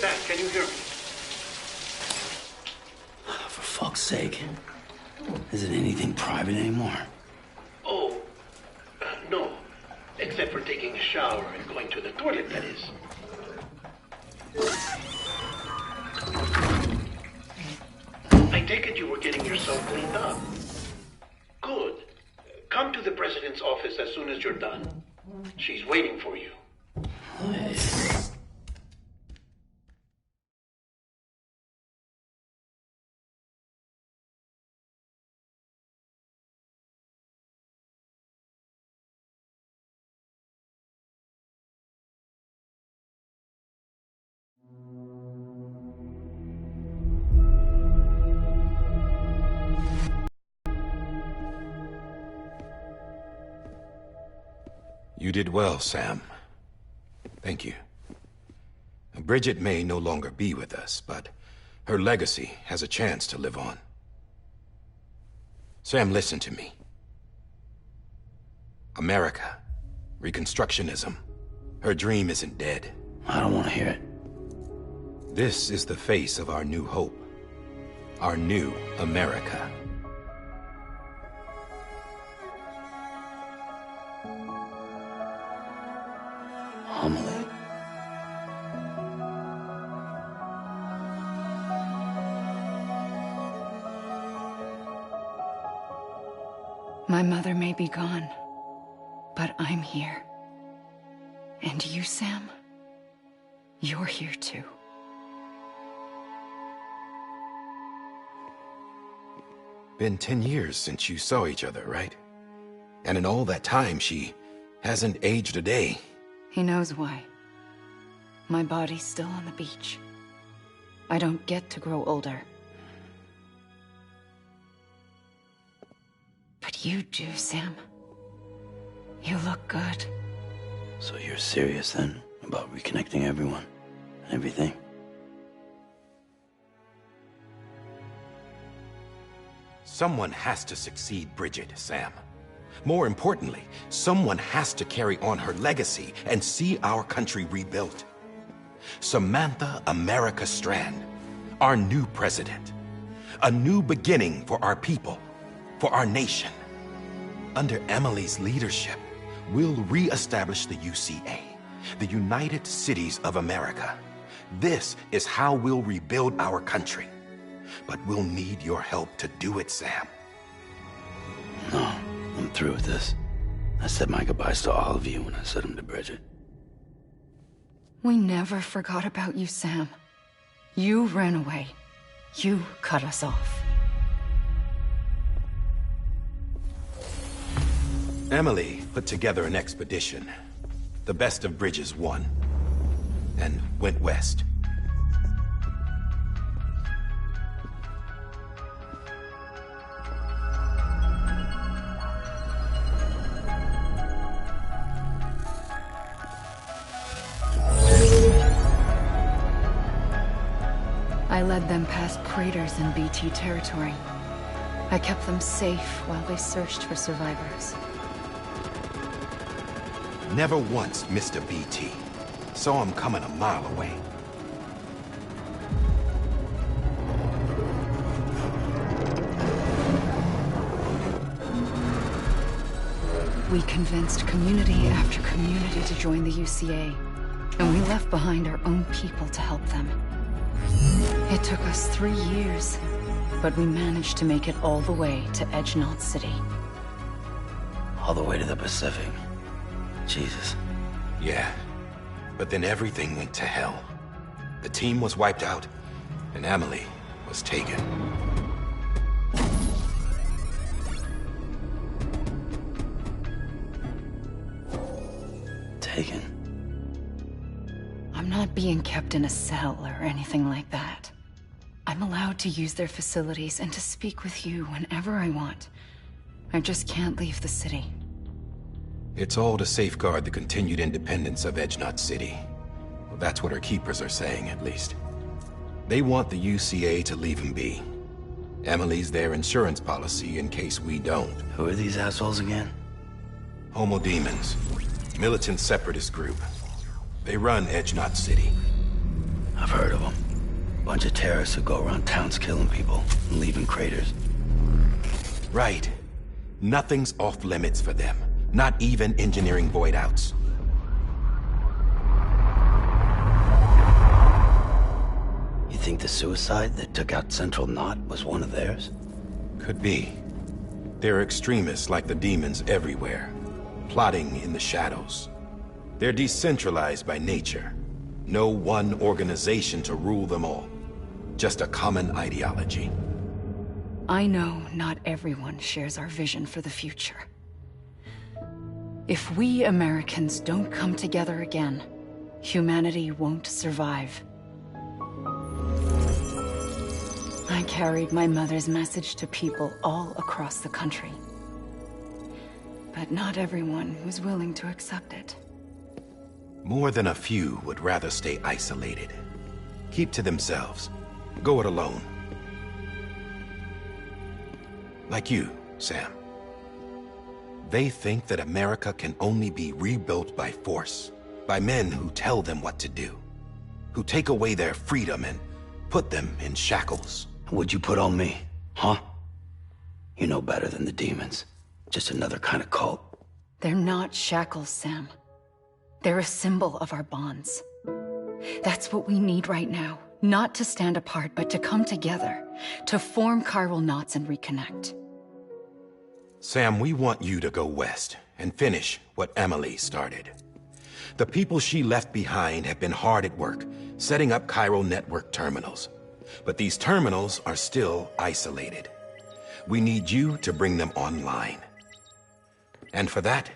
Dad, can you hear me? For fuck's sake. Isn't anything private anymore? Oh, no. Except for taking a shower and going to the toilet, that is. I take it you were getting yourself cleaned up. Good. Come to the president's office as soon as you're done. She's waiting for you. You did well, Sam. Thank you. Bridget may no longer be with us, but her legacy has a chance to live on. Sam, listen to me. America, Reconstructionism, her dream isn't dead. I don't want to hear it. This is the face of our new hope. Our new America. Amelie. My mother may be gone, but I'm here. And you, Sam, you're here too. Been 10 years since you saw each other, right? And in all that time, she hasn't aged a day. He knows why. My body's still on the beach. I don't get to grow older. But you do, Sam. You look good. So you're serious then about reconnecting everyone and everything? Someone has to succeed Bridget, Sam. More importantly, someone has to carry on her legacy and see our country rebuilt. Samantha America Strand, our new president. A new beginning for our people, for our nation. Under Amelie's leadership, we'll re-establish the UCA, the United Cities of America. This is how we'll rebuild our country. But we'll need your help to do it, Sam. No. I'm through with this. I said my goodbyes to all of you when I said them to Bridget. We never forgot about you, Sam. You ran away. You cut us off. Amelie put together an expedition. The best of Bridges won. And went west. I led them past craters in BT territory. I kept them safe while they searched for survivors. Never once missed a BT. Saw him coming a mile away. We convinced community after community to join the UCA, and we left behind our own people to help them. It took us 3 years, but we managed to make it all the way to Edgenot City. All the way to the Pacific. Jesus. Yeah, but then everything went to hell. The team was wiped out, and Amelie was taken. Taken? I'm not being kept in a cell or anything like that. I'm allowed to use their facilities and to speak with you whenever I want. I just can't leave the city. It's all to safeguard the continued independence of Edgenot City. Well, that's what our keepers are saying, at least. They want the UCA to leave him be. Amelie's their insurance policy in case we don't. Who are these assholes again? Homo Demons. Militant separatist group. They run Edgenot City. I've heard bunch of terrorists who go around towns killing people and leaving craters. Right. Nothing's off limits for them. Not even engineering void outs. You think the suicide that took out Central Knot was one of theirs? Could be. There are extremists like the demons everywhere, plotting in the shadows. They're decentralized by nature. No one organization to rule them all. Just a common ideology. I know not everyone shares our vision for the future. If we Americans don't come together again, humanity won't survive. I carried my mother's message to people all across the country. But not everyone was willing to accept it. More than a few would rather stay isolated. Keep to themselves. Go it alone. Like you, Sam. They think that America can only be rebuilt by force, by men who tell them what to do, who take away their freedom and put them in shackles. What'd you put on me, huh? You know better than the demons. Just another kind of cult. They're not shackles, Sam. They're a symbol of our bonds. That's what we need right now. Not to stand apart, but to come together. To form chiral knots and reconnect. Sam, we want you to go west and finish what Amelie started. The people she left behind have been hard at work, setting up chiral network terminals. But these terminals are still isolated. We need you to bring them online. And for that,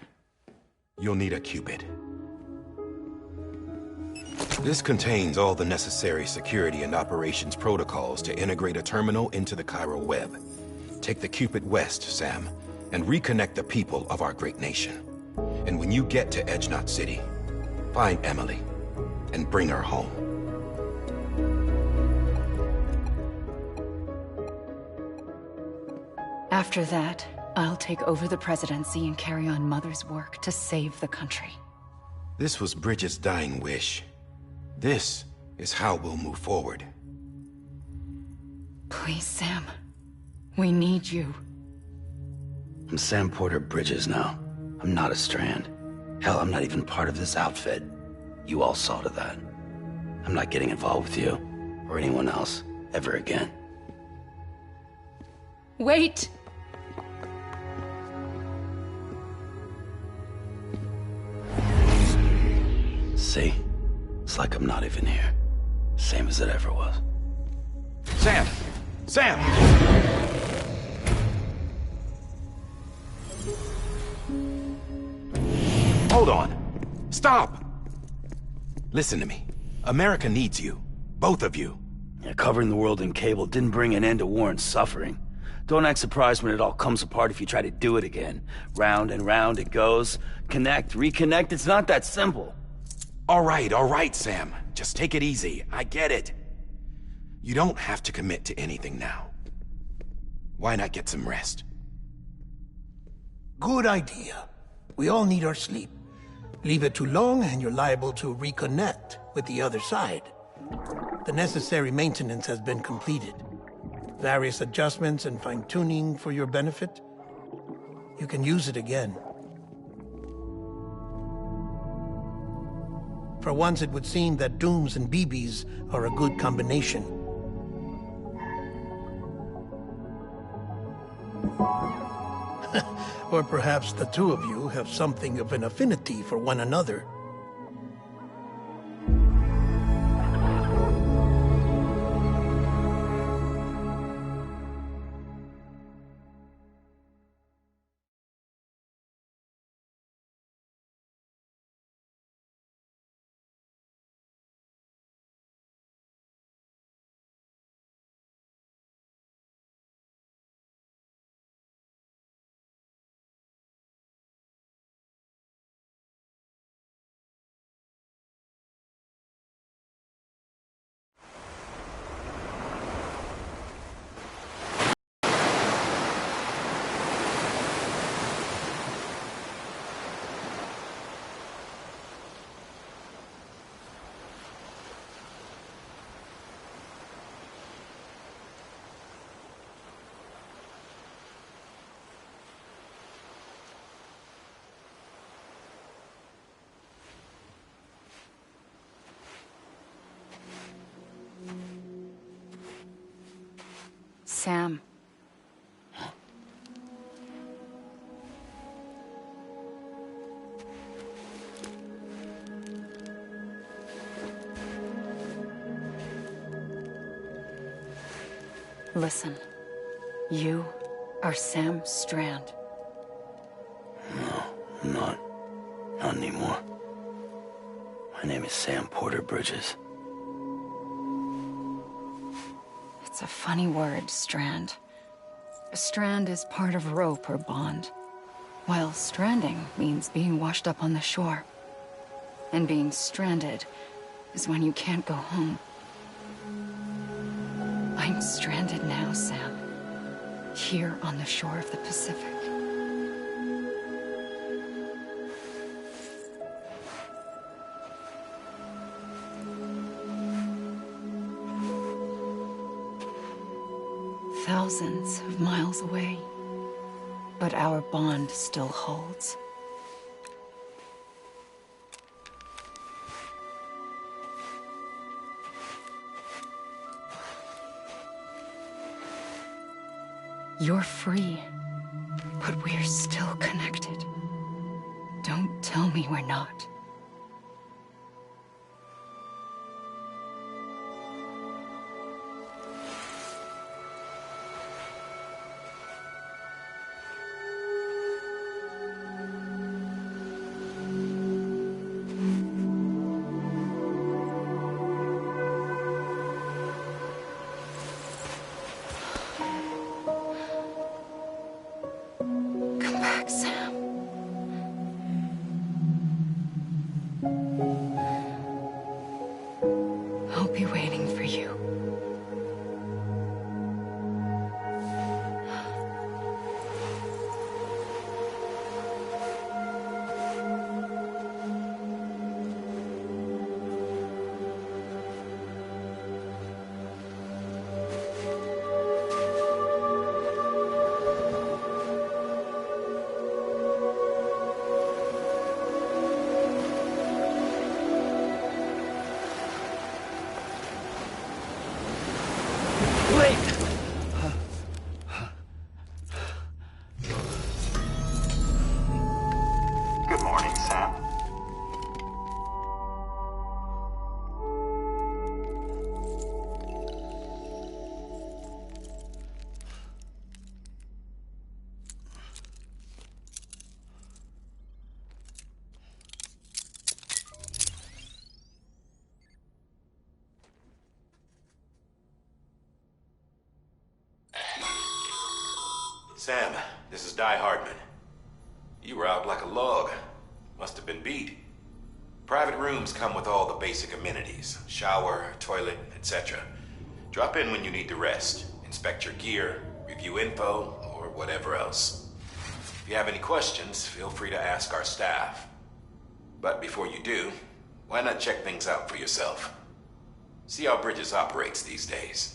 you'll need a Cupid. This contains all the necessary security and operations protocols to integrate a terminal into the chiral web. Take the Cupid west, Sam, and reconnect the people of our great nation. And when you get to Edge Knot City, find Amelie and bring her home. After that, I'll take over the presidency and carry on Mother's work to save the country. This was Bridget's dying wish. This is how we'll move forward. Please, Sam. We need you. I'm Sam Porter Bridges now. I'm not a Strand. Hell, I'm not even part of this outfit. You all saw to that. I'm not getting involved with you, or anyone else, ever again. Wait! See? It's like I'm not even here. Same as it ever was. Sam! Sam! Hold on. Stop! Listen to me. America needs you. Both of you. Yeah, covering the world in cable didn't bring an end to war and suffering. Don't act surprised when it all comes apart if you try to do it again. Round and round it goes. Connect, reconnect, it's not that simple. All right, Sam. Just take it easy. I get it. You don't have to commit to anything now. Why not get some rest? Good idea. We all need our sleep. Leave it too long and you're liable to reconnect with the other side. The necessary maintenance has been completed. Various adjustments and fine-tuning for your benefit. You can use it again. For once, it would seem that Dooms and BBs are a good combination. Or perhaps the two of you have something of an affinity for one another. Sam. Listen, you are Sam Strand. No, I'm not. Not anymore. My name is Sam Porter Bridges. It's a funny word, Strand. A strand is part of rope or bond, while stranding means being washed up on the shore. And being stranded is when you can't go home. I'm stranded now, Sam. Here on the shore of the Pacific. Thousands of miles away, but our bond still holds. You're free, but we're still connected. Don't tell me we're not. Come back, Sam. I'll be waiting for you. Good morning, Sam. Sam, this is Di Hardman. You were out like a log. Must have been beat. Private rooms come with all the basic amenities. Shower, toilet, etc. Drop in when you need to rest. Inspect your gear, review info, or whatever else. If you have any questions, feel free to ask our staff. But before you do, why not check things out for yourself? See how Bridges operates these days.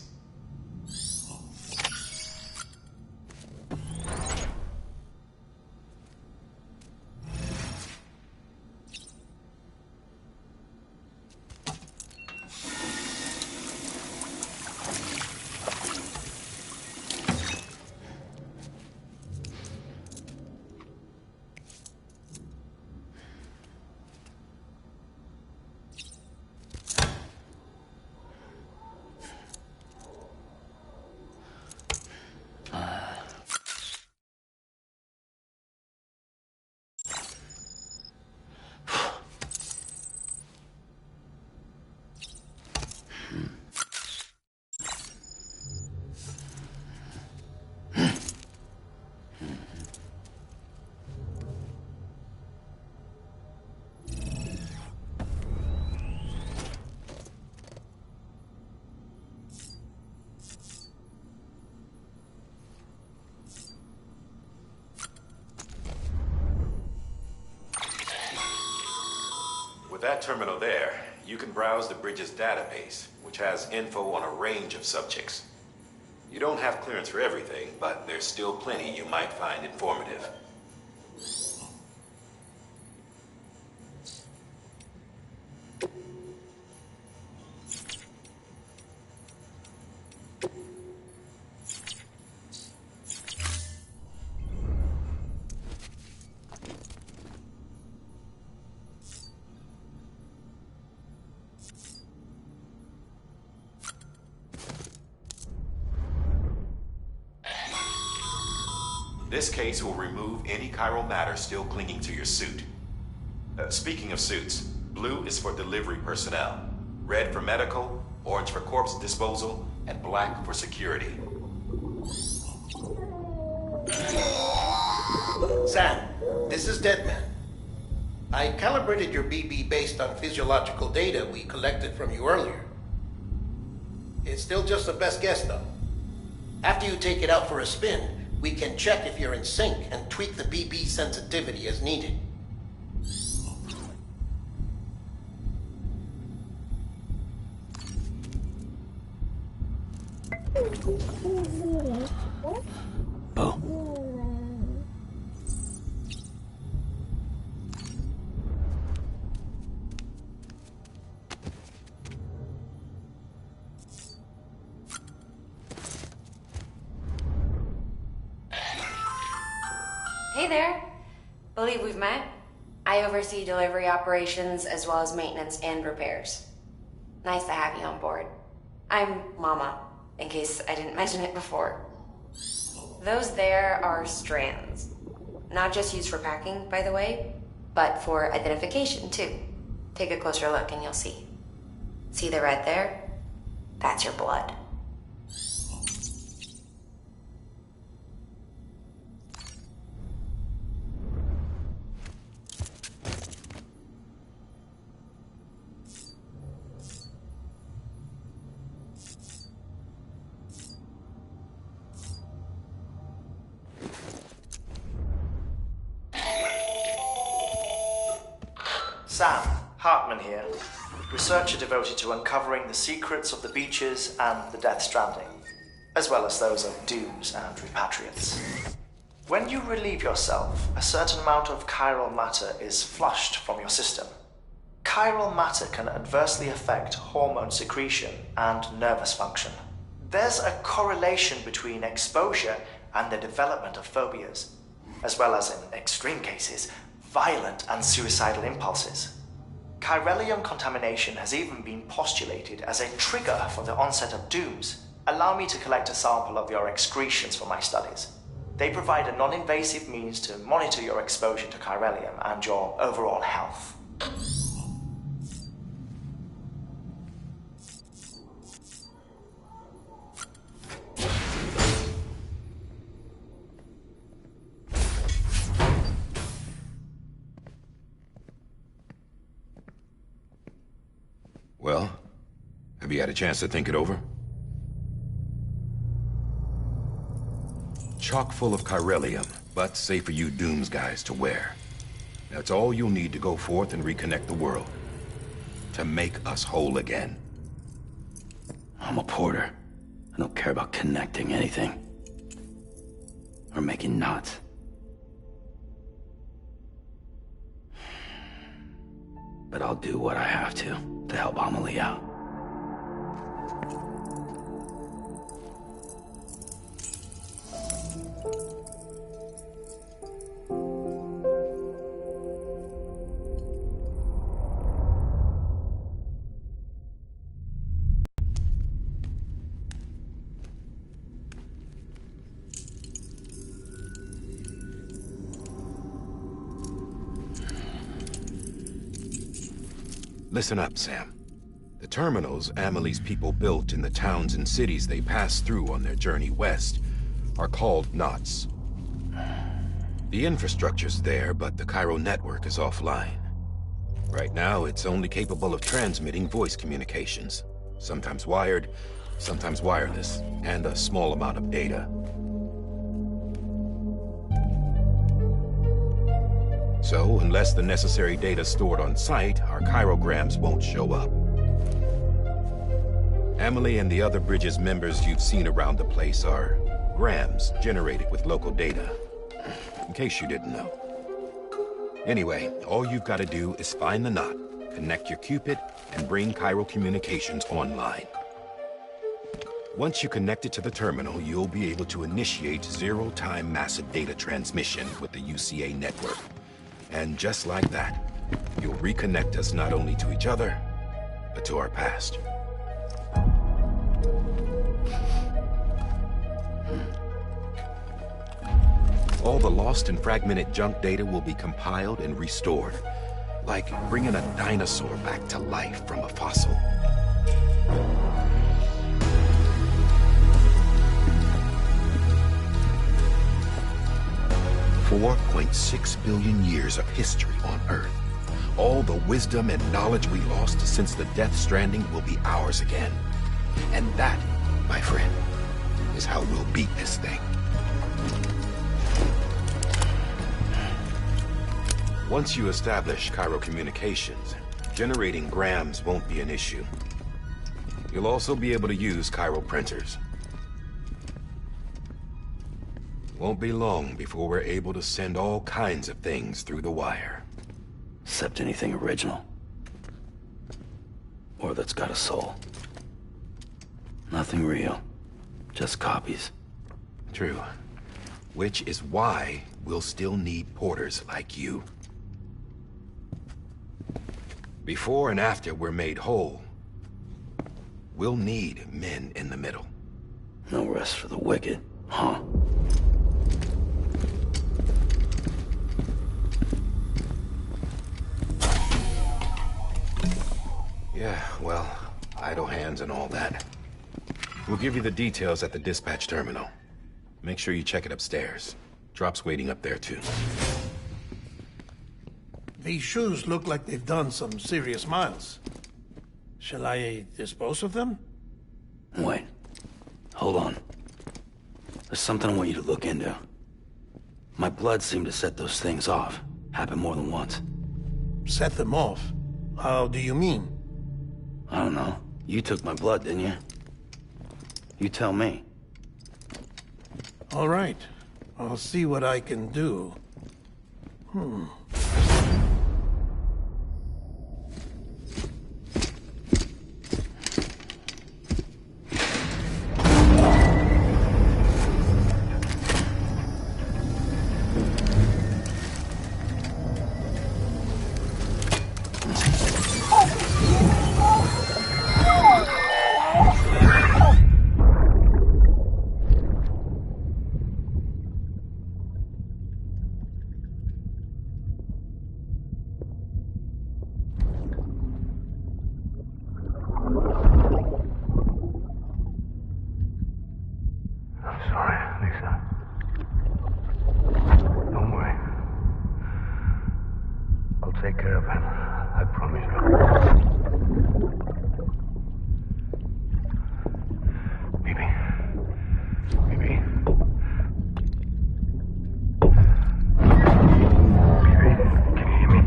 With that terminal there, you can browse the Bridges database, which has info on a range of subjects. You don't have clearance for everything, but there's still plenty you might find informative. This case will remove any chiral matter still clinging to your suit. Speaking of suits, blue is for delivery personnel, red for medical, orange for corpse disposal, and black for security. Sam, this is Deadman. I calibrated your BB based on physiological data we collected from you earlier. It's still just a best guess, though. After you take it out for a spin, we can check if you're in sync and tweak the BB sensitivity as needed. Oh. Hey there. Believe we've met. I oversee delivery operations as well as maintenance and repairs. Nice to have you on board. I'm Mama, in case I didn't mention it before. Those there are strands. Not just used for packing, by the way, but for identification too. Take a closer look and you'll see. See the red there? That's your blood. Sam, Hartman here, researcher devoted to uncovering the secrets of the beaches and the Death Stranding, as well as those of dooms and repatriates. When you relieve yourself, a certain amount of chiral matter is flushed from your system. Chiral matter can adversely affect hormone secretion and nervous function. There's a correlation between exposure and the development of phobias, as well as, in extreme cases, violent and suicidal impulses. Chiralium contamination has even been postulated as a trigger for the onset of dooms. Allow me to collect a sample of your excretions for my studies. They provide a non-invasive means to monitor your exposure to chiralium and your overall health. Well, have you had a chance to think it over? Chock full of chiralium, but safe for you Dooms guys to wear. That's all you'll need to go forth and reconnect the world. To make us whole again. I'm a porter. I don't care about connecting anything. Or making knots. But I'll do what I have to help Amelie out. Listen up, Sam. The terminals Amelie's people built in the towns and cities they passed through on their journey west are called knots. The infrastructure's there, but the chiral network is offline. Right now, it's only capable of transmitting voice communications. Sometimes wired, sometimes wireless, and a small amount of data. So, unless the necessary data stored on site, our chirograms won't show up. Amelie and the other Bridges members you've seen around the place are grams generated with local data. In case you didn't know. Anyway, all you've got to do is find the knot, connect your Cupid, and bring chiral communications online. Once you connect it to the terminal, you'll be able to initiate zero-time massive data transmission with the UCA network. And just like that, you'll reconnect us not only to each other, but to our past. All the lost and fragmented junk data will be compiled and restored. Like bringing a dinosaur back to life from a fossil. $4.6 billion years of history on Earth. All the wisdom and knowledge we lost since the Death Stranding will be ours again. And that, my friend, is how we'll beat this thing. Once you establish Cairo communications, generating grams won't be an issue. You'll also be able to use Cairo printers. Won't be long before we're able to send all kinds of things through the wire. Except anything original. Or that's got a soul. Nothing real. Just copies. True. Which is why we'll still need porters like you. Before and after we're made whole, we'll need men in the middle. No rest for the wicked, huh? Yeah, well, idle hands and all that. We'll give you the details at the dispatch terminal. Make sure you check it upstairs. Drop's waiting up there, too. These shoes look like they've done some serious miles. Shall I dispose of them? Wait. Hold on. There's something I want you to look into. My blood seemed to set those things off. Happened more than once. Set them off? How do you mean? I don't know. You took my blood, didn't you? You tell me. All right. I'll see what I can do. Take care of him. I promise you. Baby. Baby. Baby, can you hear me?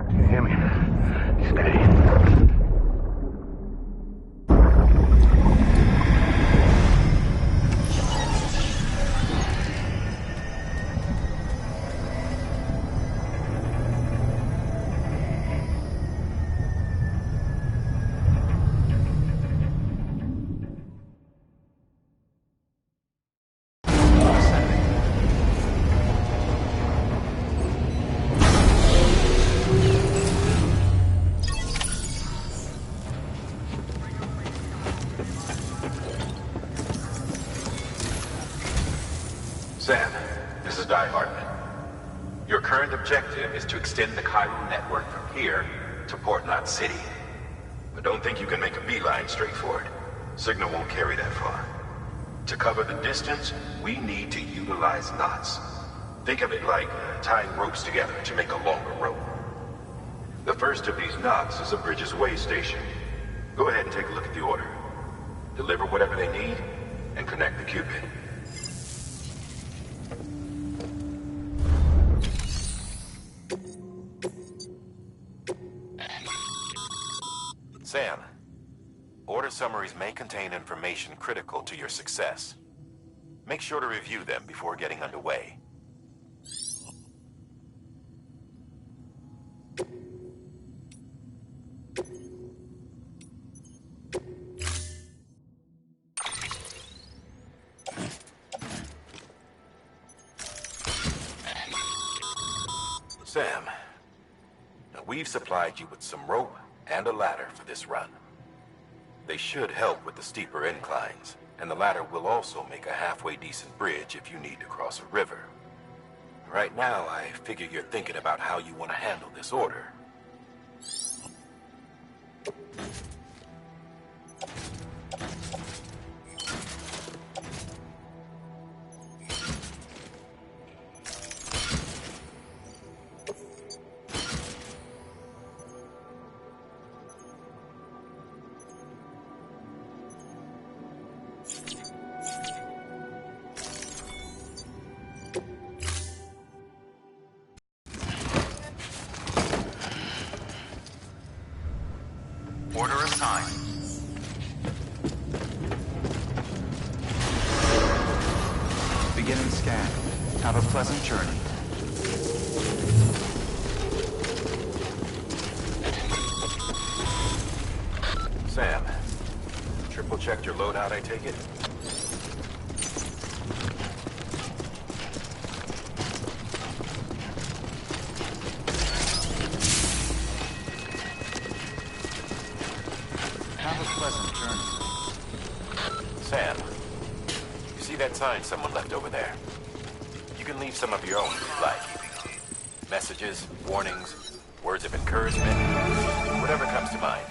Can you hear me? Steady. Sam, this is Di Hartman. Your current objective is to extend the Cairo network from here to Port Knot City. But don't think you can make a beeline straight for it. Signal won't carry that far. To cover the distance, we need to utilize knots. Think of it like tying ropes together to make a longer rope. The first of these knots is a Bridges Way station. Go ahead and take a look at the order. Deliver whatever they need, and connect the Cupid. Sam, order summaries may contain information critical to your success. Make sure to review them before getting underway. Sam, now we've supplied you with some rope and a ladder for this run. They should help with the steeper inclines And the latter will also make a halfway decent bridge if you need to cross a river. Right now, I figure you're thinking about how you want to handle this order. Order assigned. Beginning scan. Have a pleasant journey. Sam, triple checked your loadout, I take it? Have a pleasant journey. Sam, you see that sign someone left over there? You can leave some of your own if you'd like. Messages, warnings, words of encouragement, whatever comes to mind.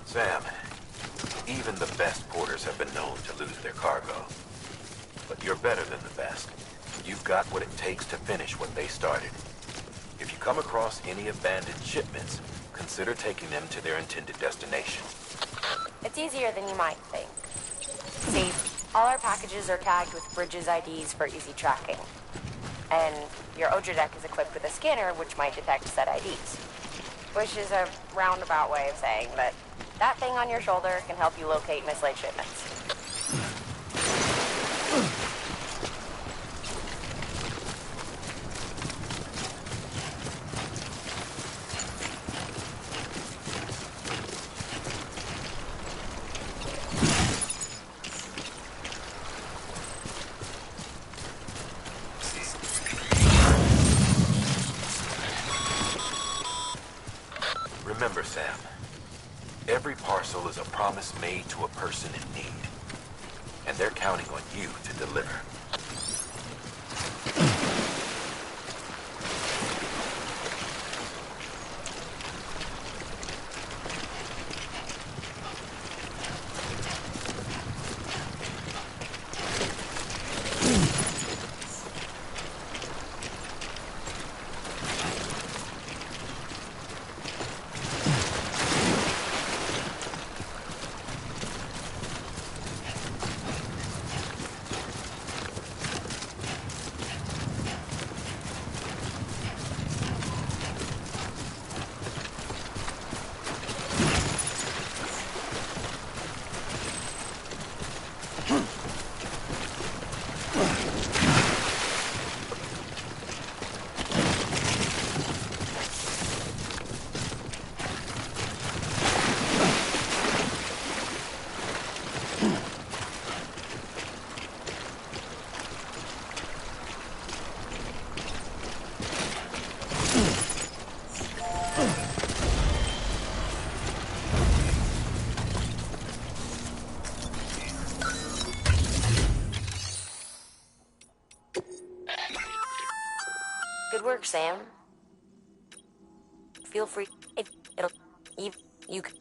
Sam, even the best porters have been known to lose their cargo. But you're better than the best. You've got what it takes to finish what they started. If you come across any abandoned shipments, consider taking them to their intended destination. It's easier than you might think. See, all our packages are tagged with Bridges IDs for easy tracking. And your Odra deck is equipped with a scanner which might detect said IDs. Which is a roundabout way of saying that that thing on your shoulder can help you locate mislaid shipments. Remember, Sam, every parcel is a promise made to a person in need. And they're counting on you to deliver. Good work, Sam. Feel free. It'll. You can.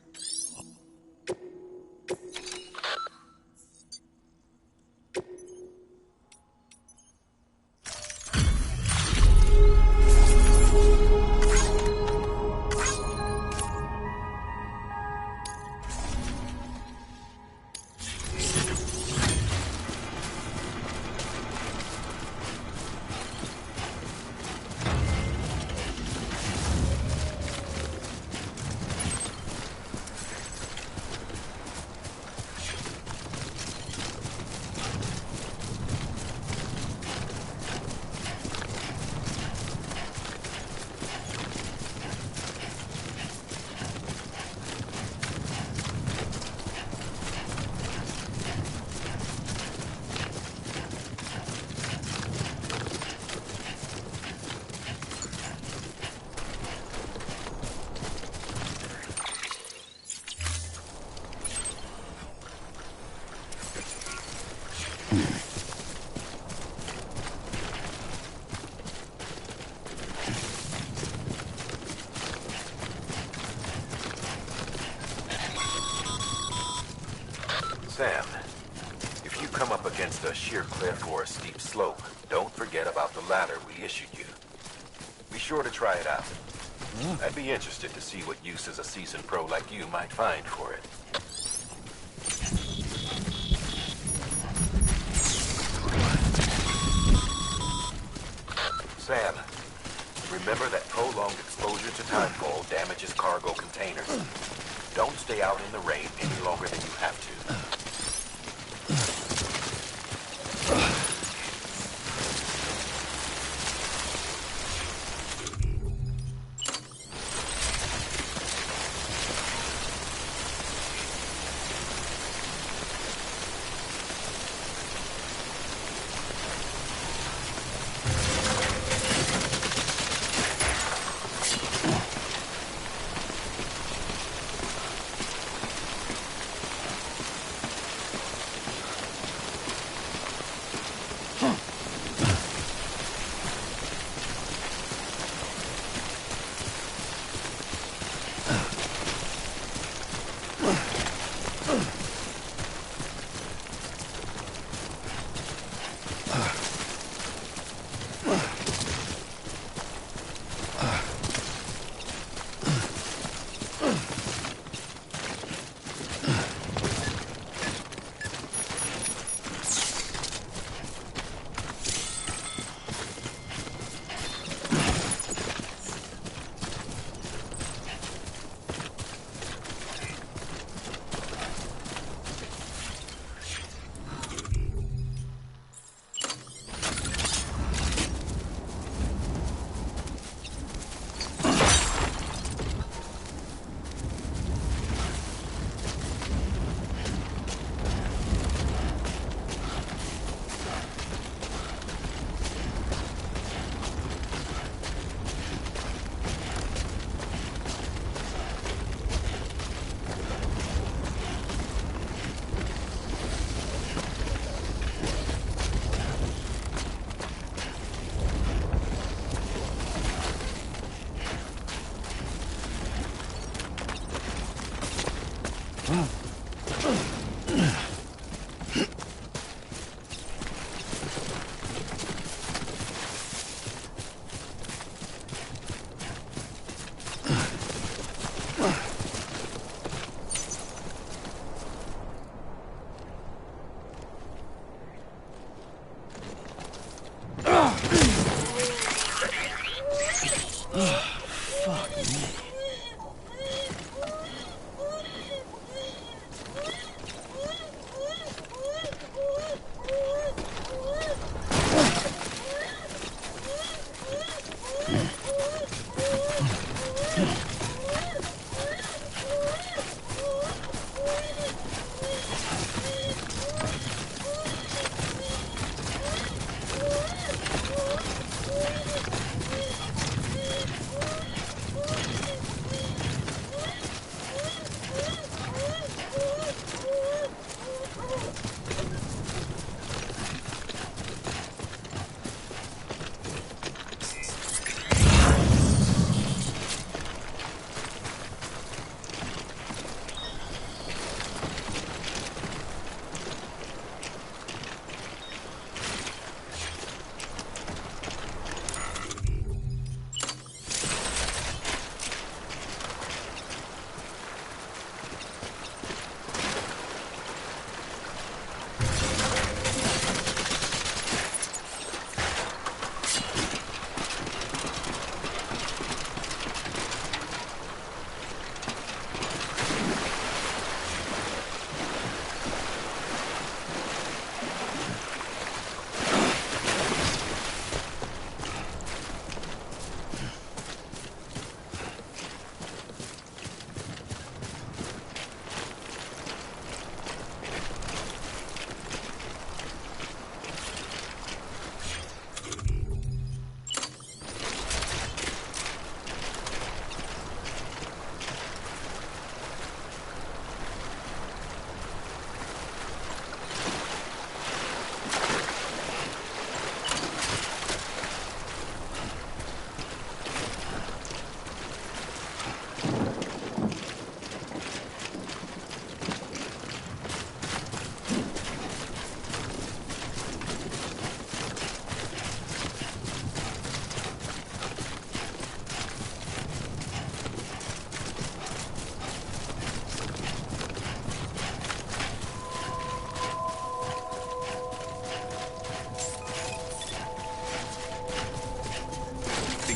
Sam, if you come up against a sheer cliff or a steep slope, don't forget about the ladder we issued you. Be sure to try it out. I'd be interested to see what uses a seasoned pro like you might find for it. Sam, remember that prolonged exposure to timefall damages cargo containers. Don't stay out in the rain any longer than you have to.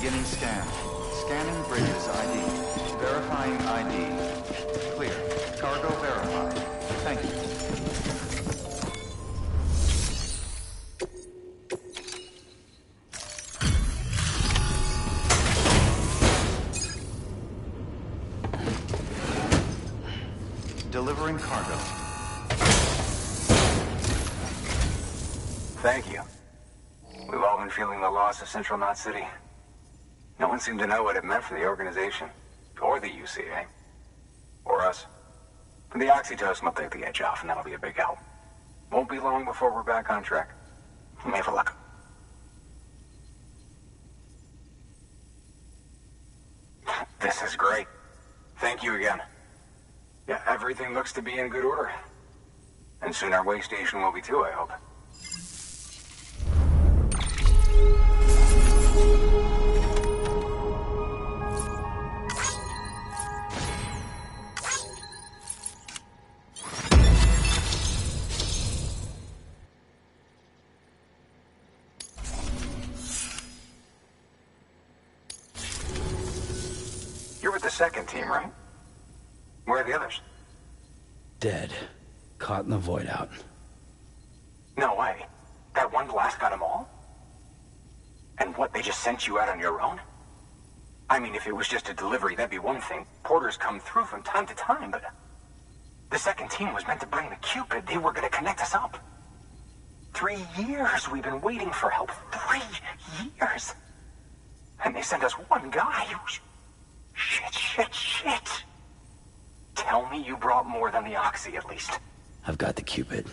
Beginning scan. Scanning bridges ID. Verifying ID. Clear. Cargo verified. Thank you. Delivering cargo. Thank you. We've all been feeling the loss of Central Knot City. No one seemed to know what it meant for the organization, or the UCA, or us. The oxytocin will take the edge off, and that'll be a big help. Won't be long before we're back on track. We may have luck. This is great. Thank you again. Yeah, everything looks to be in good order. And soon our way station will be too, I hope. You're with the second team, right? Where are the others? Dead. Caught in the void out. No way. That one blast got them all? And what, they just sent you out on your own? I mean, if it was just a delivery, that'd be one thing. Porters come through from time to time, but... The second team was meant to bring the Cupid. They were gonna connect us up. 3 years we've been waiting for help. 3 years! And they sent us one guy. Shit. Tell me you brought more than the Oxy, at least. I've got the Cupid.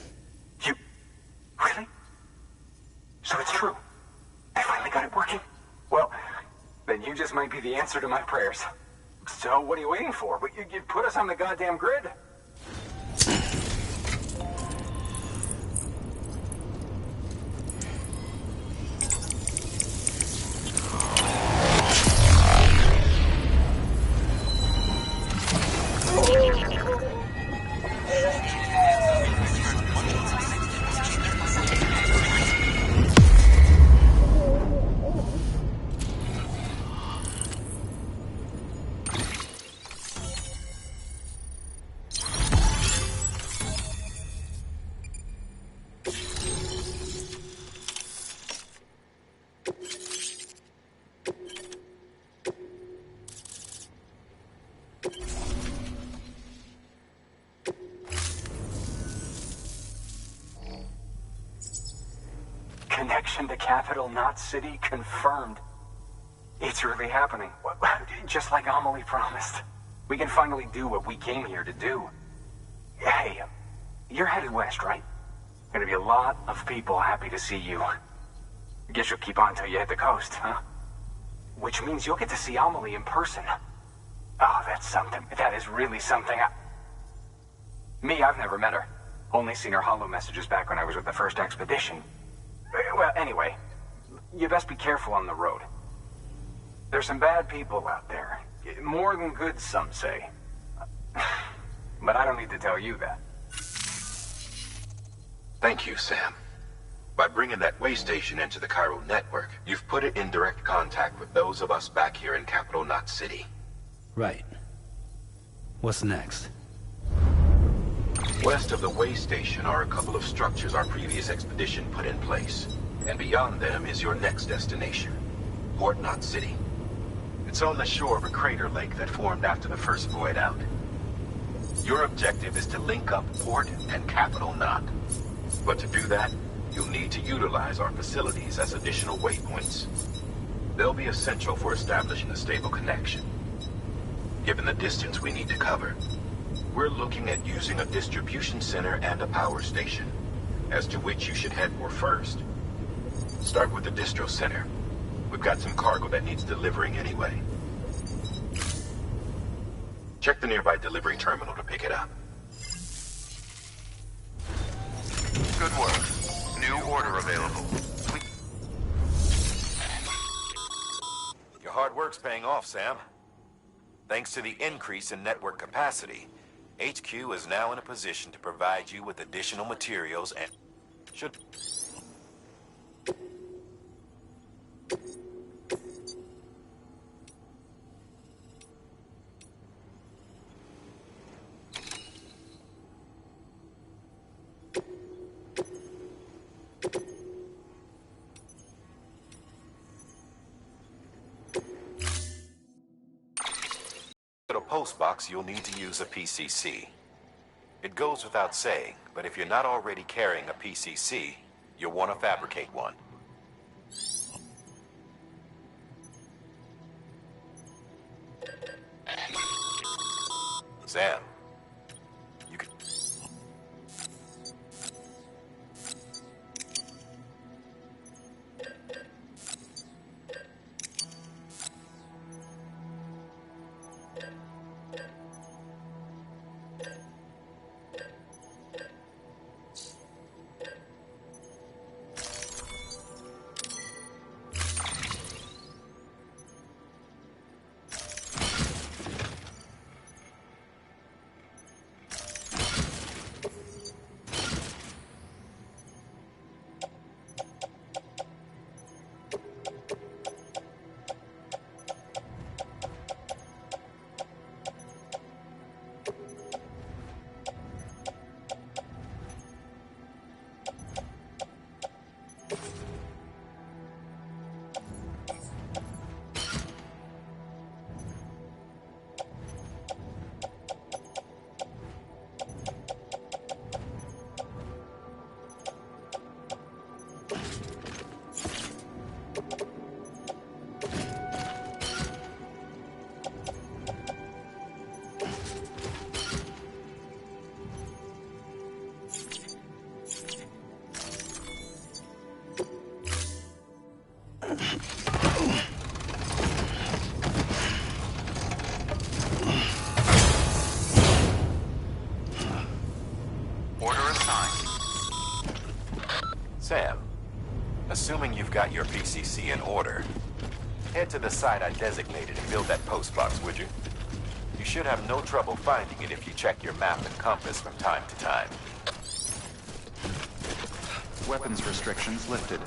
You... Really? So it's true. I finally got it working. Well, then you just might be the answer to my prayers. So what are you waiting for? You put us on the goddamn grid. Connection to Capital Knot City confirmed. It's really happening. Just like Amelie promised. We can finally do what we came here to do. Hey, you're headed west, right? Gonna be a lot of people happy to see you. Guess you'll keep on till you hit the coast, huh? Which means you'll get to see Amelie in person. Oh, that's something. That is really something. Me, I've never met her. Only seen her holo messages back when I was with the first expedition. Well, anyway, you best be careful on the road. There's some bad people out there. More than good, some say. But I don't need to tell you that. Thank you, Sam. By bringing that way station into the Cairo network, you've put it in direct contact with those of us back here in Capital Knot City. Right. What's next? West of the way station are a couple of structures our previous expedition put in place. And beyond them is your next destination, Port Knot City. It's on the shore of a crater lake that formed after the first void out. Your objective is to link up Port and Capital Knot. But to do that, you'll need to utilize our facilities as additional waypoints. They'll be essential for establishing a stable connection. Given the distance we need to cover, we're looking at using a distribution center and a power station, as to which you should head for first. Start with the distro center. We've got some cargo that needs delivering anyway. Check the nearby delivery terminal to pick it up. Good work. New order available. Your hard work's paying off, Sam. Thanks to the increase in network capacity, HQ is now in a position to provide you with additional materials and should... a postbox, you'll need to use a PCC. It goes without saying, but if you're not already carrying a PCC, you'll want to fabricate one. Sam, you can... Sam, assuming you've got your PCC in order, head to the site I designated and build that postbox, would you? You should have no trouble finding it if you check your map and compass from time to time. Weapons restrictions lifted.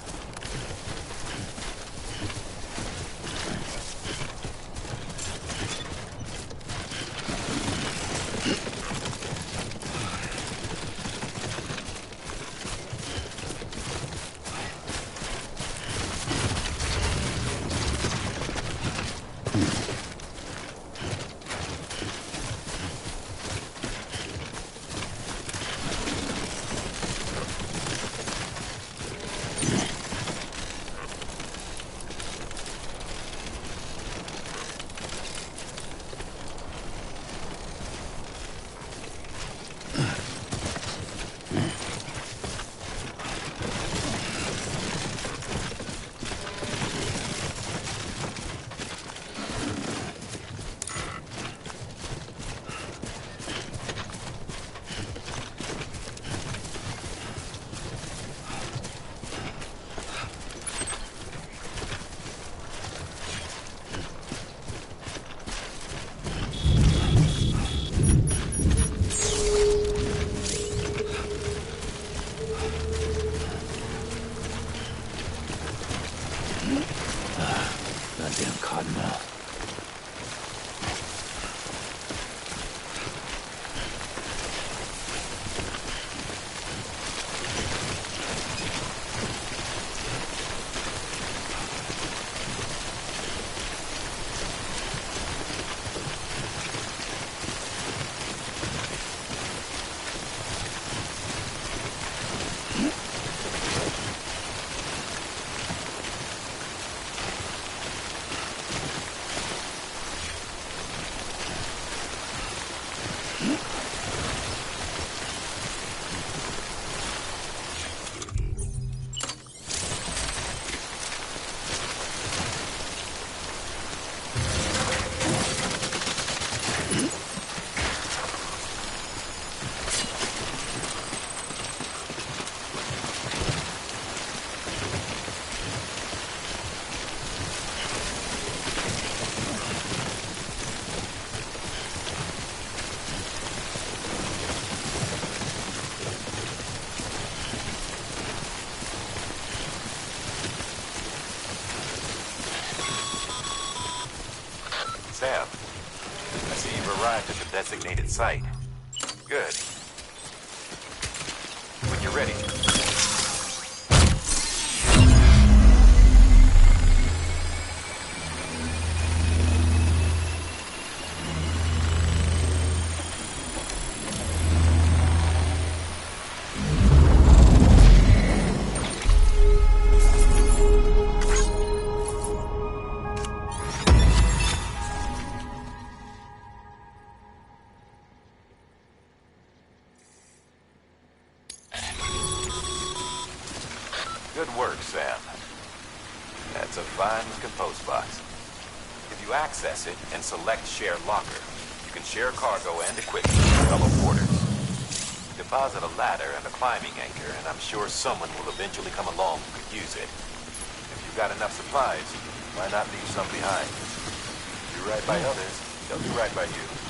Goddamn cottonmouth. Sam, I see you've arrived at the designated site. Good. When you're ready. post box. If you access it and select Share Locker, you can share cargo and equipment with fellow porters. Deposit a ladder and a climbing anchor, and I'm sure someone will eventually come along who could use it. If you've got enough supplies, why not leave some behind? Do right by others, they'll do right by you.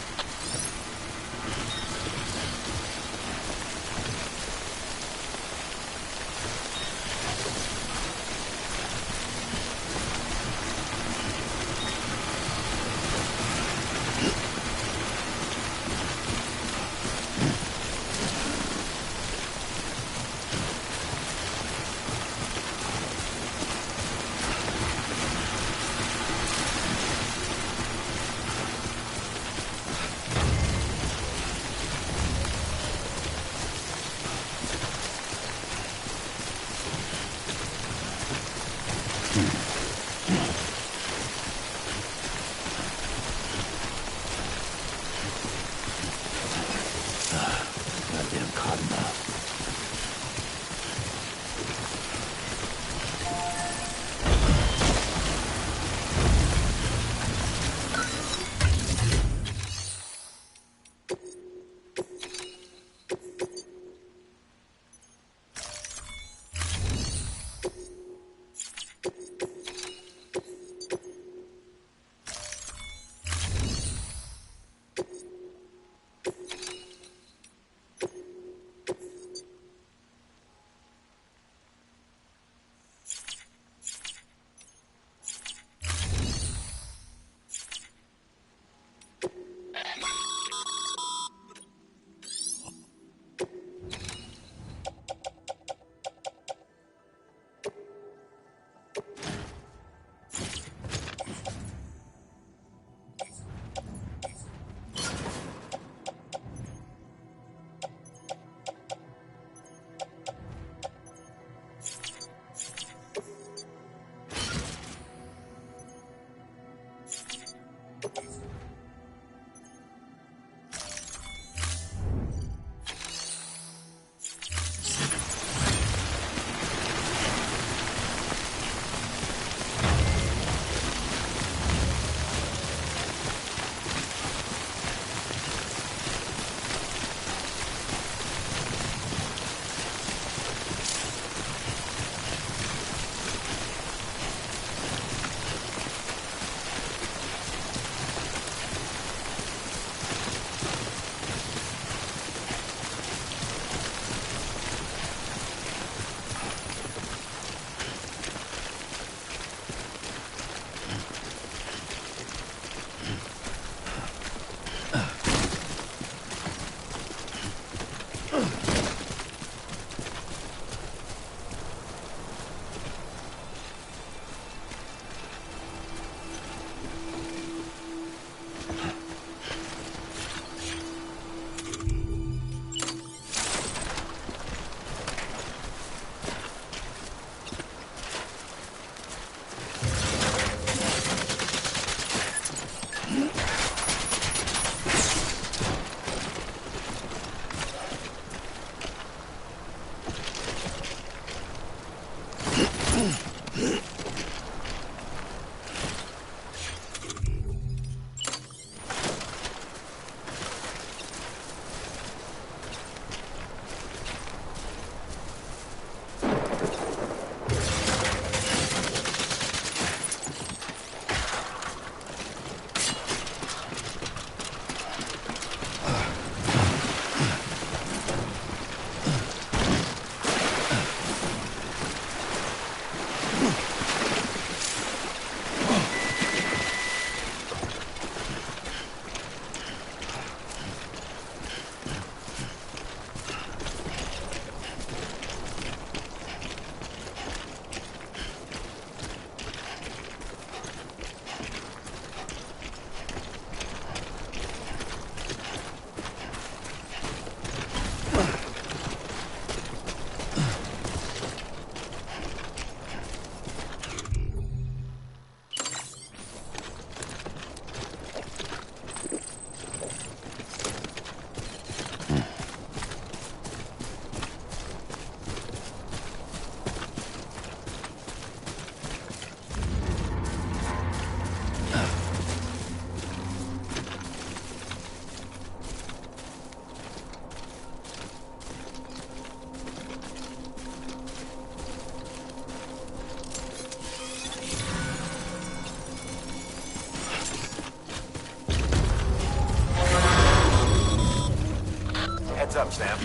Sam.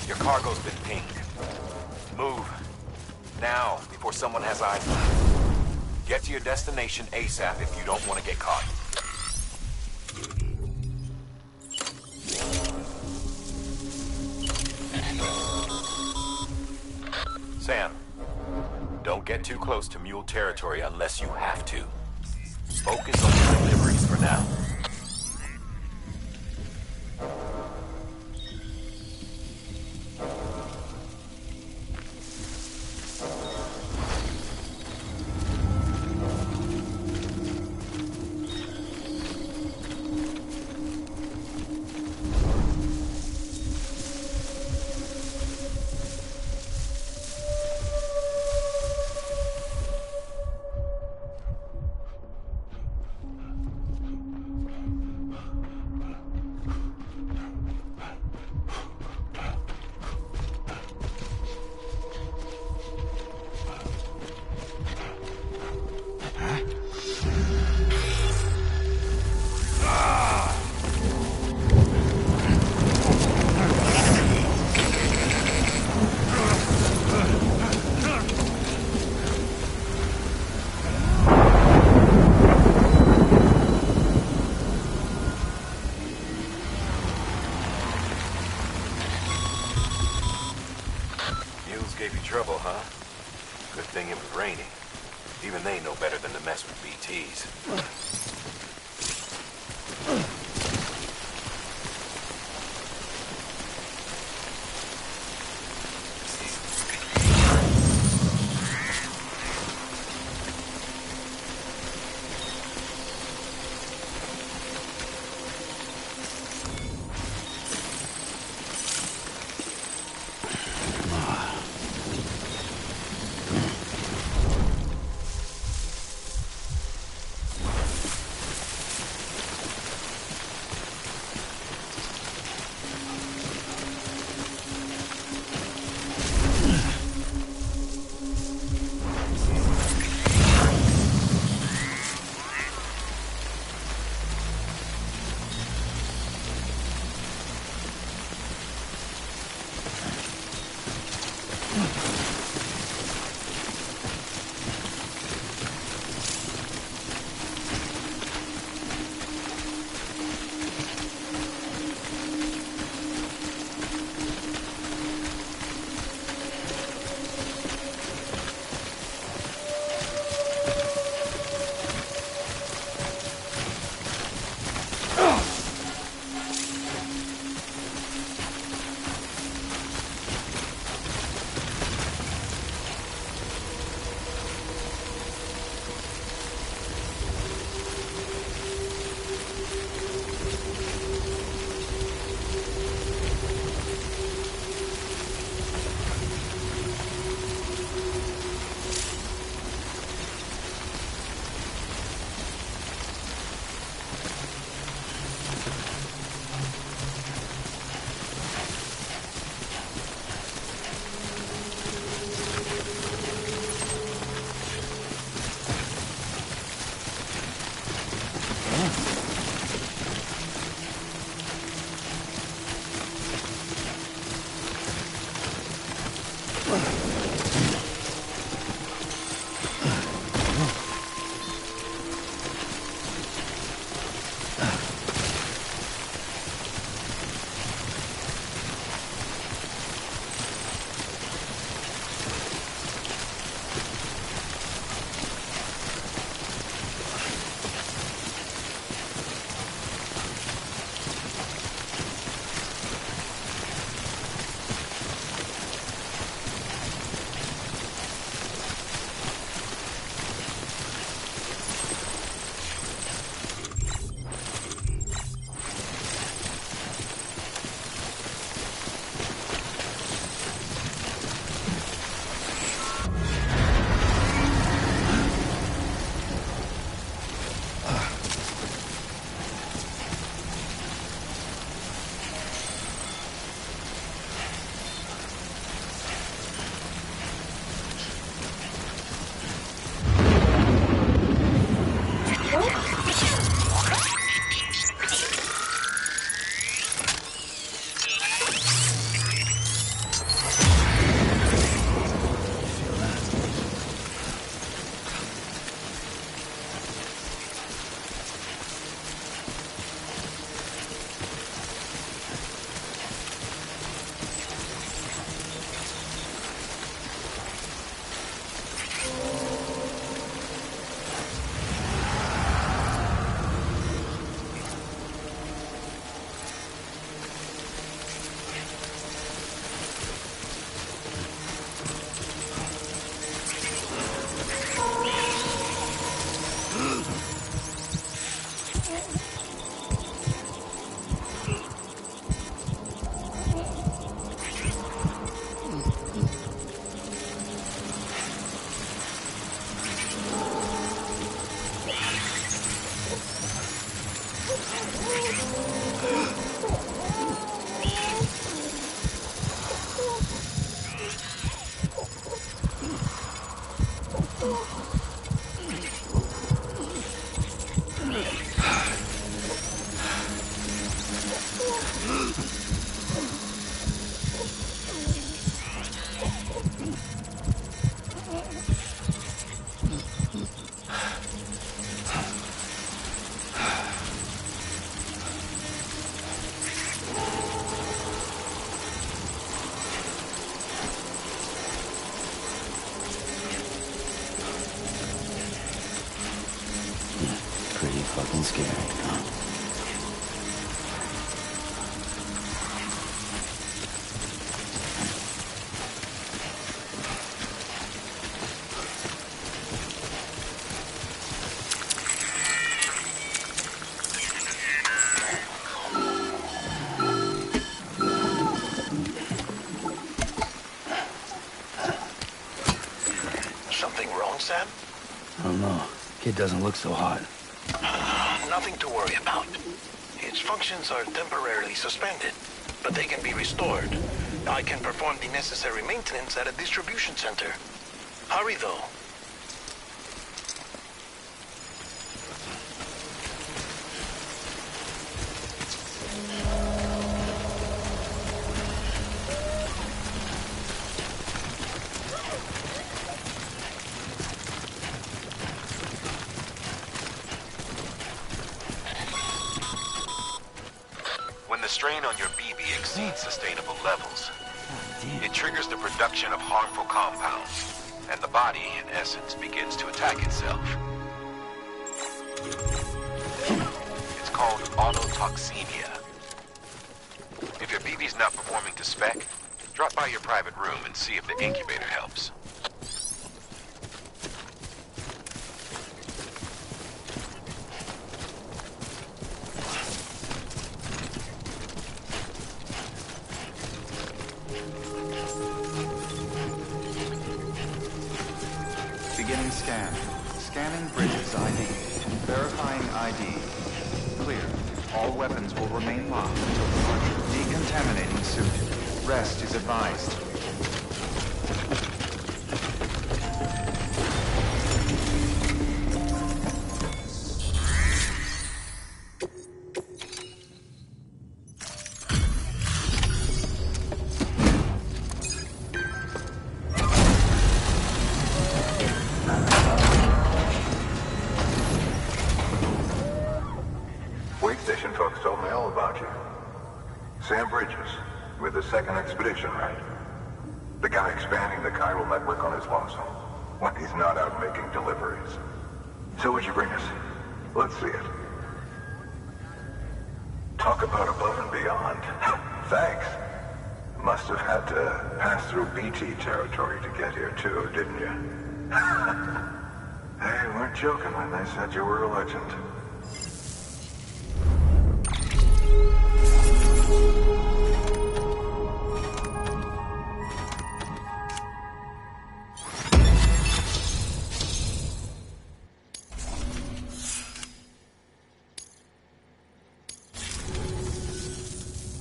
Your cargo's been pinged. Move. Now, before someone has eyes on you. Get to your destination ASAP if you don't want to get caught. Sam, don't get too close to Mule territory unless you have to. Focus on your deliveries for now. fucking scary, huh? Something wrong, Sam? I don't know. Kid doesn't look so hot. Nothing to worry about. Its functions are temporarily suspended, but they can be restored. I can perform the necessary maintenance at a distribution center. Hurry, though. When the strain on your BB exceeds sustainable levels, it triggers the production of harmful compounds, and the body, in essence, begins to attack itself. It's called autotoxemia. If your BB's not performing to spec, drop by your private room and see if the incubator helps. Beginning scan. Scanning Bridges ID. Verifying ID. Clear. All weapons will remain locked until departure. Decontaminating suit. Rest is advised. Wait station folks told me all about you. Sam Bridges, with the second expedition, right? The guy expanding the chiral network on his lonesome, when he's not out making deliveries. So what'd you bring us? Let's see it. Talk about above and beyond. Thanks. Must have had to pass through BT territory to get here too, didn't you? They weren't joking when they said you were a legend.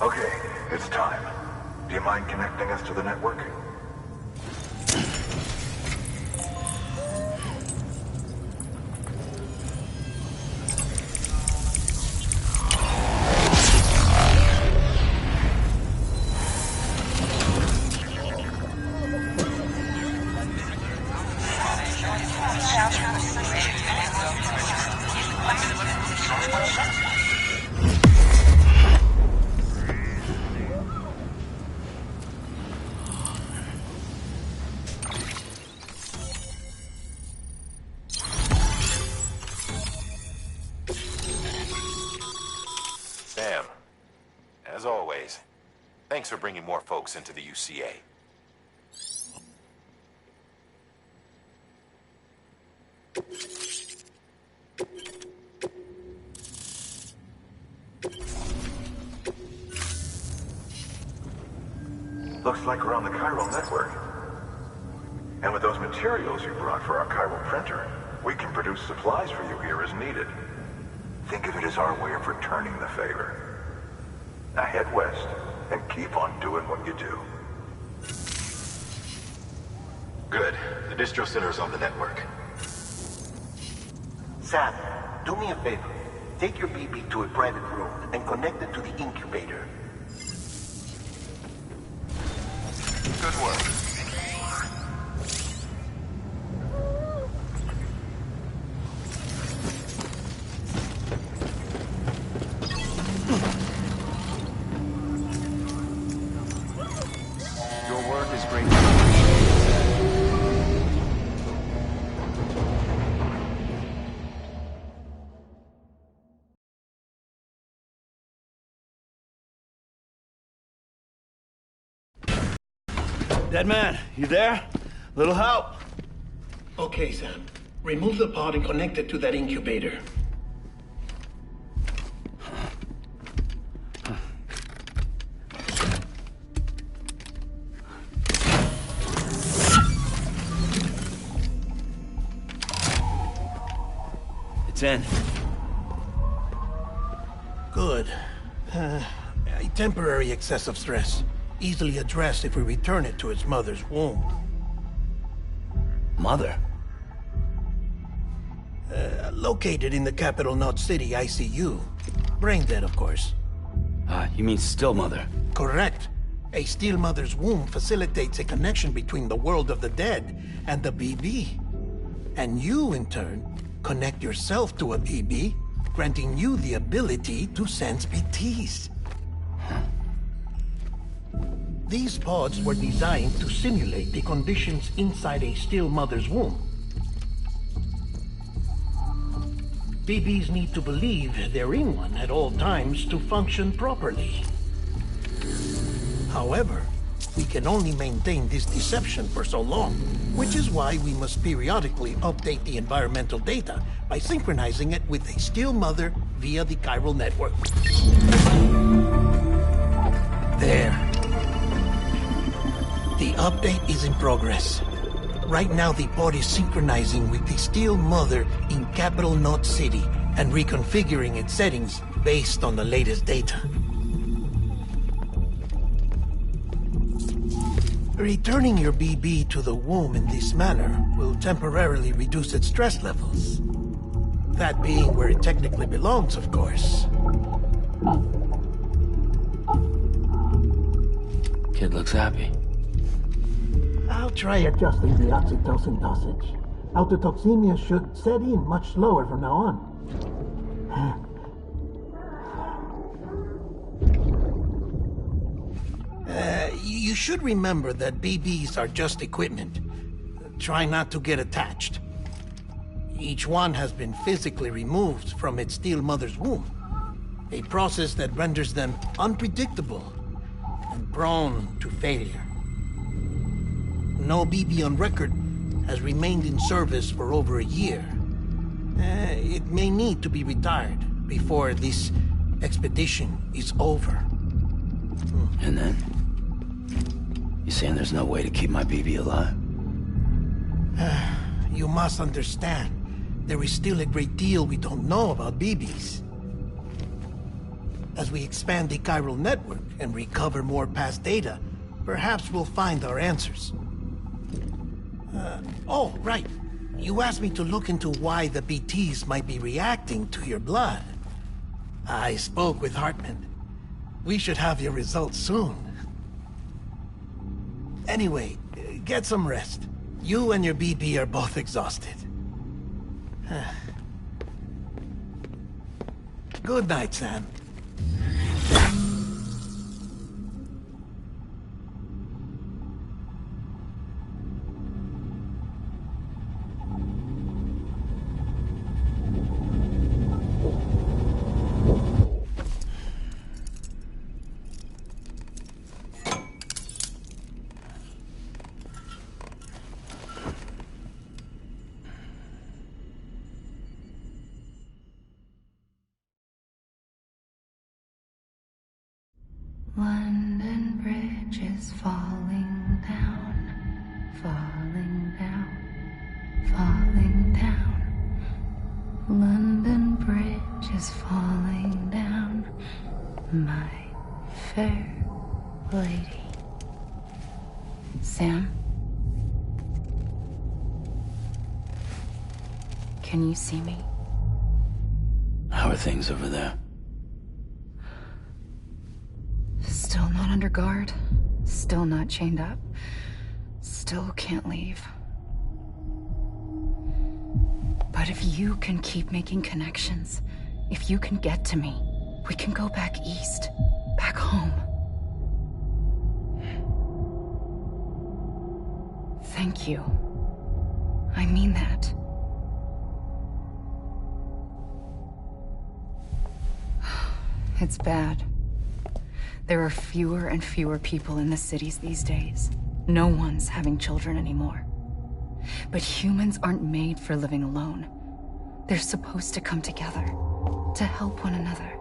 Okay, it's time. Do you mind connecting us to the network? Sam, as always, thanks for bringing more folks into the UCA. Looks like we're on the chiral network. And with those materials you brought for our chiral printer, we can produce supplies for you here as needed. Think of it as our way of returning the favor. Now head west and keep on doing what you do. Good. The distro center is on the network. Sam, do me a favor. Take your BB to a private room and connect it to the incubator. Good work. Your work is greatly appreciated. Dead man, you there? Little help? Okay, Sam. Remove the pod and connect it to that incubator. It's in. Good. A temporary excess of stress. Easily addressed if we return it to its mother's womb. Mother? Located in the capital Knot City ICU. Brain dead, of course. You mean still mother? Correct. A still mother's womb facilitates a connection between the world of the dead and the BB. And you, in turn, connect yourself to a BB, granting you the ability to sense BTs. These pods were designed to simulate the conditions inside a still mother's womb. BBs need to believe they're in one at all times to function properly. However, we can only maintain this deception for so long, which is why we must periodically update the environmental data by synchronizing it with a still mother via the chiral network. There. The update is in progress. Right now, the pod is synchronizing with the still mother in capital Knot City and reconfiguring its settings based on the latest data. Returning your BB to the womb in this manner will temporarily reduce its stress levels. That being where it technically belongs, of course. Kid looks happy. I'll try adjusting the oxytocin dosage. Autotoxemia should set in much slower from now on. You should remember that BBs are just equipment. Try not to get attached. Each one has been physically removed from its still mother's womb. A process that renders them unpredictable and prone to failure. No BB on record has remained in service for over a year. It may need to be retired before this expedition is over. And then? You saying there's no way to keep my BB alive? You must understand, there is still a great deal we don't know about BBs. As we expand the chiral network and recover more past data, perhaps we'll find our answers. Oh, right. You asked me to look into why the BTs might be reacting to your blood. I spoke with Hartman. We should have your results soon. Anyway, get some rest. You and your BB are both exhausted. Good night, Sam. London Bridge is falling down, falling down, falling down. London Bridge is falling down, my fair lady. Sam? Can you see me? How are things over there? Still not under guard, still not chained up, still can't leave. But if you can keep making connections, if you can get to me, we can go back east, back home. Thank you. I mean that. It's bad. There are fewer and fewer people in the cities these days. No one's having children anymore. But humans aren't made for living alone. They're supposed to come together, to help one another.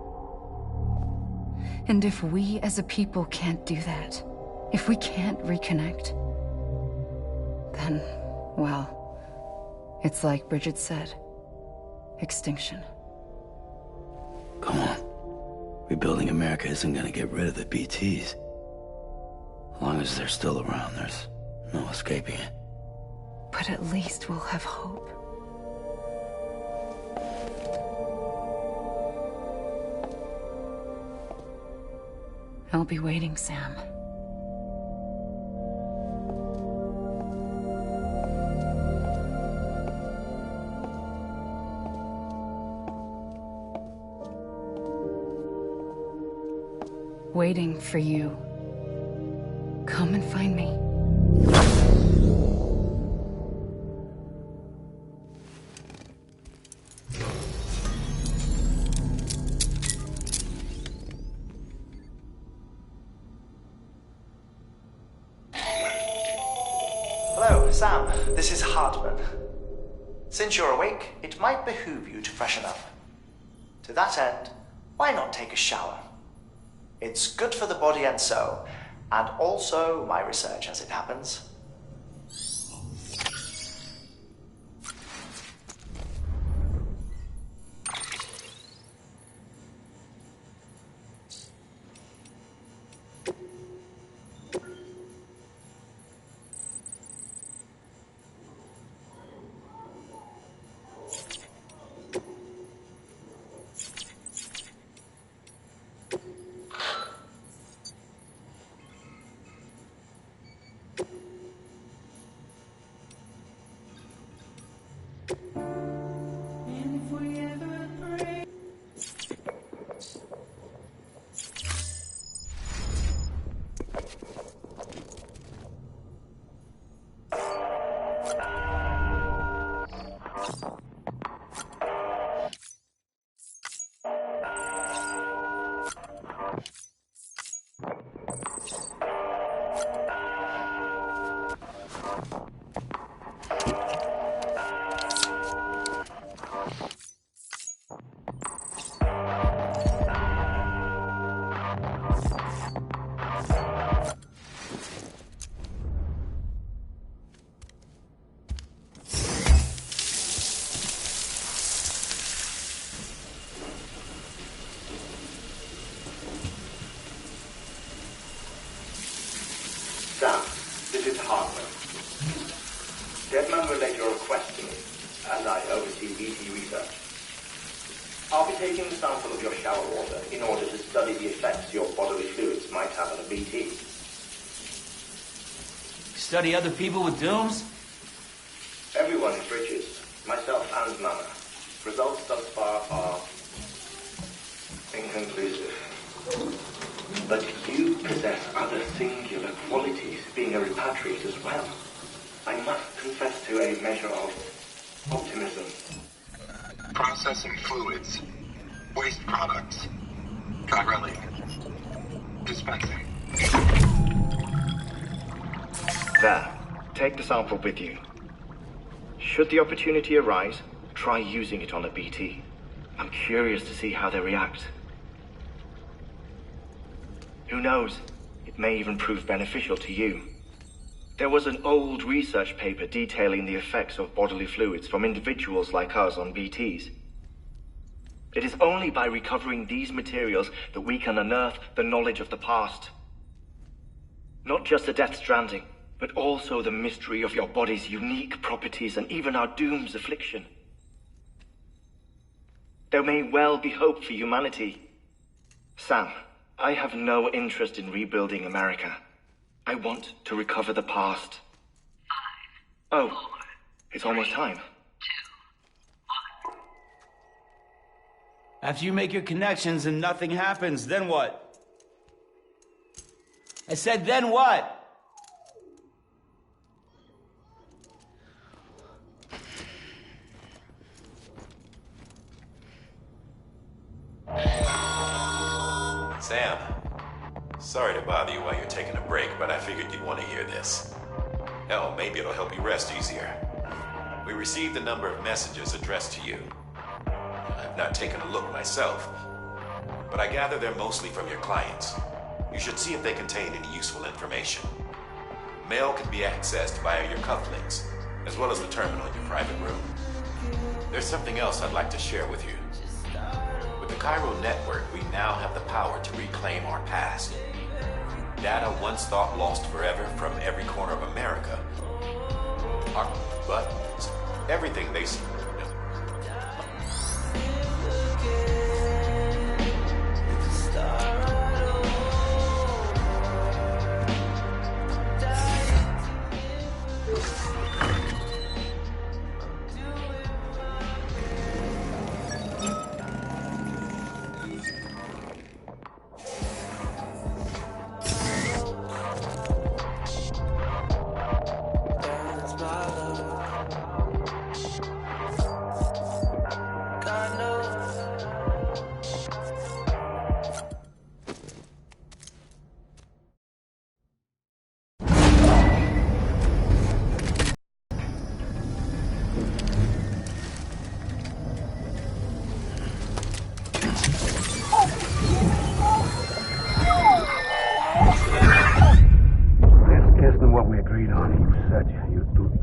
And if we as a people can't do that, if we can't reconnect, then, well, it's like Bridget said, extinction. Come on. Rebuilding America isn't gonna get rid of the BTs. As long as they're still around, there's no escaping it. But at least we'll have hope. I'll be waiting, Sam. Waiting for you. Come and find me. Hello, Sam. This is Hartman. Since you're awake, it might behoove you to freshen up. To that end, why not take a shower? It's good for the body and soul, and also my research as it happens. Sam, this is Hartman. Deadman relayed your request to me, as I oversee BT research. I'll be taking a sample of your shower water in order to study the effects your bodily fluids might have on a BT. Study other people with dooms? Everyone is Bridges, myself and Mama. Results thus far are inconclusive. But you possess other singular qualities, being a repatriate as well. I must confess to a measure of optimism. Processing fluids. Waste products. Chirelli. Dispensing. There. Take the sample with you. Should the opportunity arise, try using it on a BT. I'm curious to see how they react. Who knows? It may even prove beneficial to you. There was an old research paper detailing the effects of bodily fluids from individuals like us on BTs. It is only by recovering these materials that we can unearth the knowledge of the past. Not just the Death Stranding, but also the mystery of your body's unique properties and even our doom's affliction. There may well be hope for humanity. Sam, I have no interest in rebuilding America. I want to recover the past. 5, 4, oh, it's almost time. 2, 1. After you make your connections and nothing happens, then what? I said, then what? Sam. Sorry to bother you while you're taking a break, but I figured you'd want to hear this. Hell, maybe it'll help you rest easier. We received a number of messages addressed to you. I've not taken a look myself, but I gather they're mostly from your clients. You should see if they contain any useful information. Mail can be accessed via your cufflinks, as well as the terminal in your private room. There's something else I'd like to share with you. With the Cairo network, we now have the power to reclaim our past. Data once thought lost forever from every corner of America. Our buttons, everything they see.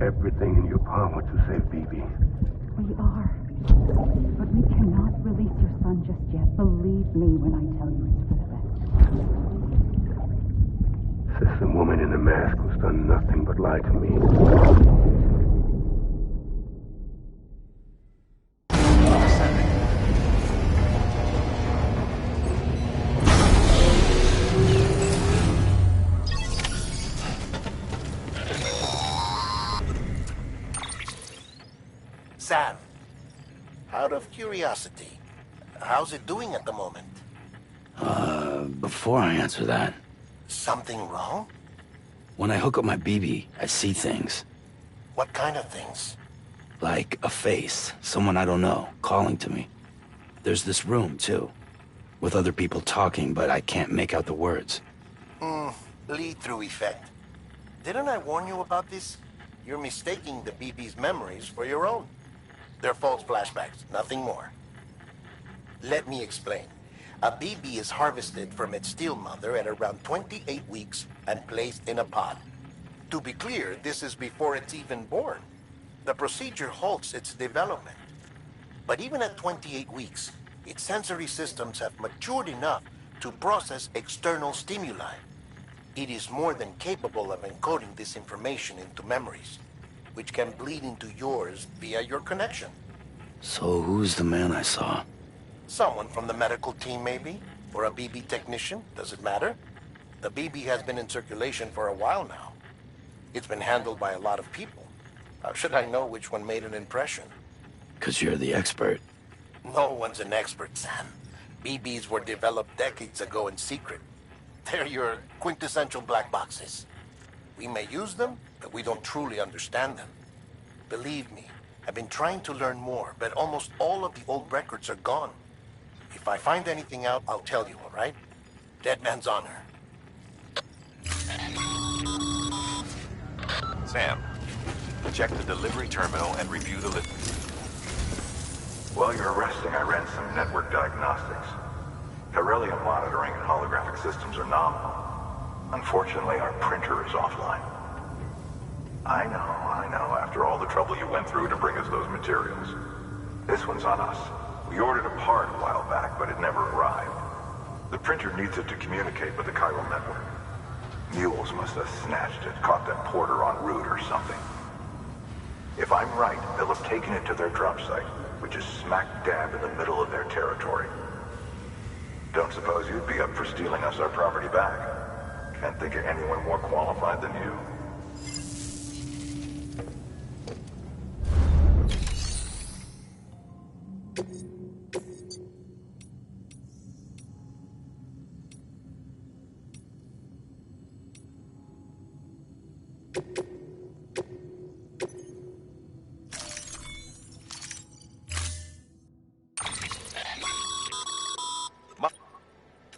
Everything in your power to save BB. We are. But we cannot release your son just yet. Believe me when I tell you it's for the best. Says the woman in the mask who's done nothing but lie to me. Sam, out of curiosity, how's it doing at the moment? Before I answer that... Something wrong? When I hook up my BB, I see things. What kind of things? Like a face, someone I don't know, calling to me. There's this room, too, with other people talking, but I can't make out the words. Lead-through effect. Didn't I warn you about this? You're mistaking the BB's memories for your own. They're false flashbacks, nothing more. Let me explain. A BB is harvested from its steel mother at around 28 weeks and placed in a pod. To be clear, this is before it's even born. The procedure halts its development. But even at 28 weeks, its sensory systems have matured enough to process external stimuli. It is more than capable of encoding this information into memories, which can bleed into yours via your connection. So who's the man I saw? Someone from the medical team, maybe? Or a BB technician? Does it matter? The BB has been in circulation for a while now. It's been handled by a lot of people. How should I know which one made an impression? 'Cause you're the expert. No one's an expert, Sam. BBs were developed decades ago in secret. They're your quintessential black boxes. We may use them, but we don't truly understand them. Believe me, I've been trying to learn more, but almost all of the old records are gone. If I find anything out, I'll tell you, all right? Dead man's honor. Sam, check the delivery terminal and review the list. While you're resting, I ran some network diagnostics. Beryllium monitoring and holographic systems are nominal. Unfortunately, our printer is offline. I know. After all the trouble you went through to bring us those materials. This one's on us. We ordered a part a while back, but it never arrived. The printer needs it to communicate with the Cairo network. Mules must have snatched it, caught that porter en route or something. If I'm right, they'll have taken it to their drop site, which is smack dab in the middle of their territory. Don't suppose you'd be up for stealing us our property back? Can't think of anyone more qualified than you.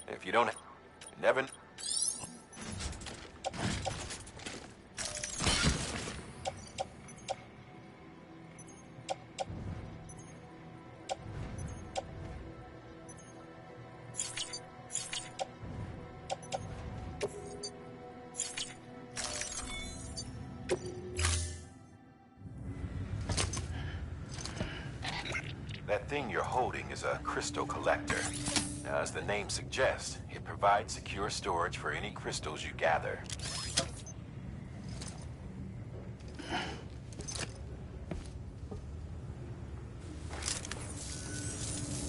If you don't, never. thing you're holding is a crystal collector. Now, as the name suggests, it provides secure storage for any crystals you gather.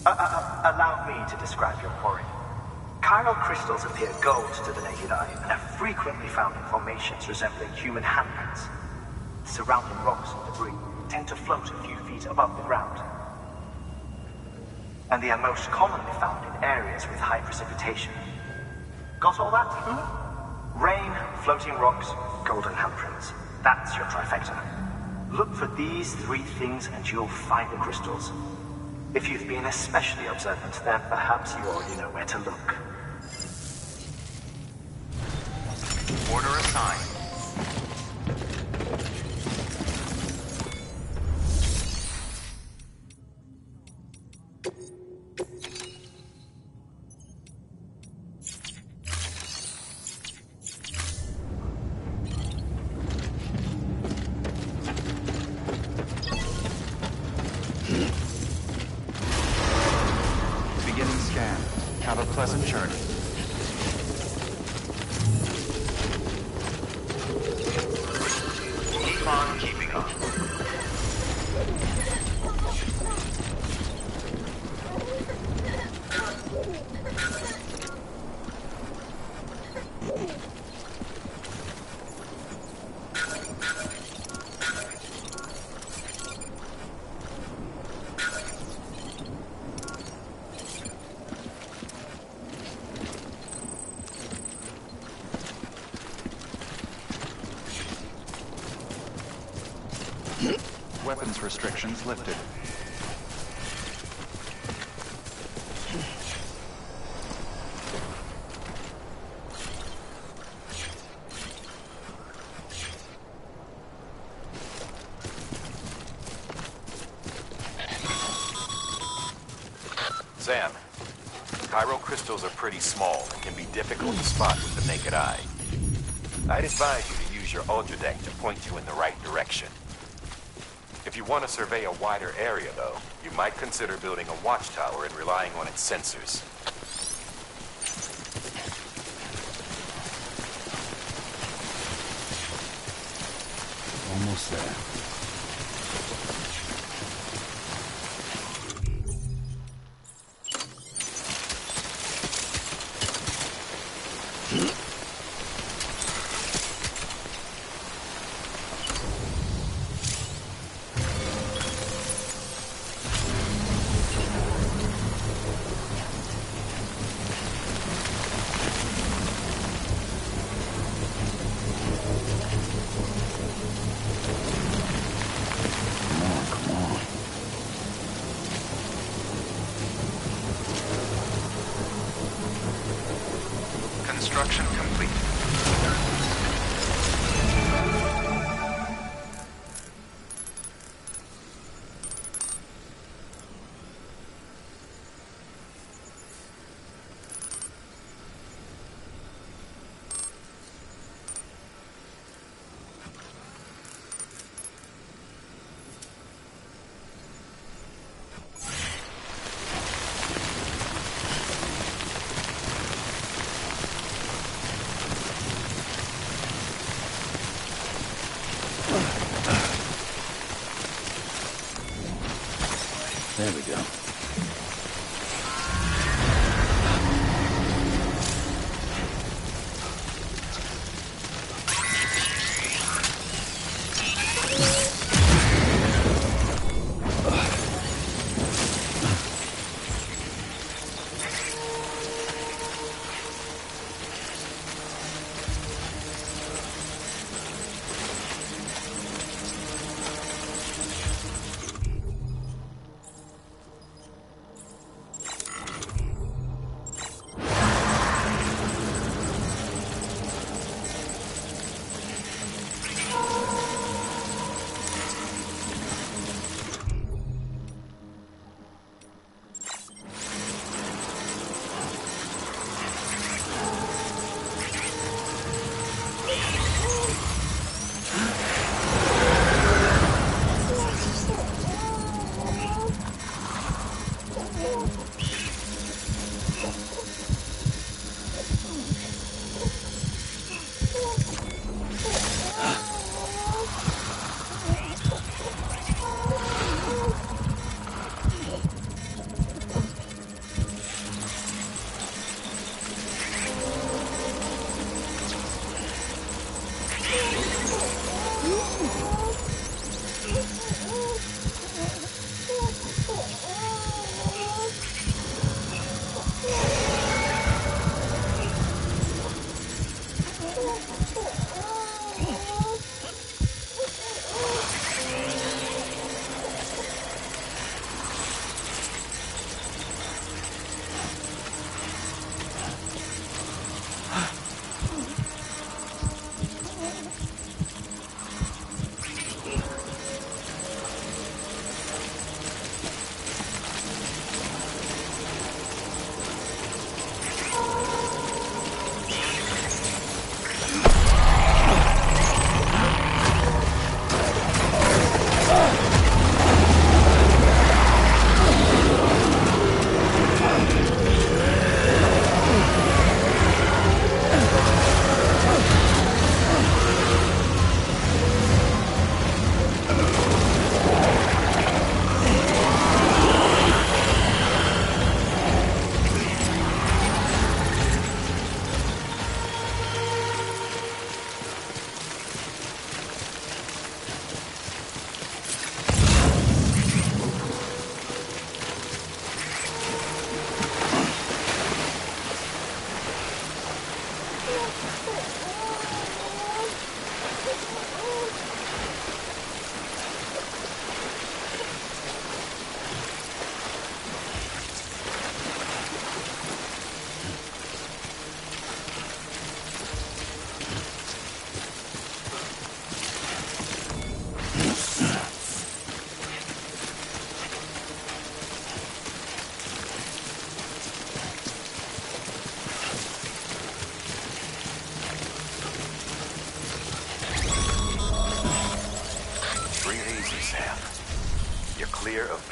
Allow me to describe your quarry. Chiral crystals appear gold to the naked eye and are frequently found in formations resembling human handprints. Surrounding rocks and debris tend to float a few feet above the ground. And they are most commonly found in areas with high precipitation. Got all that? Rain, floating rocks, golden handprints. That's your trifecta. Look for these three things and you'll find the crystals. If you've been especially observant, then perhaps you already know where to look. Order assigned. Beginning scan. Have a pleasant journey. Keep on keeping on. Weapons restrictions lifted. Sam, chiral crystals are pretty small and can be difficult to spot with the naked eye. I'd advise you to use your ultra deck to point you in the right direction. If you want to survey a wider area, though, you might consider building a watchtower and relying on its sensors. Almost there. Construction complete.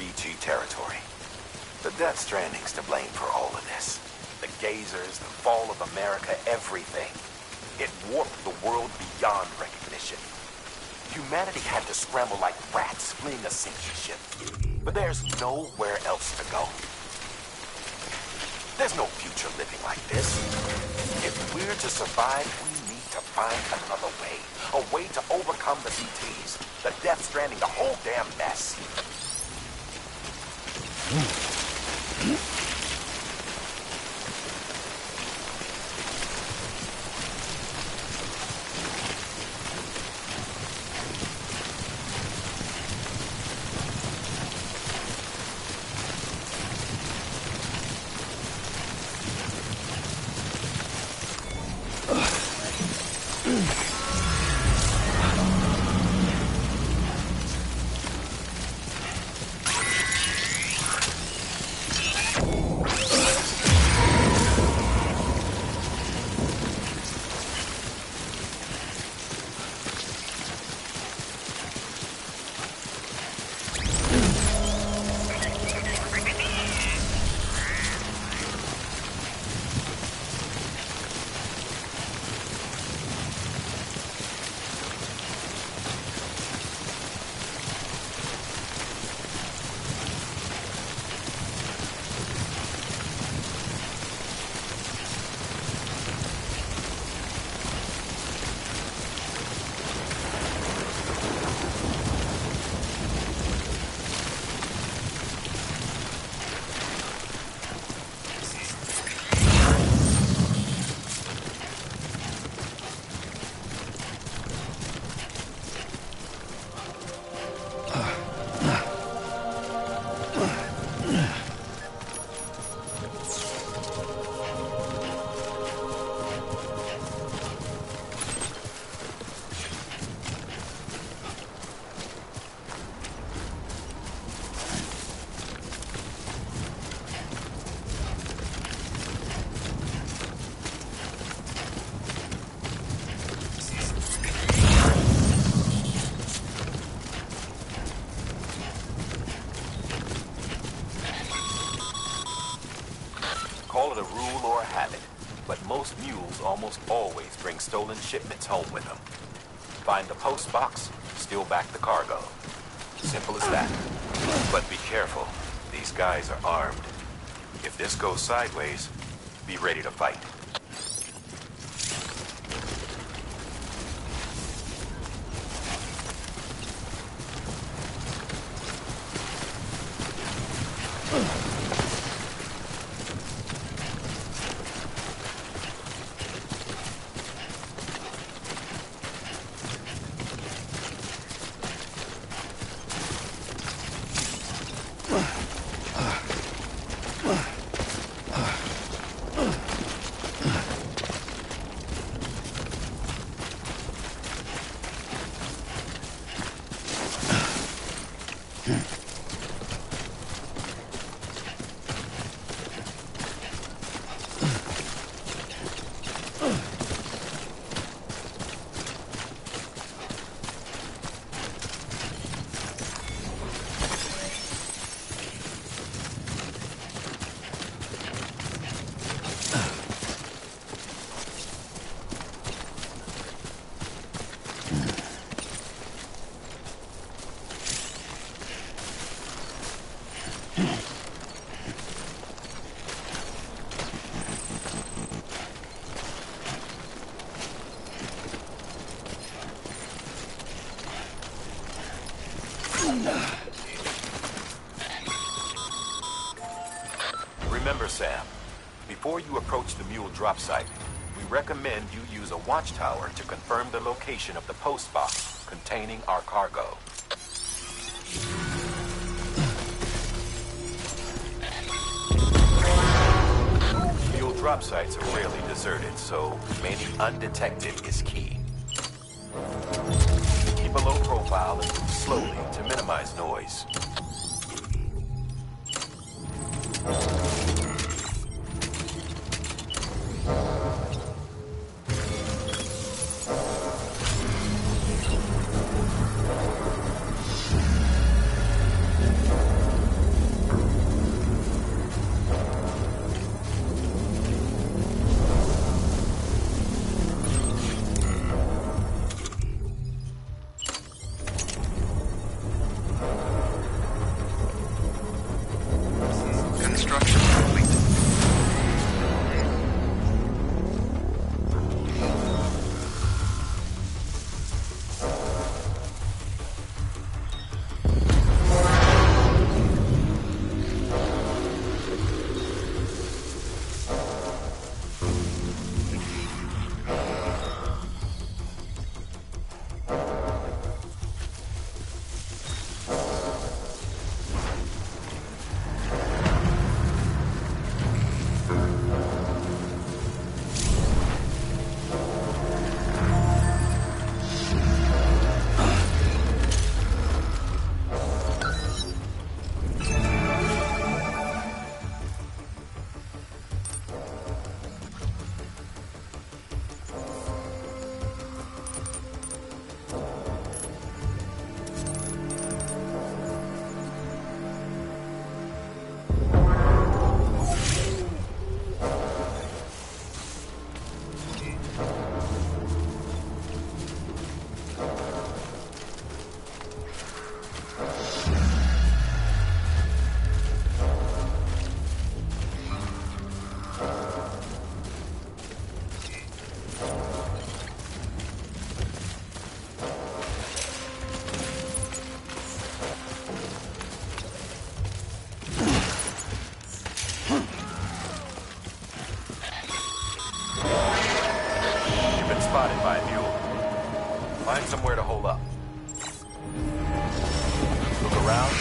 BG territory. The Death Stranding's to blame for all of this. The gazers, the fall of America, everything. It warped the world beyond recognition. Humanity had to scramble like rats fleeing a sinking ship. But there's nowhere else to go. There's no future living like this. If we're to survive, we need to find another way. A way to overcome the BTs, the Death Stranding, the whole damn mess. Call it a rule or a habit, but most mules almost always bring stolen shipments home with them. Find the post box, steal back the cargo. Simple as that. But be careful. These guys are armed. If this goes sideways, be ready to fight. Remember, Sam, before you approach the mule drop site, we recommend you use a watchtower to confirm the location of the post box containing our cargo. Mule drop sites are rarely deserted, so remaining undetected is key. Keep a low profile and move slowly to minimize noise. spotted by a mule. Find somewhere to hold up. Look around.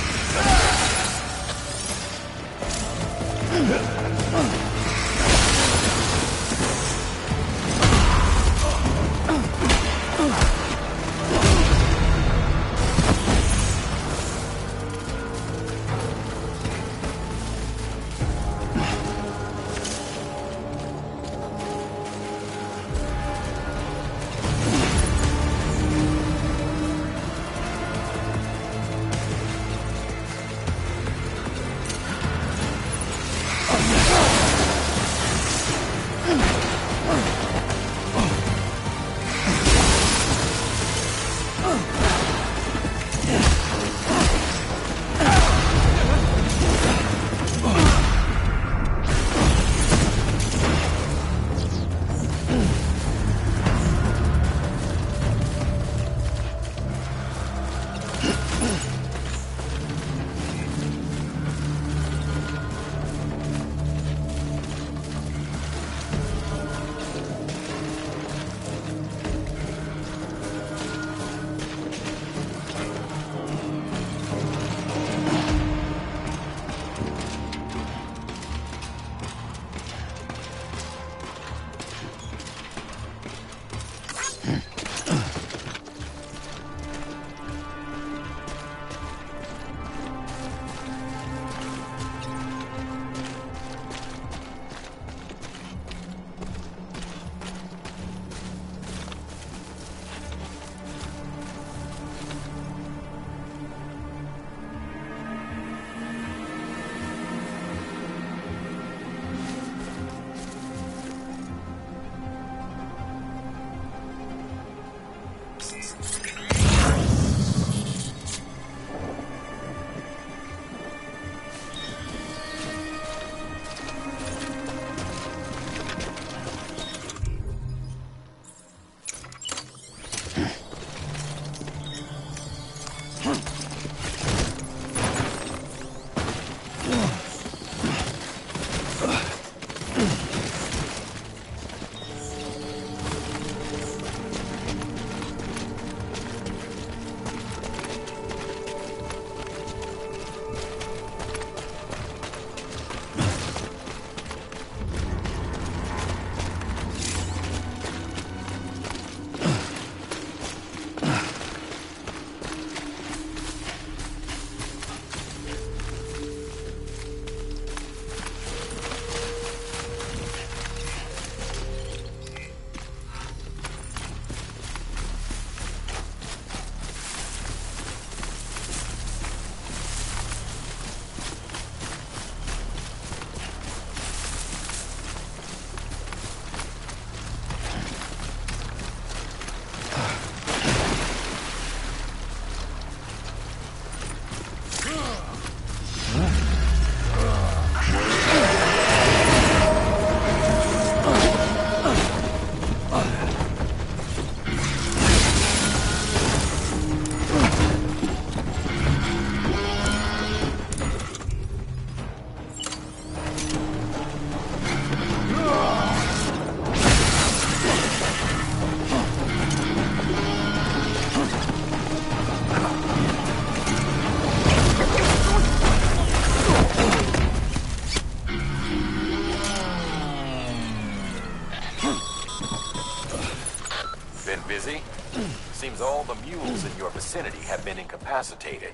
Busy? Seems all the mules in your vicinity have been incapacitated.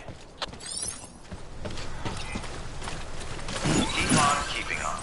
Keep on keeping on.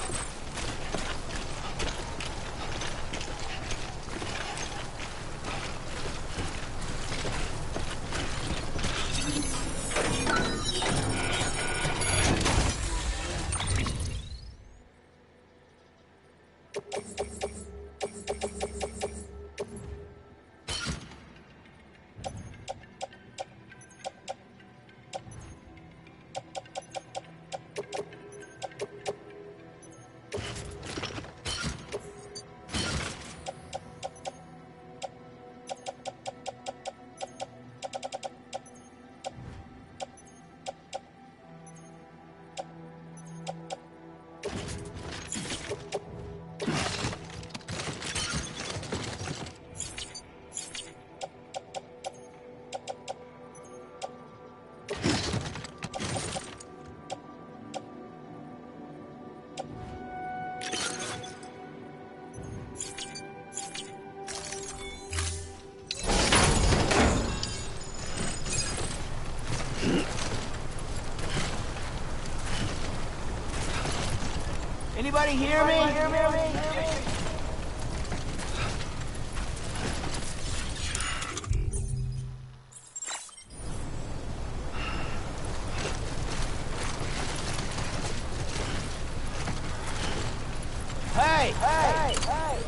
Anybody hear me? Hey! Hey! Hey!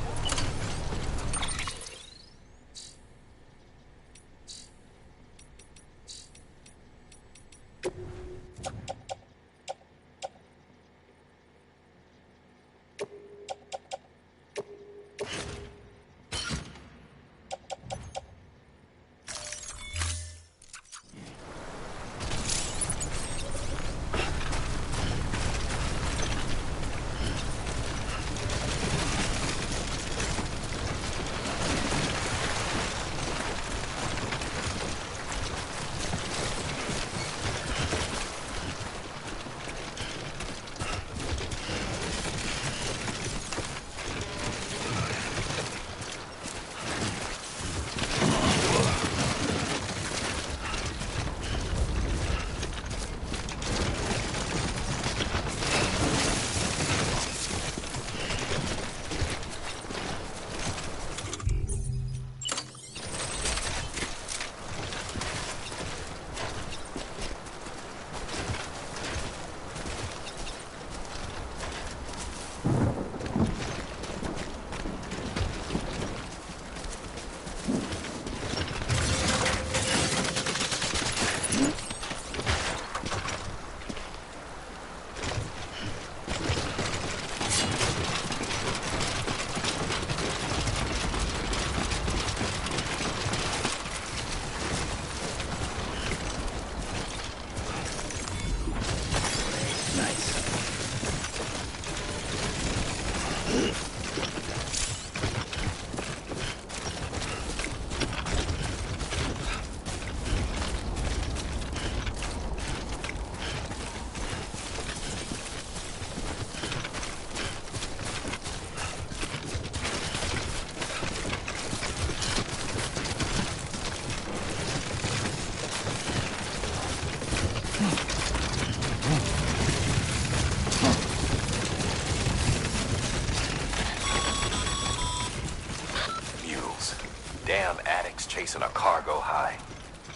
Chasing a cargo high.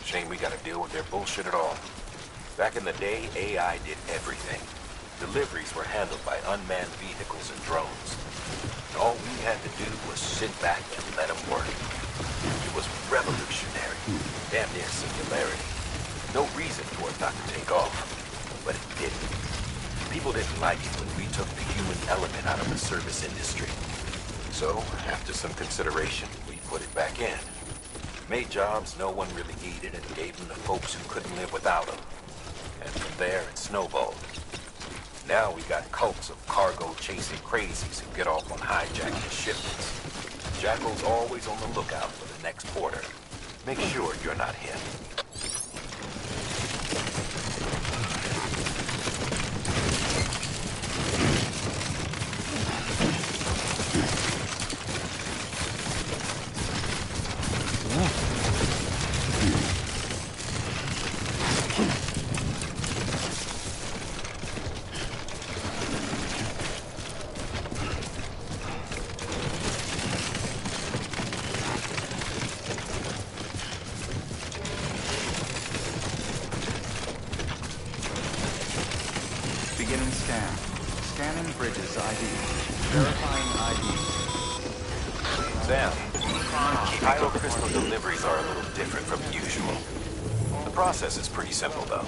Shame we gotta deal with their bullshit at all. Back in the day, AI did everything. Deliveries were handled by unmanned vehicles and drones. All we had to do was sit back and let them work. It was revolutionary. Damn near singularity. No reason for it not to take off. But it didn't. People didn't like it when we took the human element out of the service industry. So, after some consideration, we put it back in. Made jobs no one really needed and gave them to folks who couldn't live without them. And from there, it snowballed. Now we got cults of cargo-chasing crazies who get off on hijacking shipments. Jackal's always on the lookout for the next porter. Make sure you're not him. Beginning scan. Scanning bridges ID. Verifying ID. Sam, Cairo crystal deliveries are a little different from usual. The process is pretty simple, though.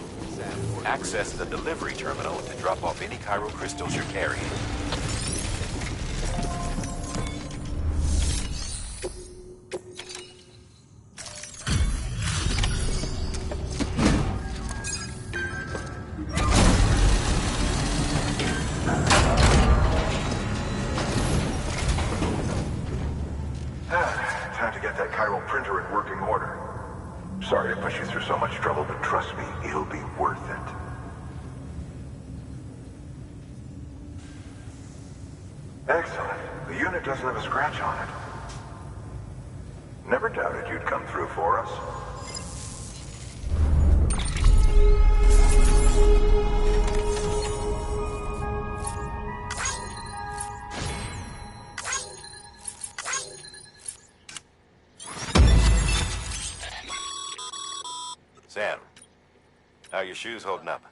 Access the delivery terminal to drop off any Cairo crystals you're carrying. Time to get that chiral printer in working order. Sorry to push you through so much trouble, but trust me, it'll be worth it. Excellent. The unit doesn't have a scratch on it. Never doubted you'd come through for us. How are your shoes holding up?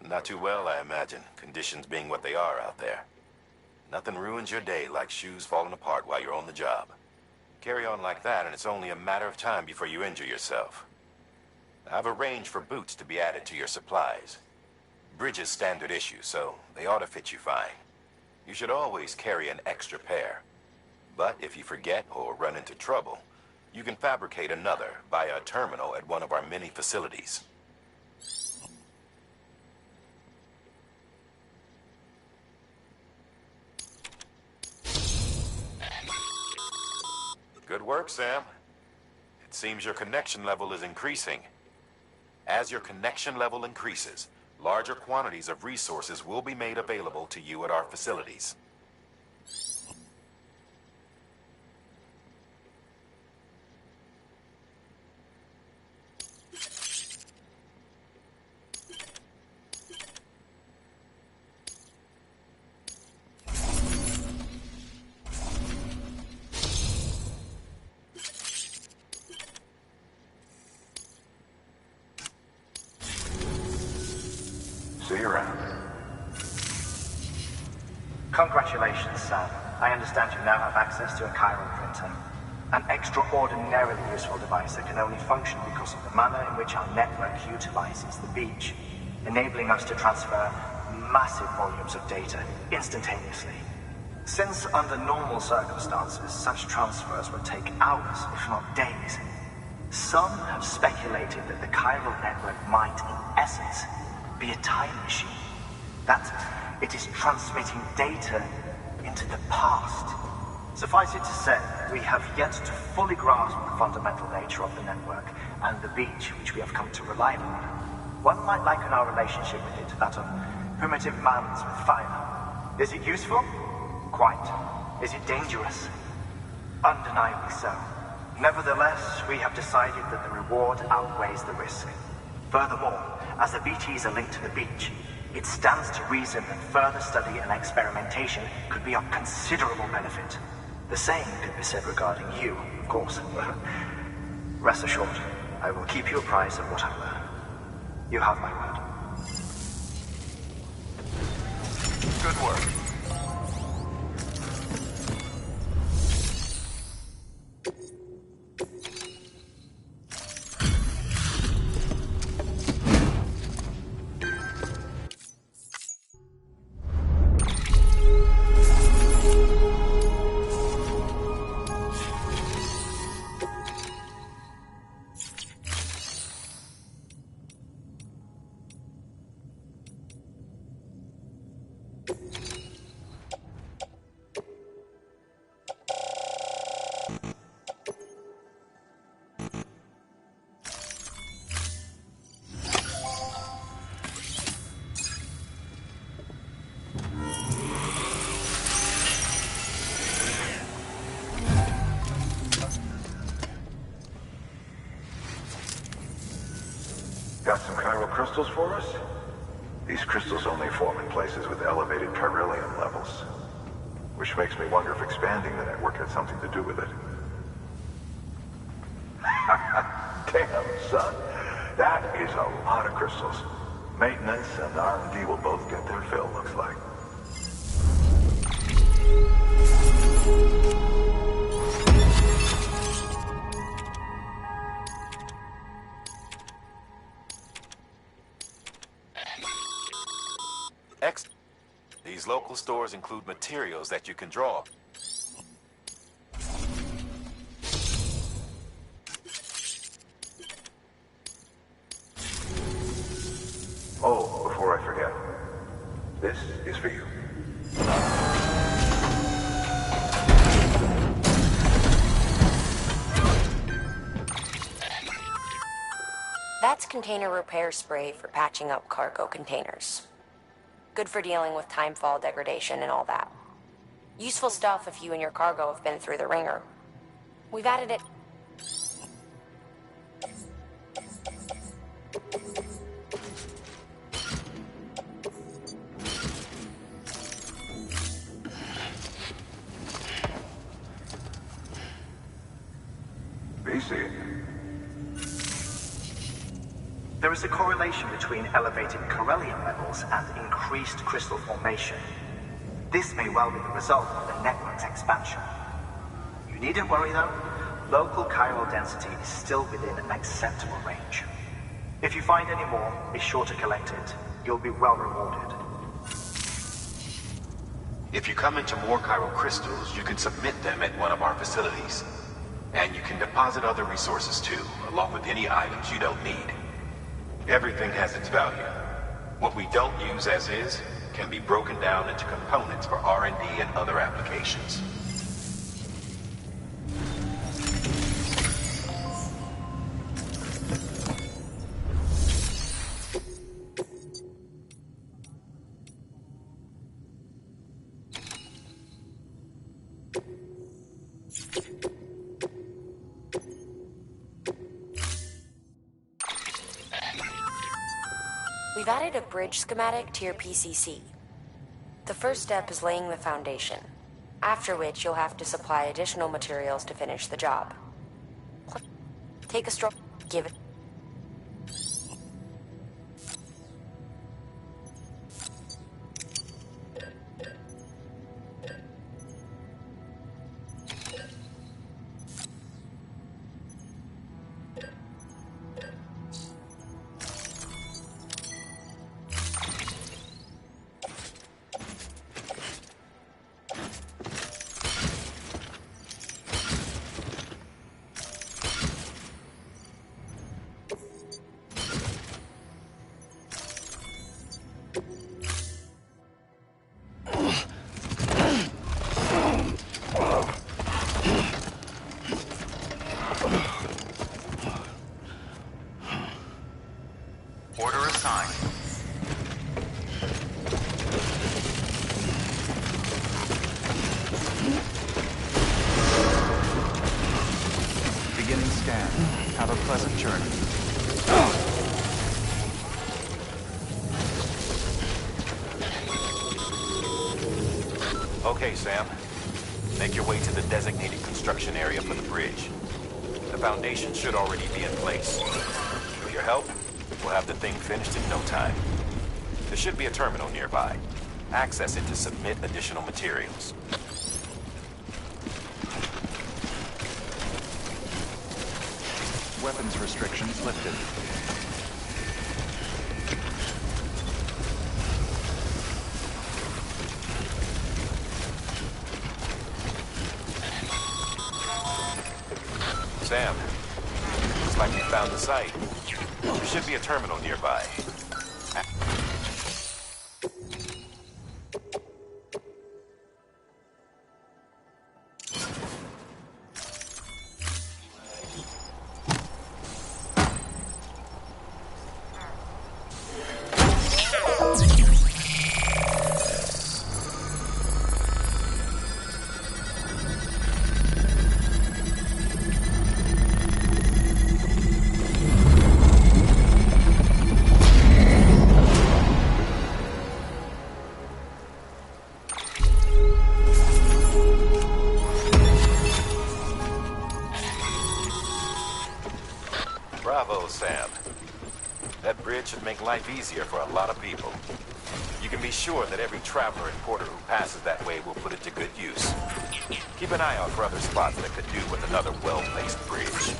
Not too well, I imagine, conditions being what they are out there. Nothing ruins your day like shoes falling apart while you're on the job. Carry on like that, and it's only a matter of time before you injure yourself. I've arranged for boots to be added to your supplies. Bridges standard issue, so they ought to fit you fine. You should always carry an extra pair. But if you forget or run into trouble, you can fabricate another via a terminal at one of our many facilities. Good work, Sam. It seems your connection level is increasing. As your connection level increases, larger quantities of resources will be made available to you at our facilities. See you around. Congratulations, Sam. I understand you now have access to a chiral printer. An extraordinarily useful device that can only function because of the manner in which our network utilizes the beach, enabling us to transfer massive volumes of data instantaneously. Since under normal circumstances, such transfers would take hours, if not days, some have speculated that the chiral network might, in essence, be a time machine. That it is transmitting data into the past. Suffice it to say, we have yet to fully grasp the fundamental nature of the network and the beach which we have come to rely on. One might liken our relationship with it to that of primitive mans with fire. Is it useful? Quite. Is it dangerous? Undeniably so. Nevertheless, we have decided that the reward outweighs the risk. Furthermore, as the BTs are linked to the beach, it stands to reason that further study and experimentation could be of considerable benefit. The same could be said regarding you, of course. Rest assured, I will keep you apprised of what I learn. You have my word. Good work. Got some chiral crystals for us? These crystals only form in places with elevated chiralium levels. Which makes me wonder if expanding the network had something to do with it. Damn, son. That is a lot of crystals. Maintenance and R&D will both get their fill, looks like. These local stores include materials that you can draw. Oh, before I forget, this is for you. That's container repair spray for patching up cargo containers. Good for dealing with timefall degradation and all that. Useful stuff if you and your cargo have been through the ringer. We've added it... BC. There is a correlation between elevated Corellium levels and increased crystal formation. This may well be the result of the network's expansion. You needn't worry though. Local chiral density is still within an acceptable range. If you find any more, be sure to collect it. You'll be well rewarded. If you come into more chiral crystals, you can submit them at one of our facilities. And you can deposit other resources too, along with any items you don't need. Everything has its value. What we don't use as is can be broken down into components for R&D and other applications. We've added a bridge schematic to your PCC. The first step is laying the foundation, after which you'll have to supply additional materials to finish the job. Take a stroll, give it... Order assigned. Beginning scan. Have a pleasant journey. Okay, Sam. Make your way to the designated construction area for the bridge. The foundation should already be in place. With your help, we'll have the thing finished in no time. There should be a terminal nearby. Access it to submit additional materials. Weapons restrictions lifted. Sam, looks like we found the site. There should be a terminal nearby. Bravo, Sam. That bridge should make life easier for a lot of people. You can be sure that every traveler and porter who passes that way will put it to good use. Keep an eye out for other spots that could do with another well-placed bridge.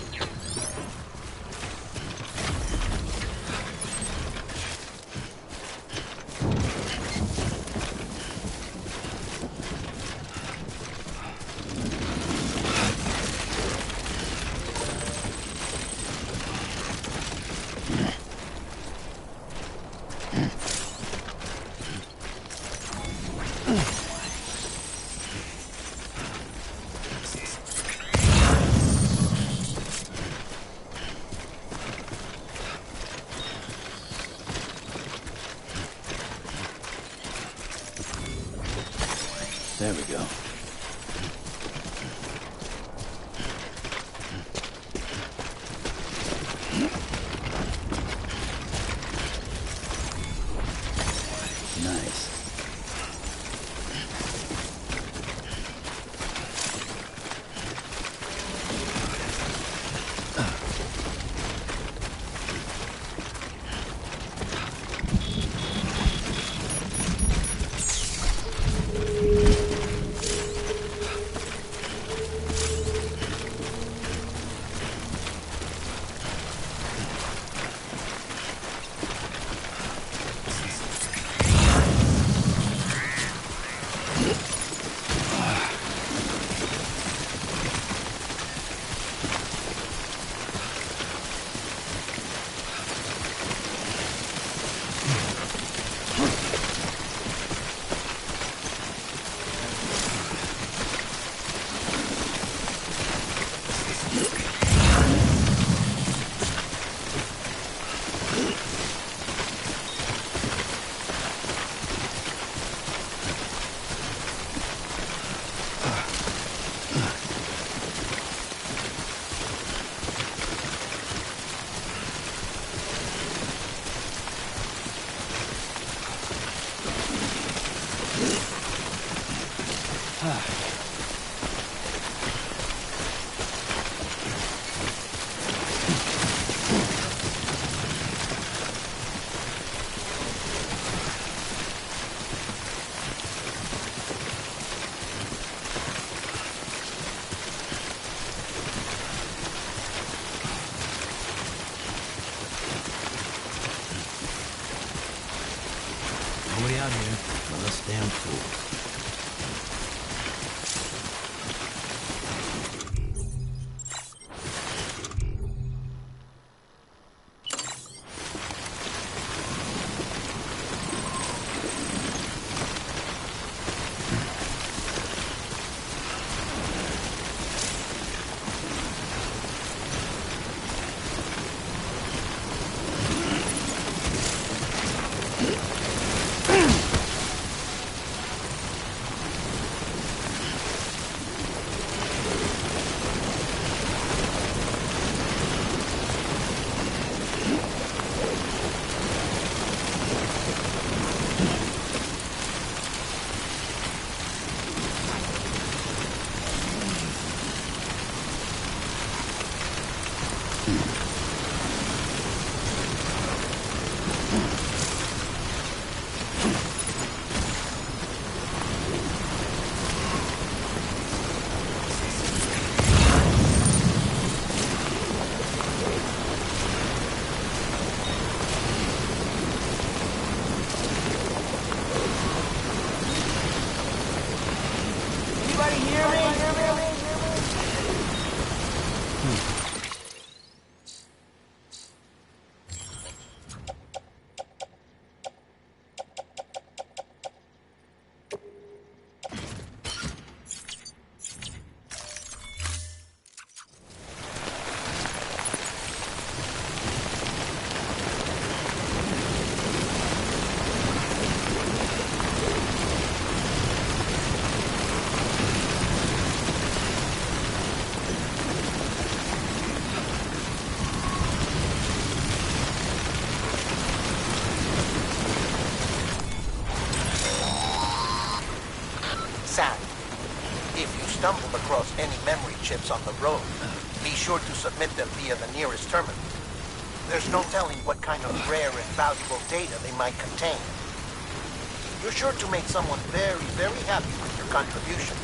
out here. Well, us damn fools. Sam, if you stumble across any memory chips on the road, be sure to submit them via the nearest terminal. There's no telling what kind of rare and valuable data they might contain. You're sure to make someone very, very happy with your contribution.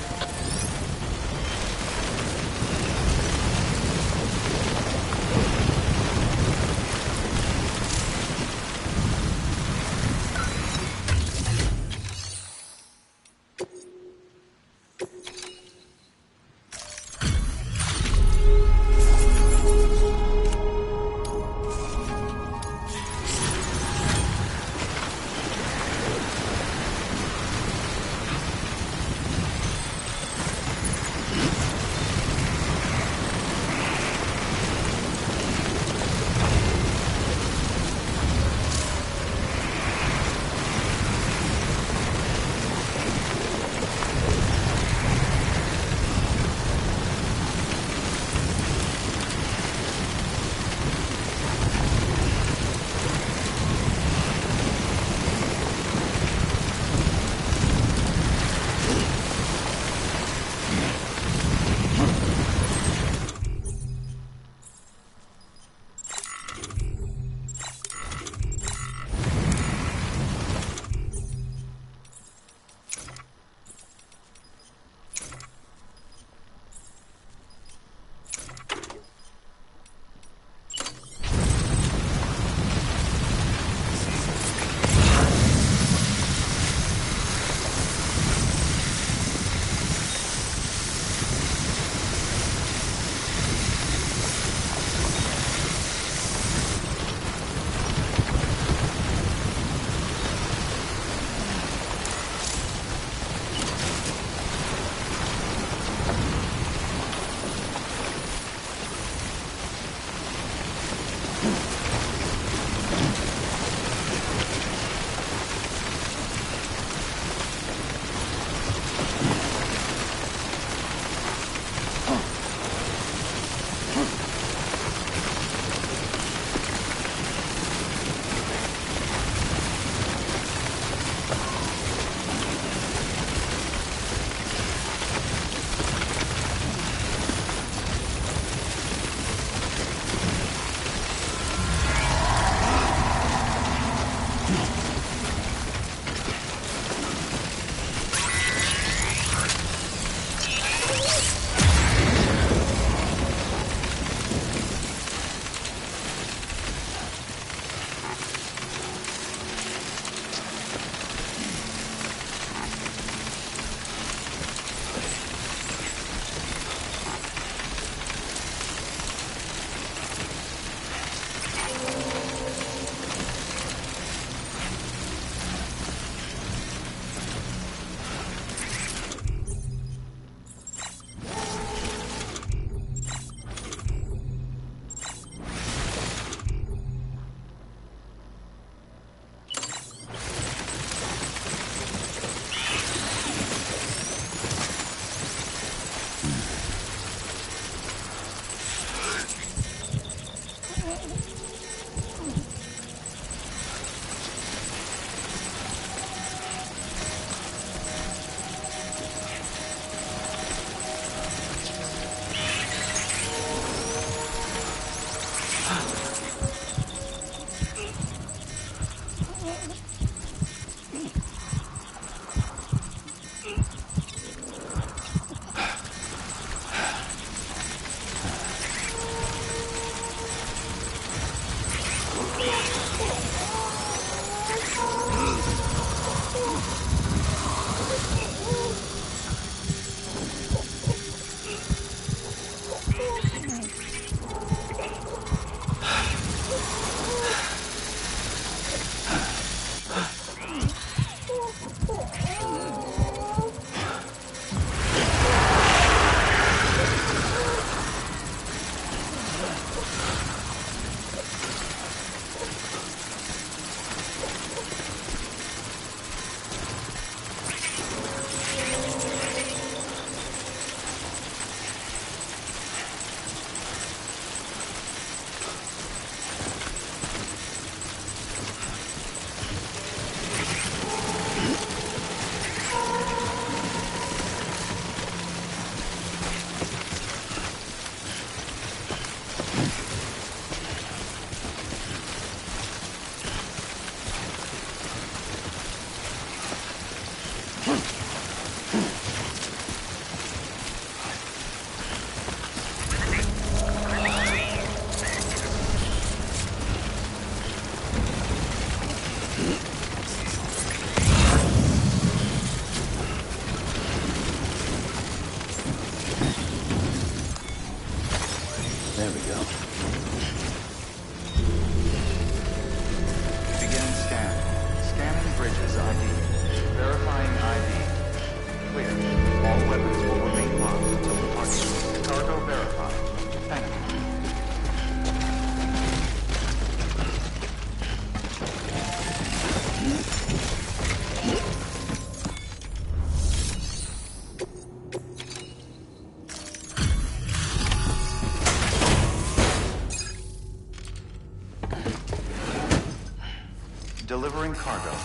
Delivering cargo.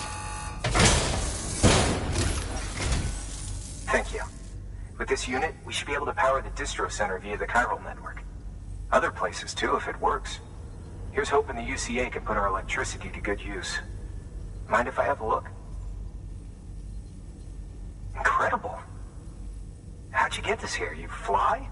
Thank you. With this unit, we should be able to power the distro center via the chiral network. Other places too, if it works. Here's hoping the UCA can put our electricity to good use. Mind if I have a look? Incredible. How'd you get this here? You fly?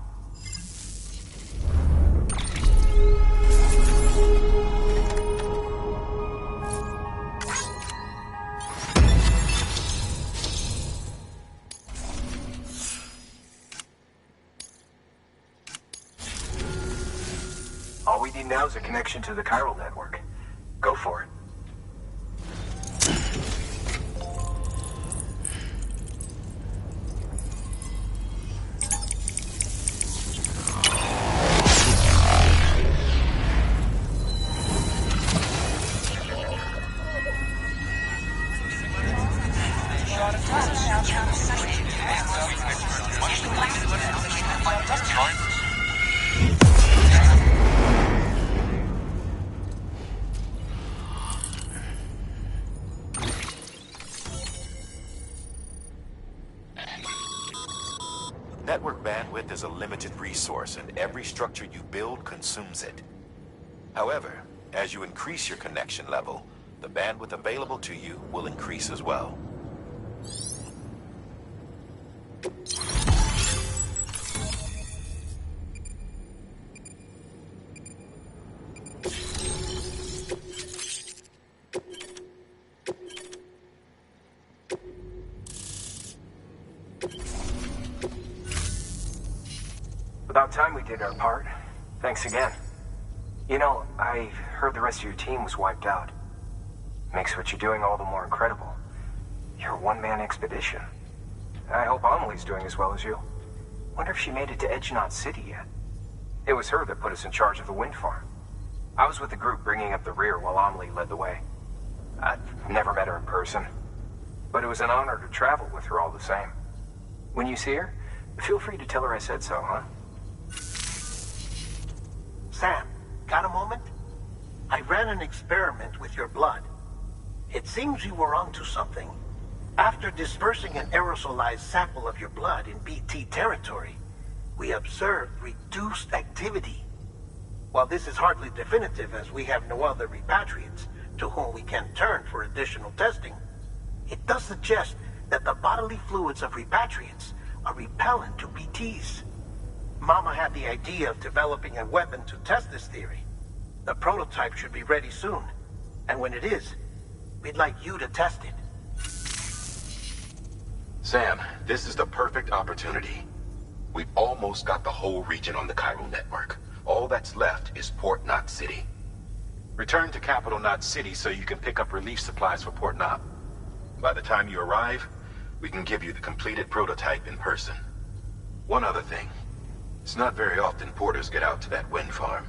All we need now is a connection to the chiral network. Go for it. Network bandwidth is a limited resource, and every structure you build consumes it. However, as you increase your connection level, the bandwidth available to you will increase as well. About time we did our part. Thanks again. You know, I heard the rest of your team was wiped out. Makes what you're doing all the more incredible. You're a one-man expedition. I hope Amelie's doing as well as you. Wonder if she made it to Edgenot City yet. It was her that put us in charge of the wind farm. I was with the group bringing up the rear while Amelie led the way. I've never met her in person, but it was an honor to travel with her all the same. When you see her, feel free to tell her I said so, huh? Sam, got a moment? I ran an experiment with your blood. It seems you were onto something. After dispersing an aerosolized sample of your blood in BT territory, we observed reduced activity. While this is hardly definitive, as we have no other repatriates to whom we can turn for additional testing, it does suggest that the bodily fluids of repatriates are repellent to BTs. Mama had the idea of developing a weapon to test this theory. The prototype should be ready soon, and when it is, we'd like you to test it. Sam, this is the perfect opportunity. We've almost got the whole region on the chiral network. All that's left is Port Knot City. Return to Capital Knot City so you can pick up relief supplies for Port Knot. By the time you arrive, we can give you the completed prototype in person. One other thing. It's not very often porters get out to that wind farm.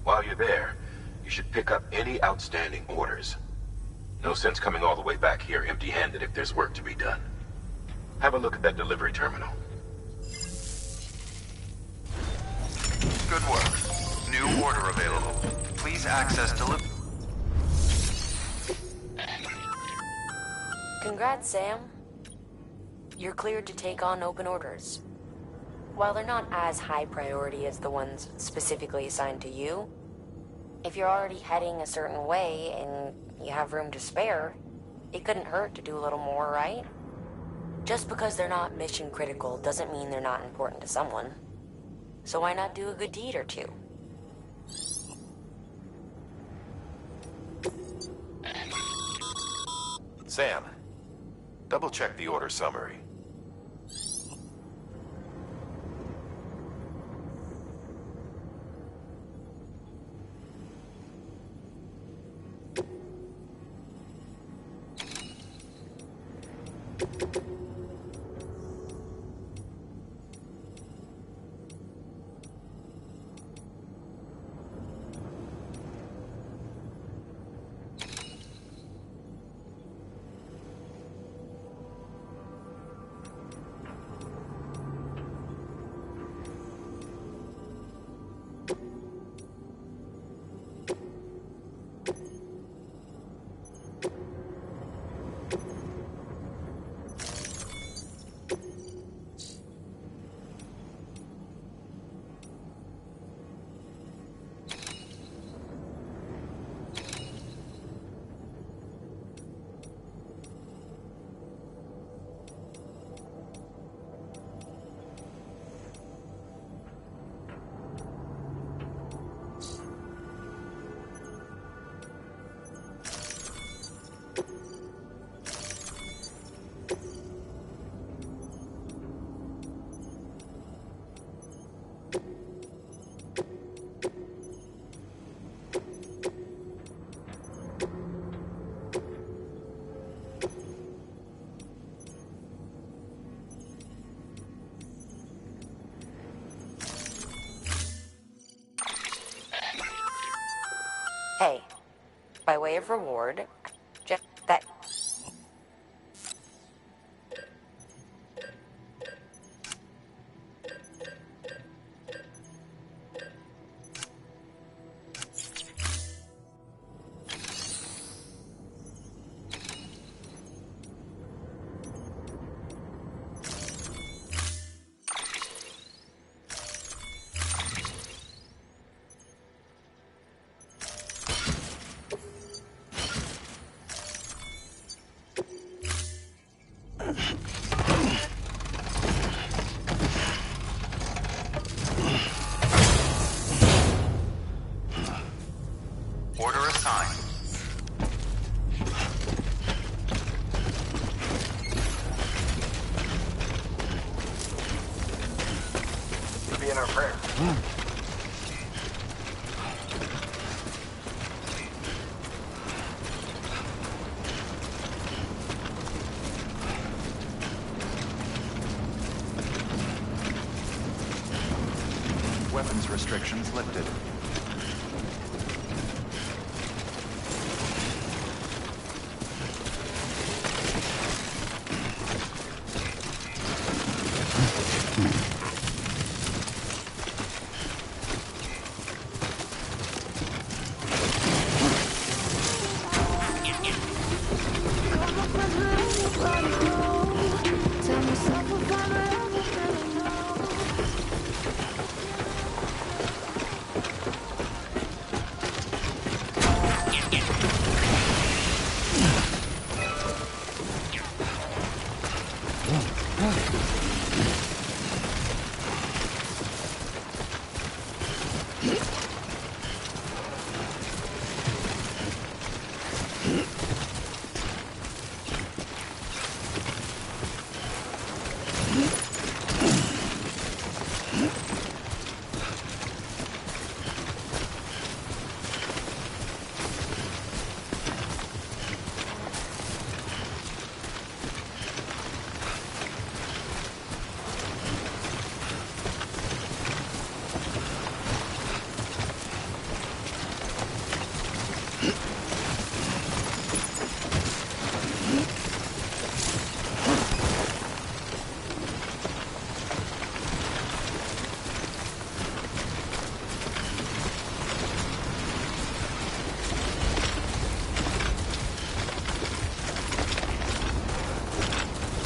While you're there, you should pick up any outstanding orders. No sense coming all the way back here empty-handed if there's work to be done. Have a look at that delivery terminal. Good work. New order available. Please access delivery. Congrats, Sam. You're cleared to take on open orders. While they're not as high priority as the ones specifically assigned to you, if you're already heading a certain way and you have room to spare, it couldn't hurt to do a little more, right? Just because they're not mission critical doesn't mean they're not important to someone. So why not do a good deed or two? Sam, double-check the order summary. Hey, by way of reward, just that... Order assigned. Be in our prayer. Weapons restrictions lifted.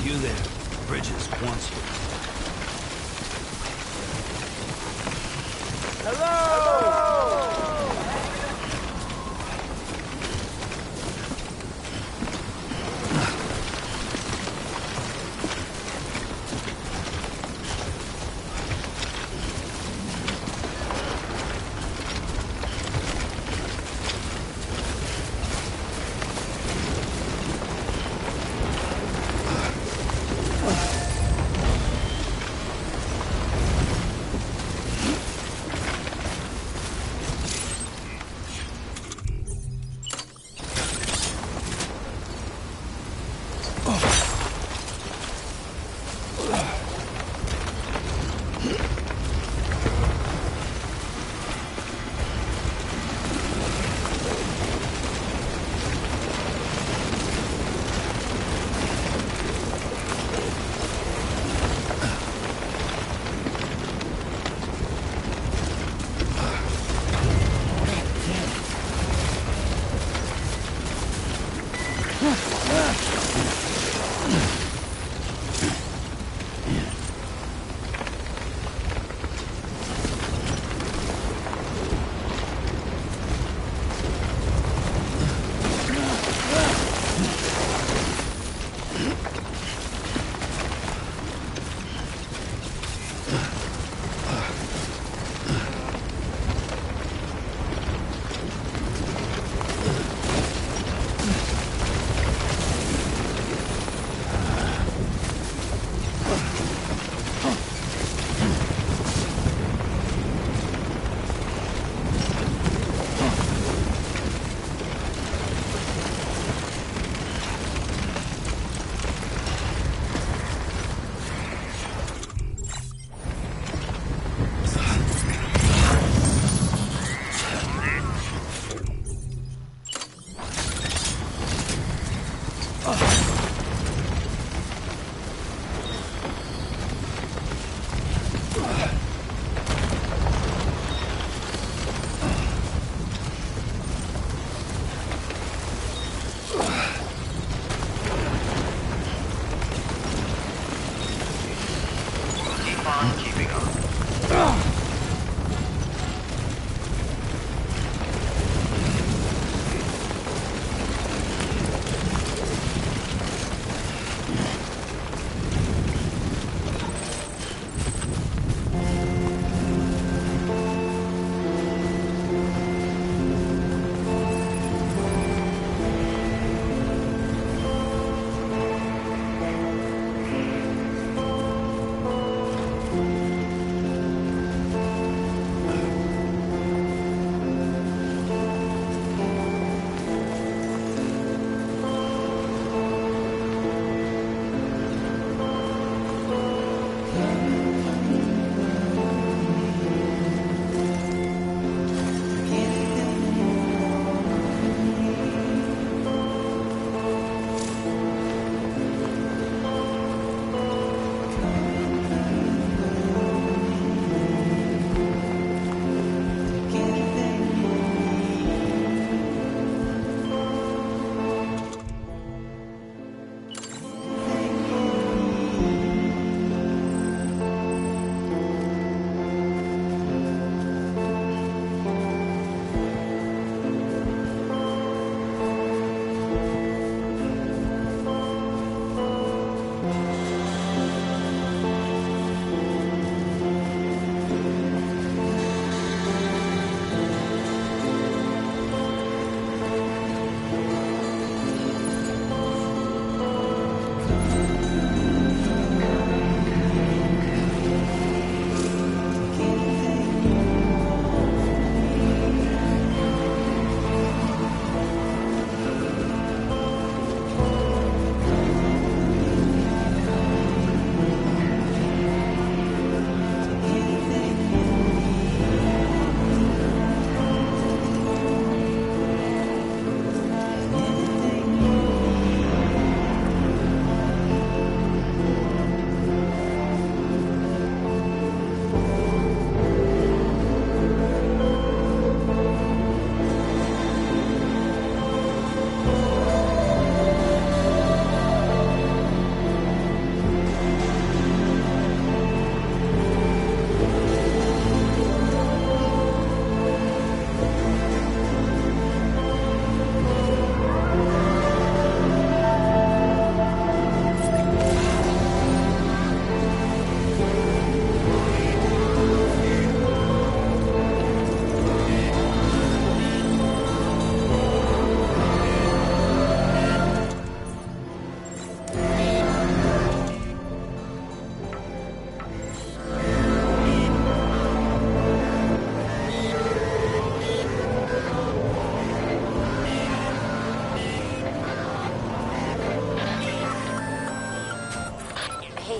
You there. Bridges wants you.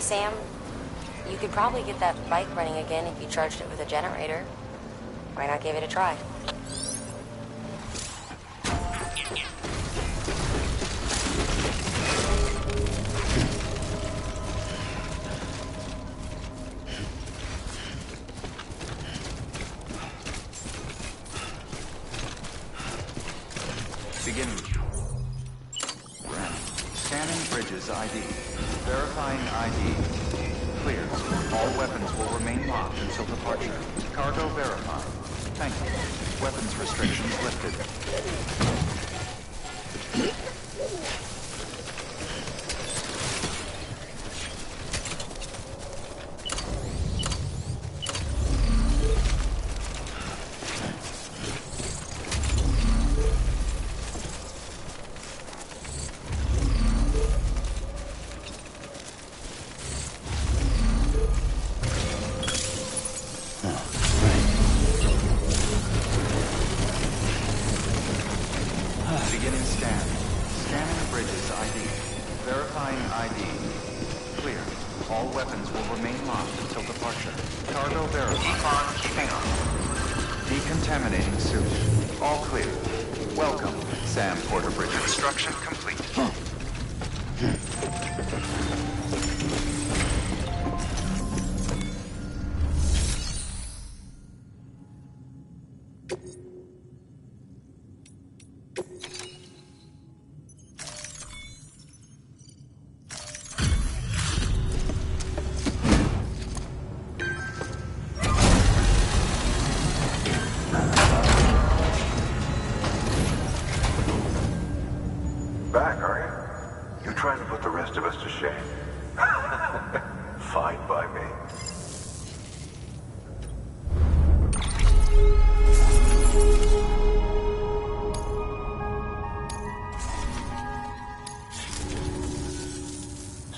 Sam, you could probably get that bike running again if you charged it with a generator. Why not give it a try? Begin. Scanning bridges ID. Verifying ID. Clear. All weapons will remain locked until departure. Cargo verified. Thank you. Weapons restrictions lifted. Beginning scan. Scanning bridges ID. Verifying ID. Clear. All weapons will remain locked until departure. Cargo verified. Keep on keeping on. Decontaminating suit. All clear. Welcome, Sam Porter Bridges. Construction complete. Back, are you? You trying to put the rest of us to shame? Fine by me.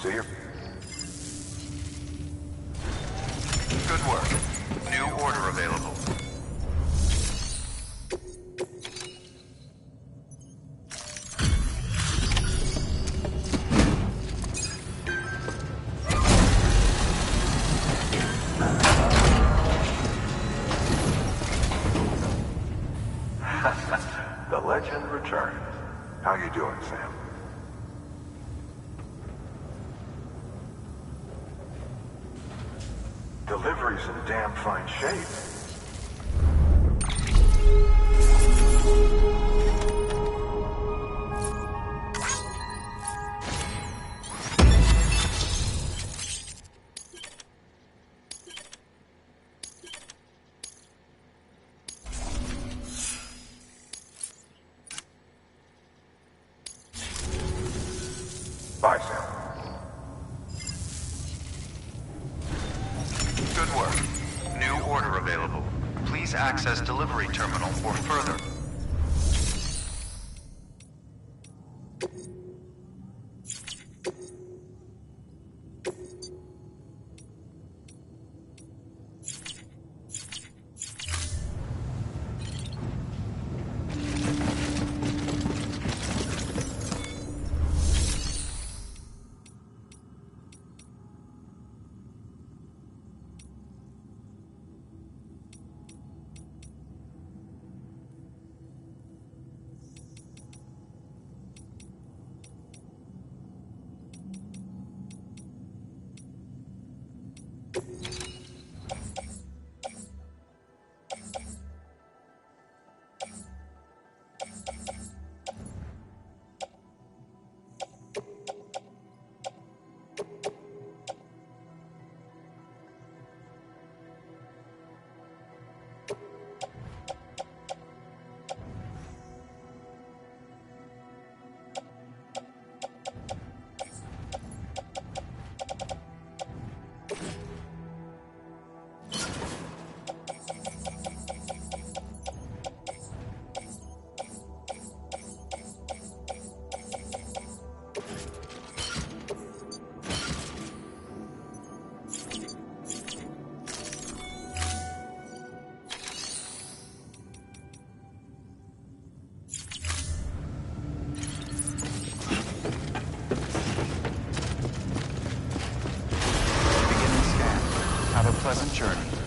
See you. Good work. New order available. The legend returns. How you doing, Sam? Delivery's in damn fine shape. Bye, Sam. Good work. New order available. Please access delivery terminal for further. journey.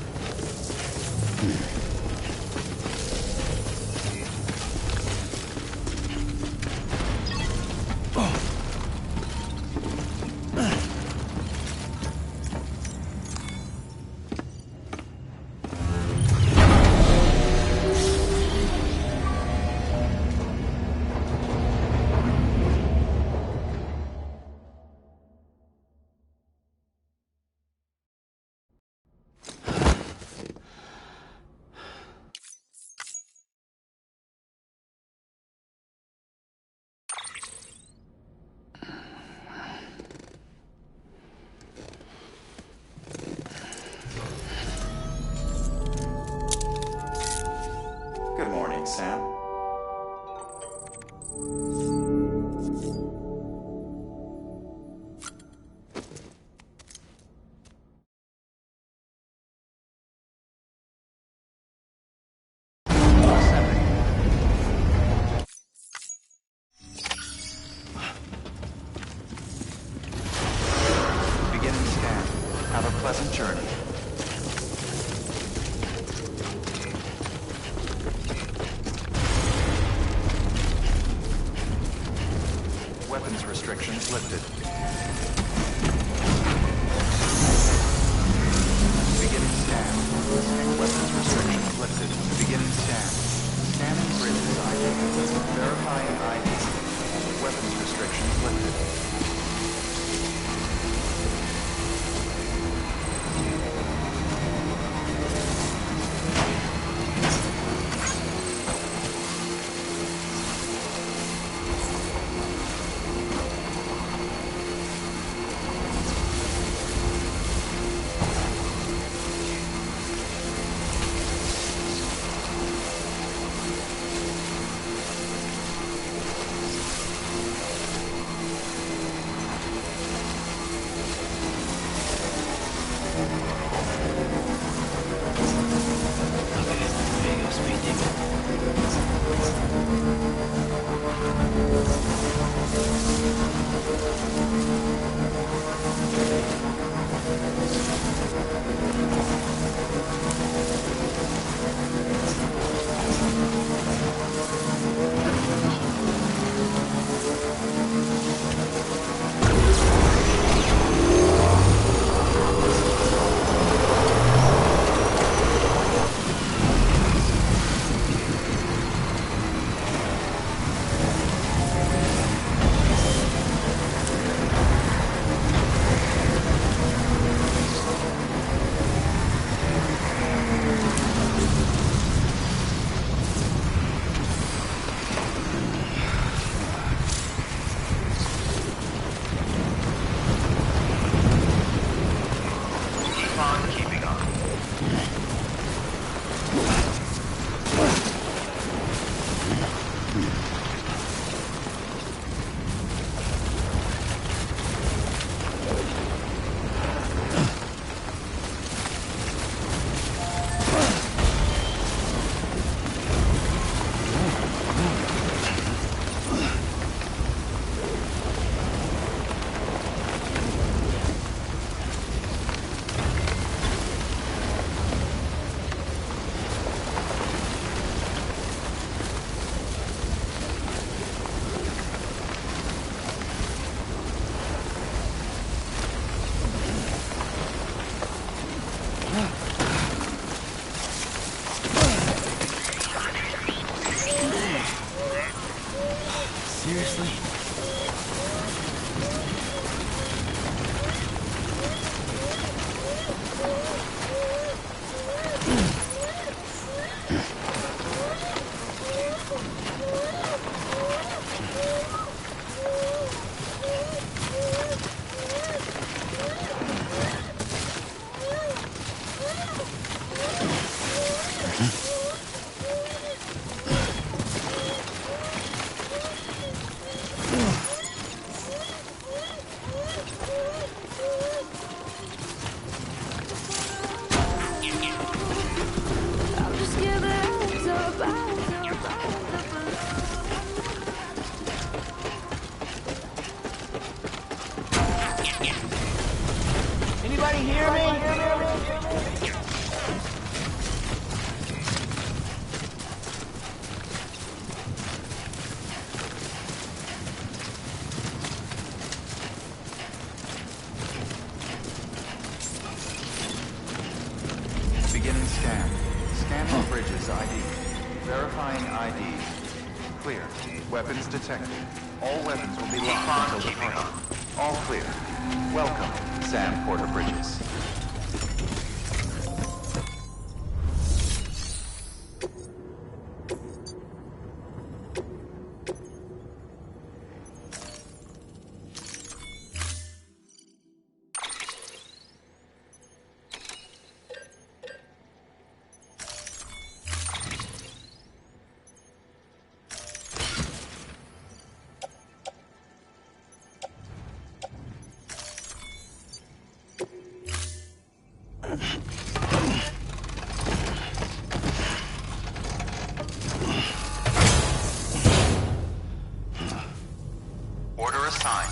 Good morning, Sam. Beginning scan. Have a pleasant journey. Weapons restrictions lifted. Beginning scan. Weapons restrictions lifted. Beginning scan. Scanning bridges ID. Verifying ID. Weapons restrictions lifted. Beginning scan. Scanning bridges ID. Verifying ID. Clear. Weapons detected. All weapons will be locked until departure. All clear. Welcome, Sam Porter Bridges. Order assigned.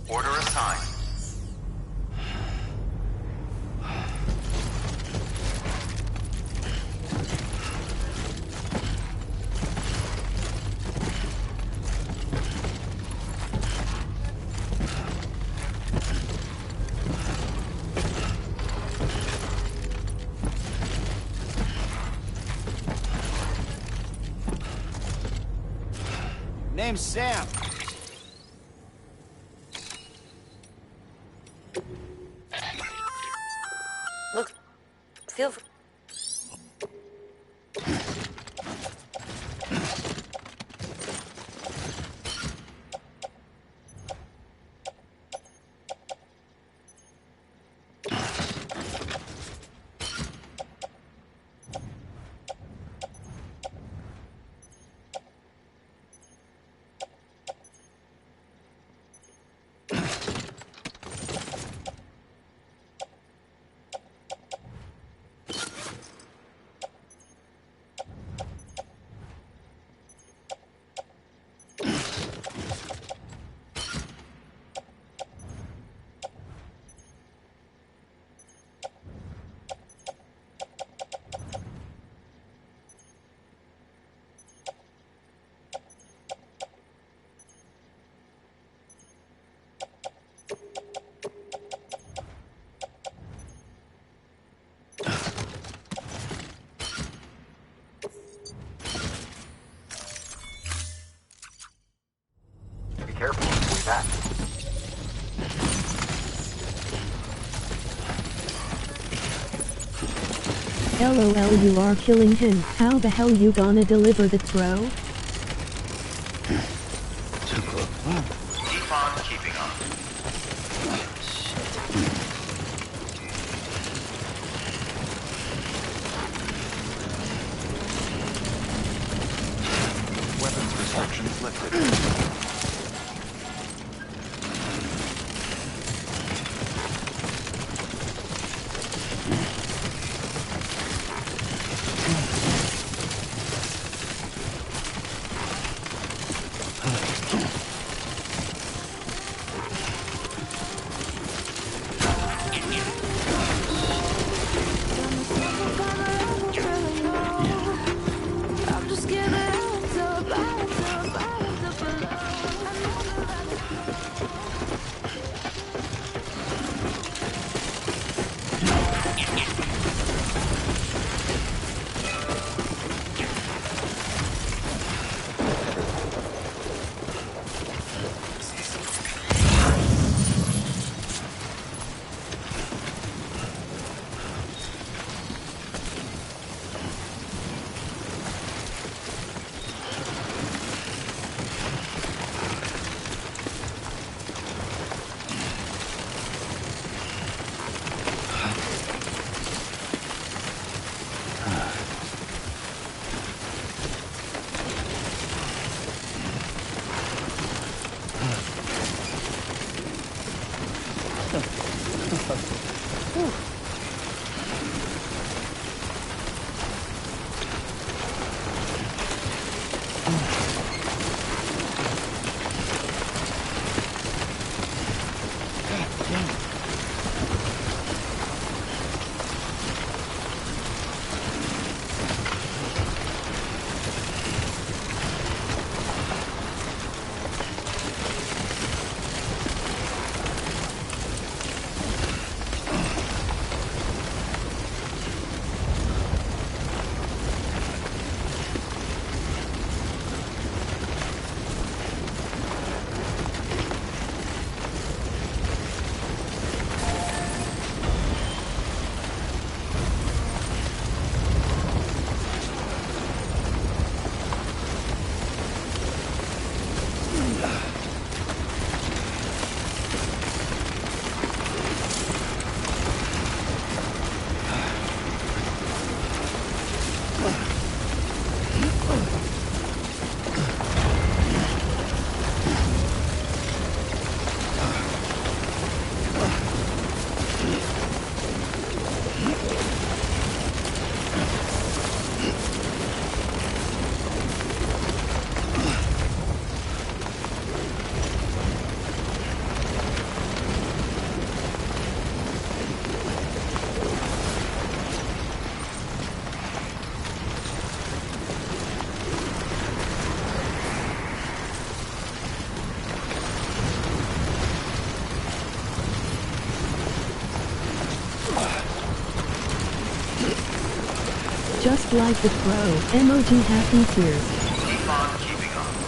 Order assigned. Name's Sam. Look, feel free. Be careful on the way back. LOL, you are killing him. How the hell you gonna deliver the throw? Keep on keeping on. Weapons restrictions lifted. I'm just giving up, so bad, so bad, so bad. Just like the pro, emoji happy tears. Keep on keeping on.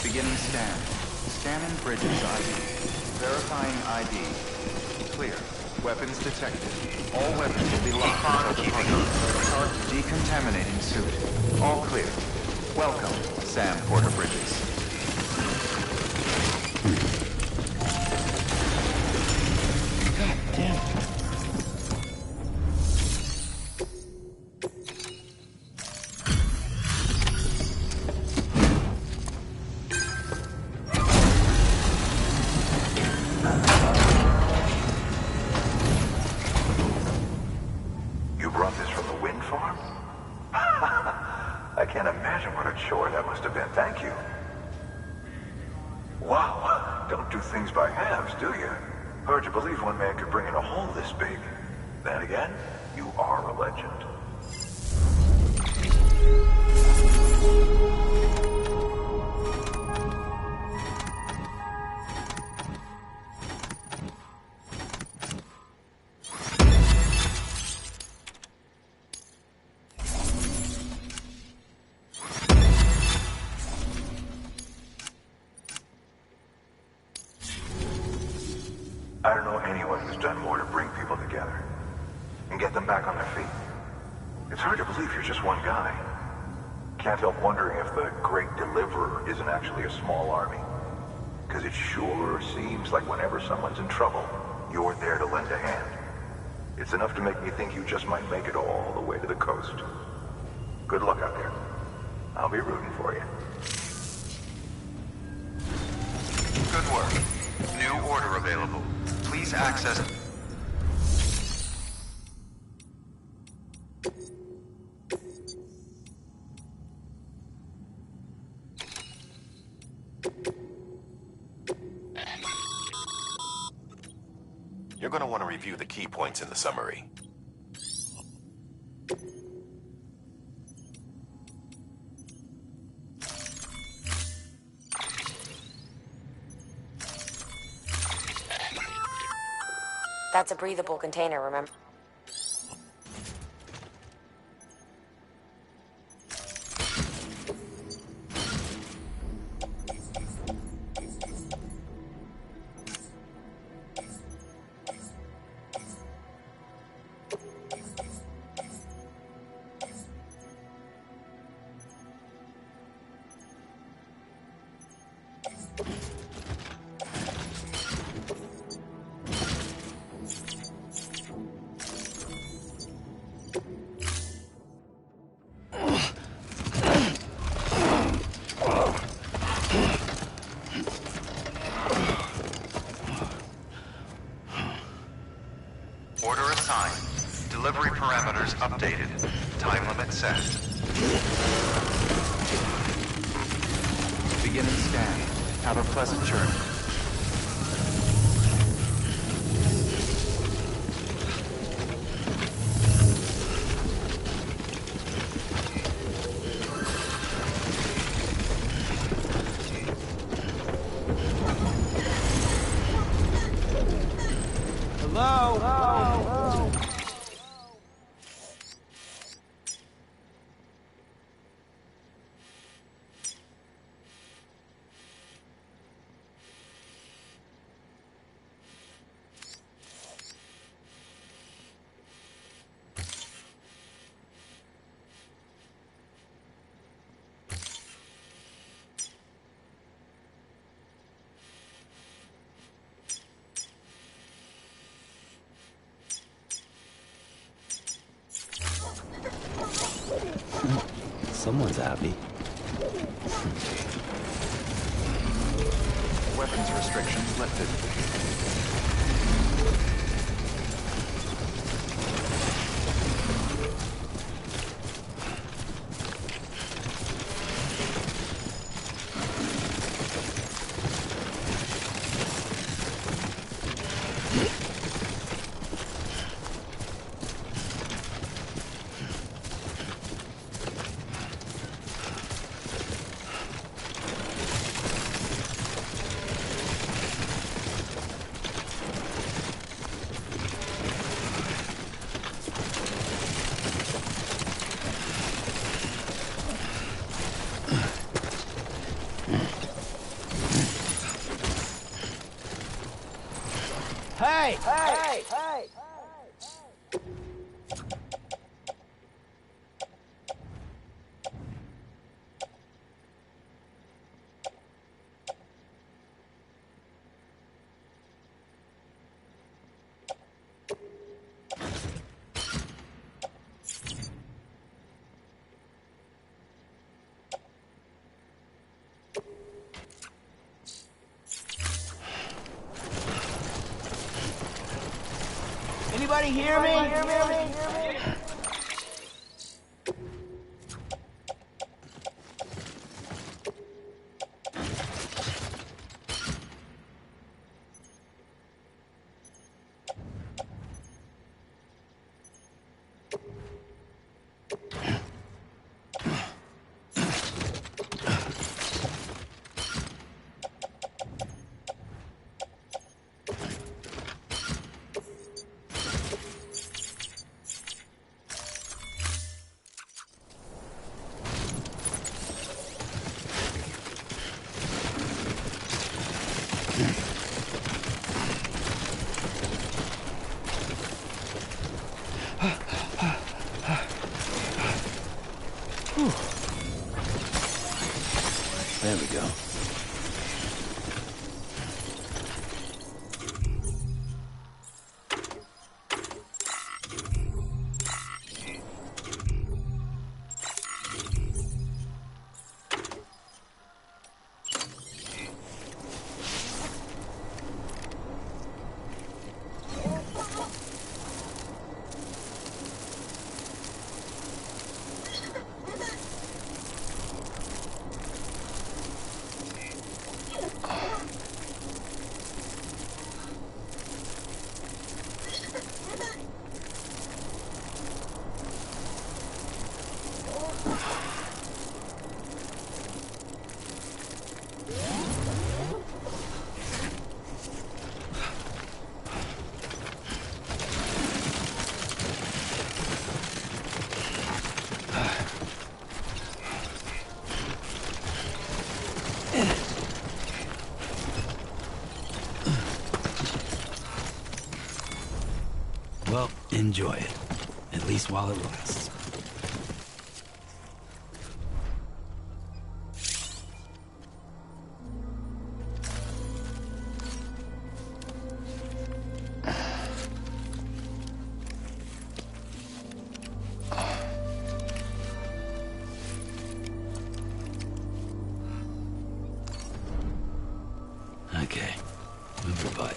Beginning scan. Scanning bridges ID. Verifying ID. Clear. Weapons detected. All weapons will be locked until departure. Decontaminating suit. All clear. Welcome, Sam Porter Bridges. God damn it. You brought this from the wind farm? I can't imagine what a chore that must have been. Thank you. Wow, don't do things by halves, do you? Hard to believe one man could bring in a hole this big. Then again, you are a legend. I don't know anyone who's done more to bring people together and get them back on their feet. It's hard to believe you're just one guy. Can't help wondering if the Great Deliverer isn't actually a small army. Because it sure seems like whenever someone's in trouble, you're there to lend a hand. It's enough to make me think you just might make it all the way to the coast. Good luck out there. I'll be rooting for you. Good work. New order available. Please access... You're going to want to review the key points in the summary. That's a breathable container, remember? Order assigned. Delivery parameters updated. Time limit set. Beginning scan. Have a pleasant journey. Hello? Someone's happy. Weapons restrictions lifted. Hey! Hey! Hey! Anybody hear me? There we go. Well, enjoy it. At least while it lasts. Okay, move your butt.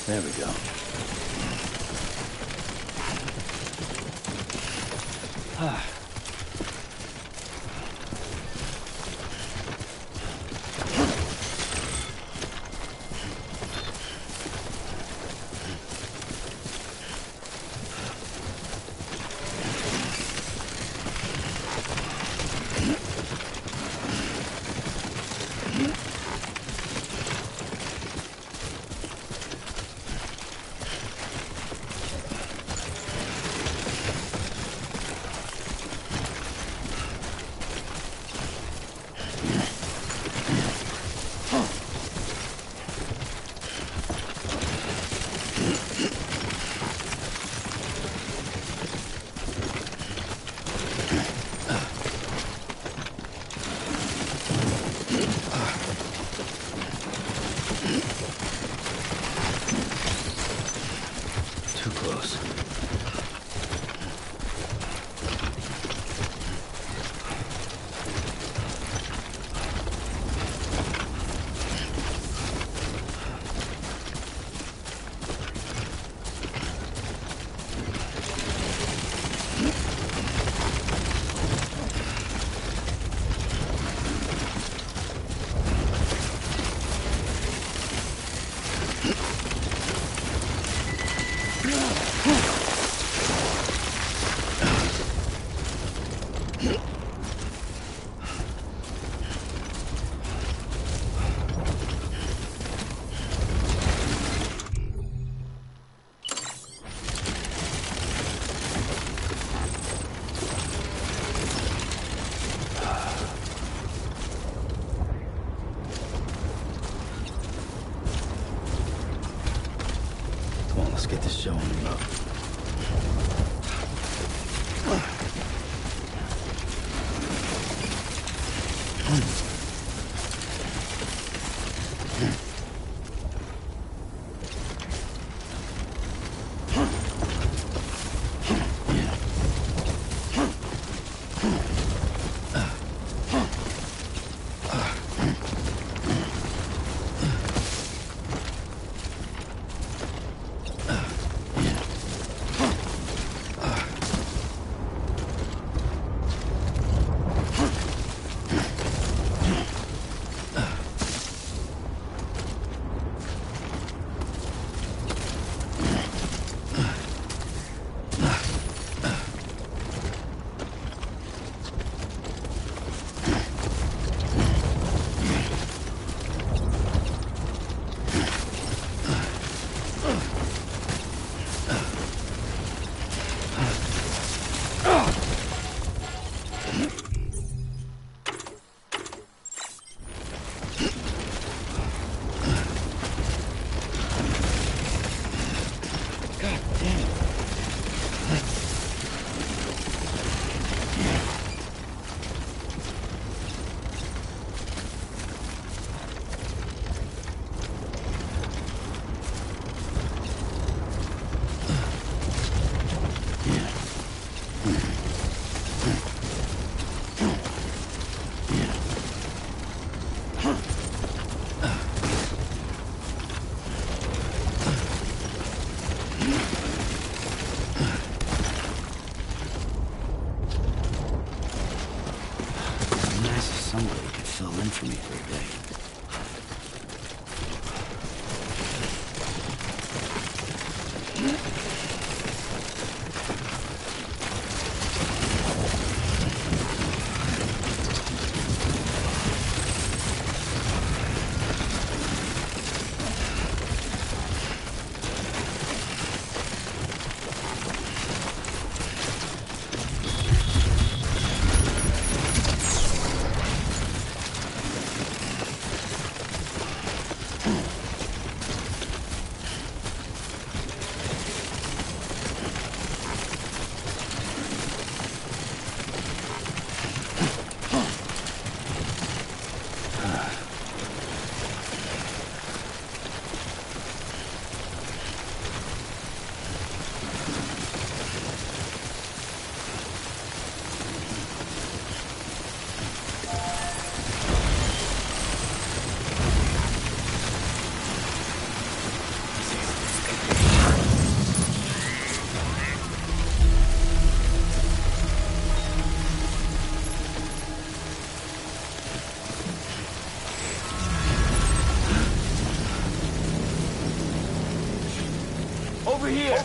There we go. Let's get this show on the road. For me for a day. Over here!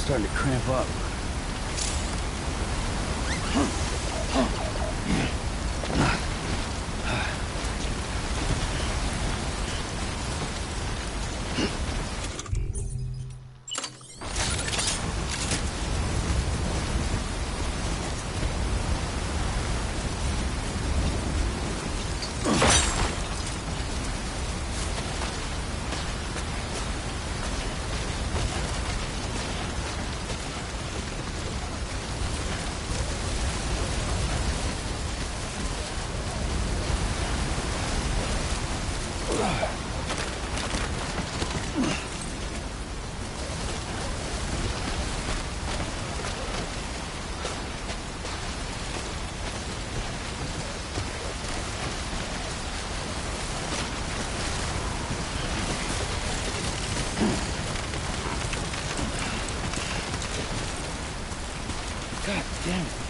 starting to cramp up. God damn it.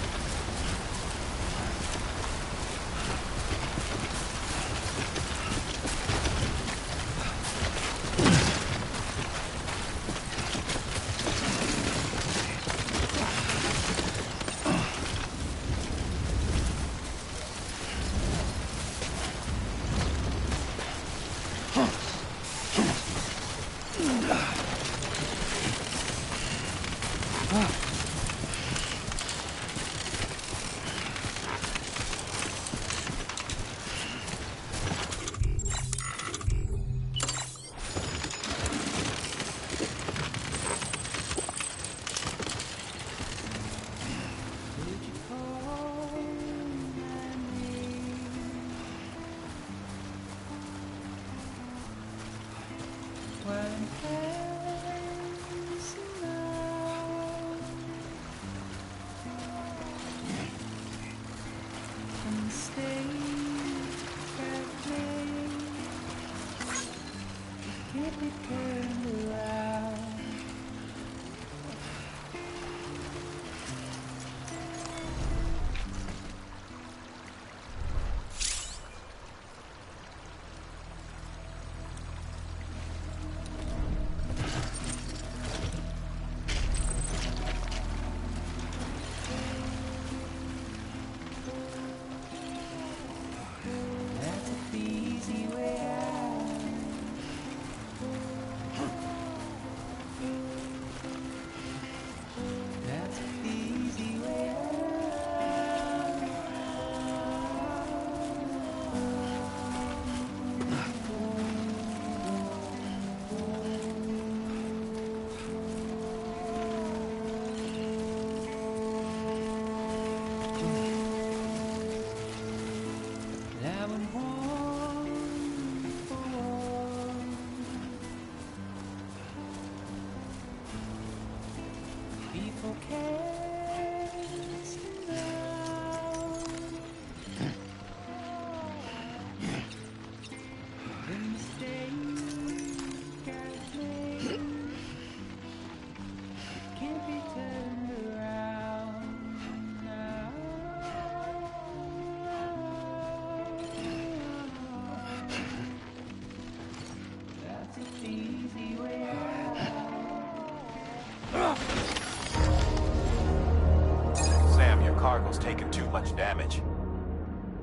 Sam, your cargo's taken too much damage.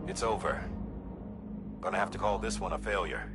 It's over. Gonna have to call this one a failure.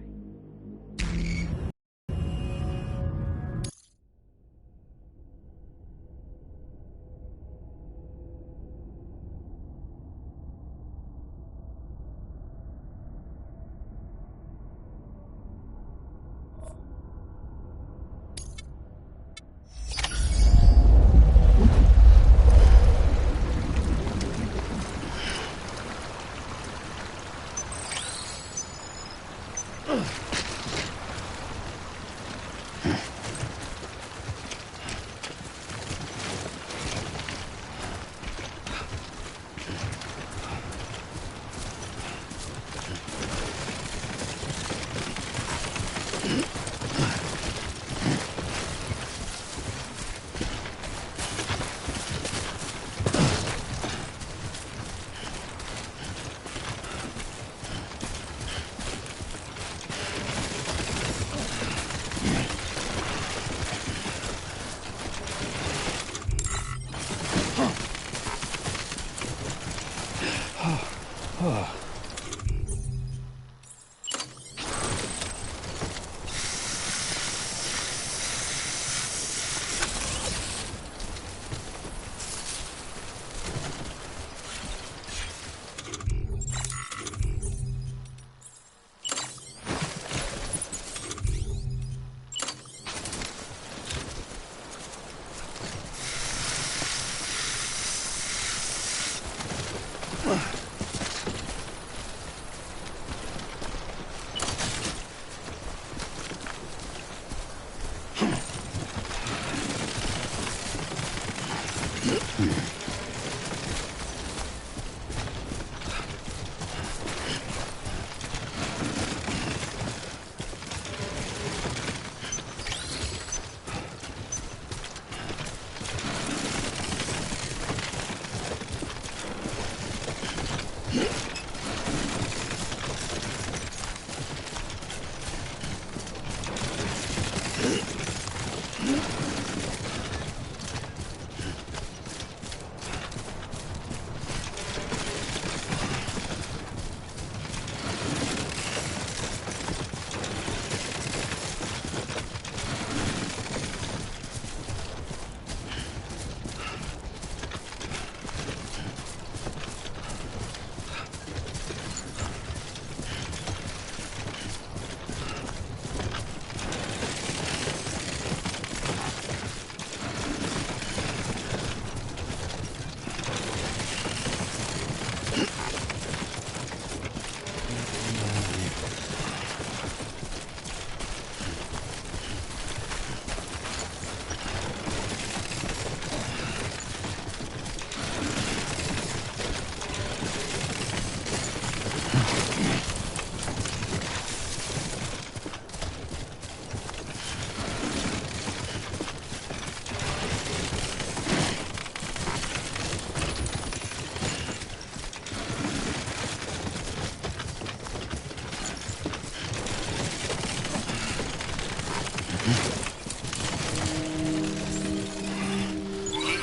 Keep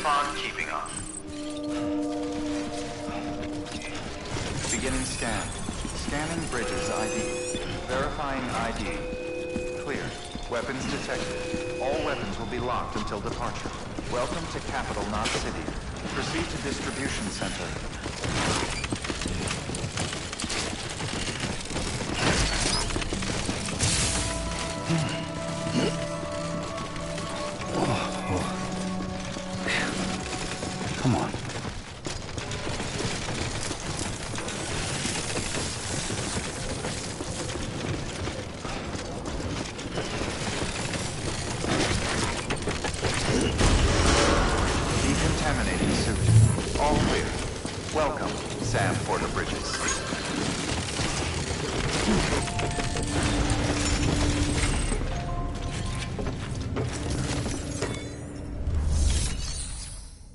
on keeping on. Beginning scan. Scanning bridges ID. Verifying ID. Clear. Weapons detected. All weapons will be locked until departure. Welcome to Capital, not City. Proceed to distribution center. Come on. Decontaminating suit. All clear. Welcome, Sam Porter Bridges.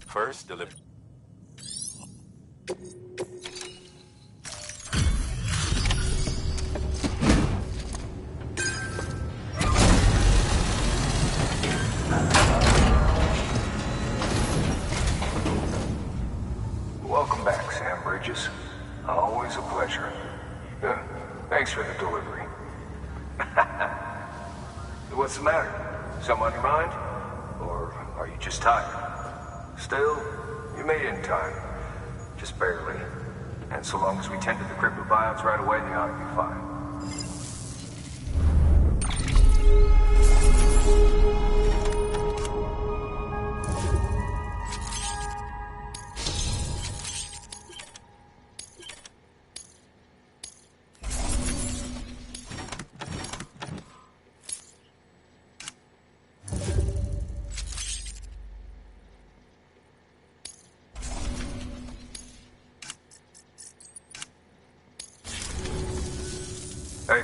First, deliver. Welcome back, Sam Bridges. Always a pleasure. Thanks for the delivery. What's the matter? Something on your mind? Or are you just tired? Still, you made it in time. Just barely. And so long as we tend to the cryptobiotes right away, they ought to be fine. Hey.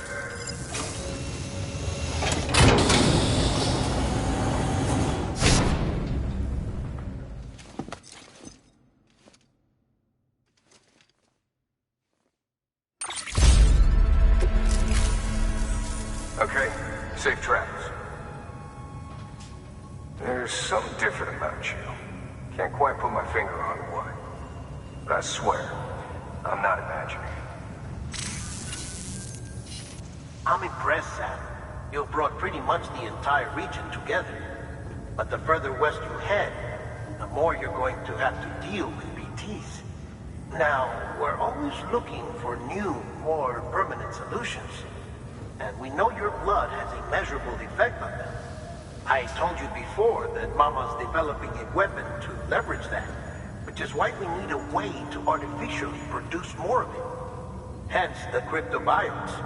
Okay, safe travels. There's something different about you. Can't quite put my finger on what. But I swear, I'm not imagining. I'm impressed, Sam. You've brought pretty much the entire region together. But the further west you head, the more you're going to have to deal with BTs. Now, we're always looking for new, more permanent solutions. And we know your blood has a measurable effect on them. I told you before that Mama's developing a weapon to leverage that, which is why we need a way to artificially produce more of it. Hence the cryptobiotes.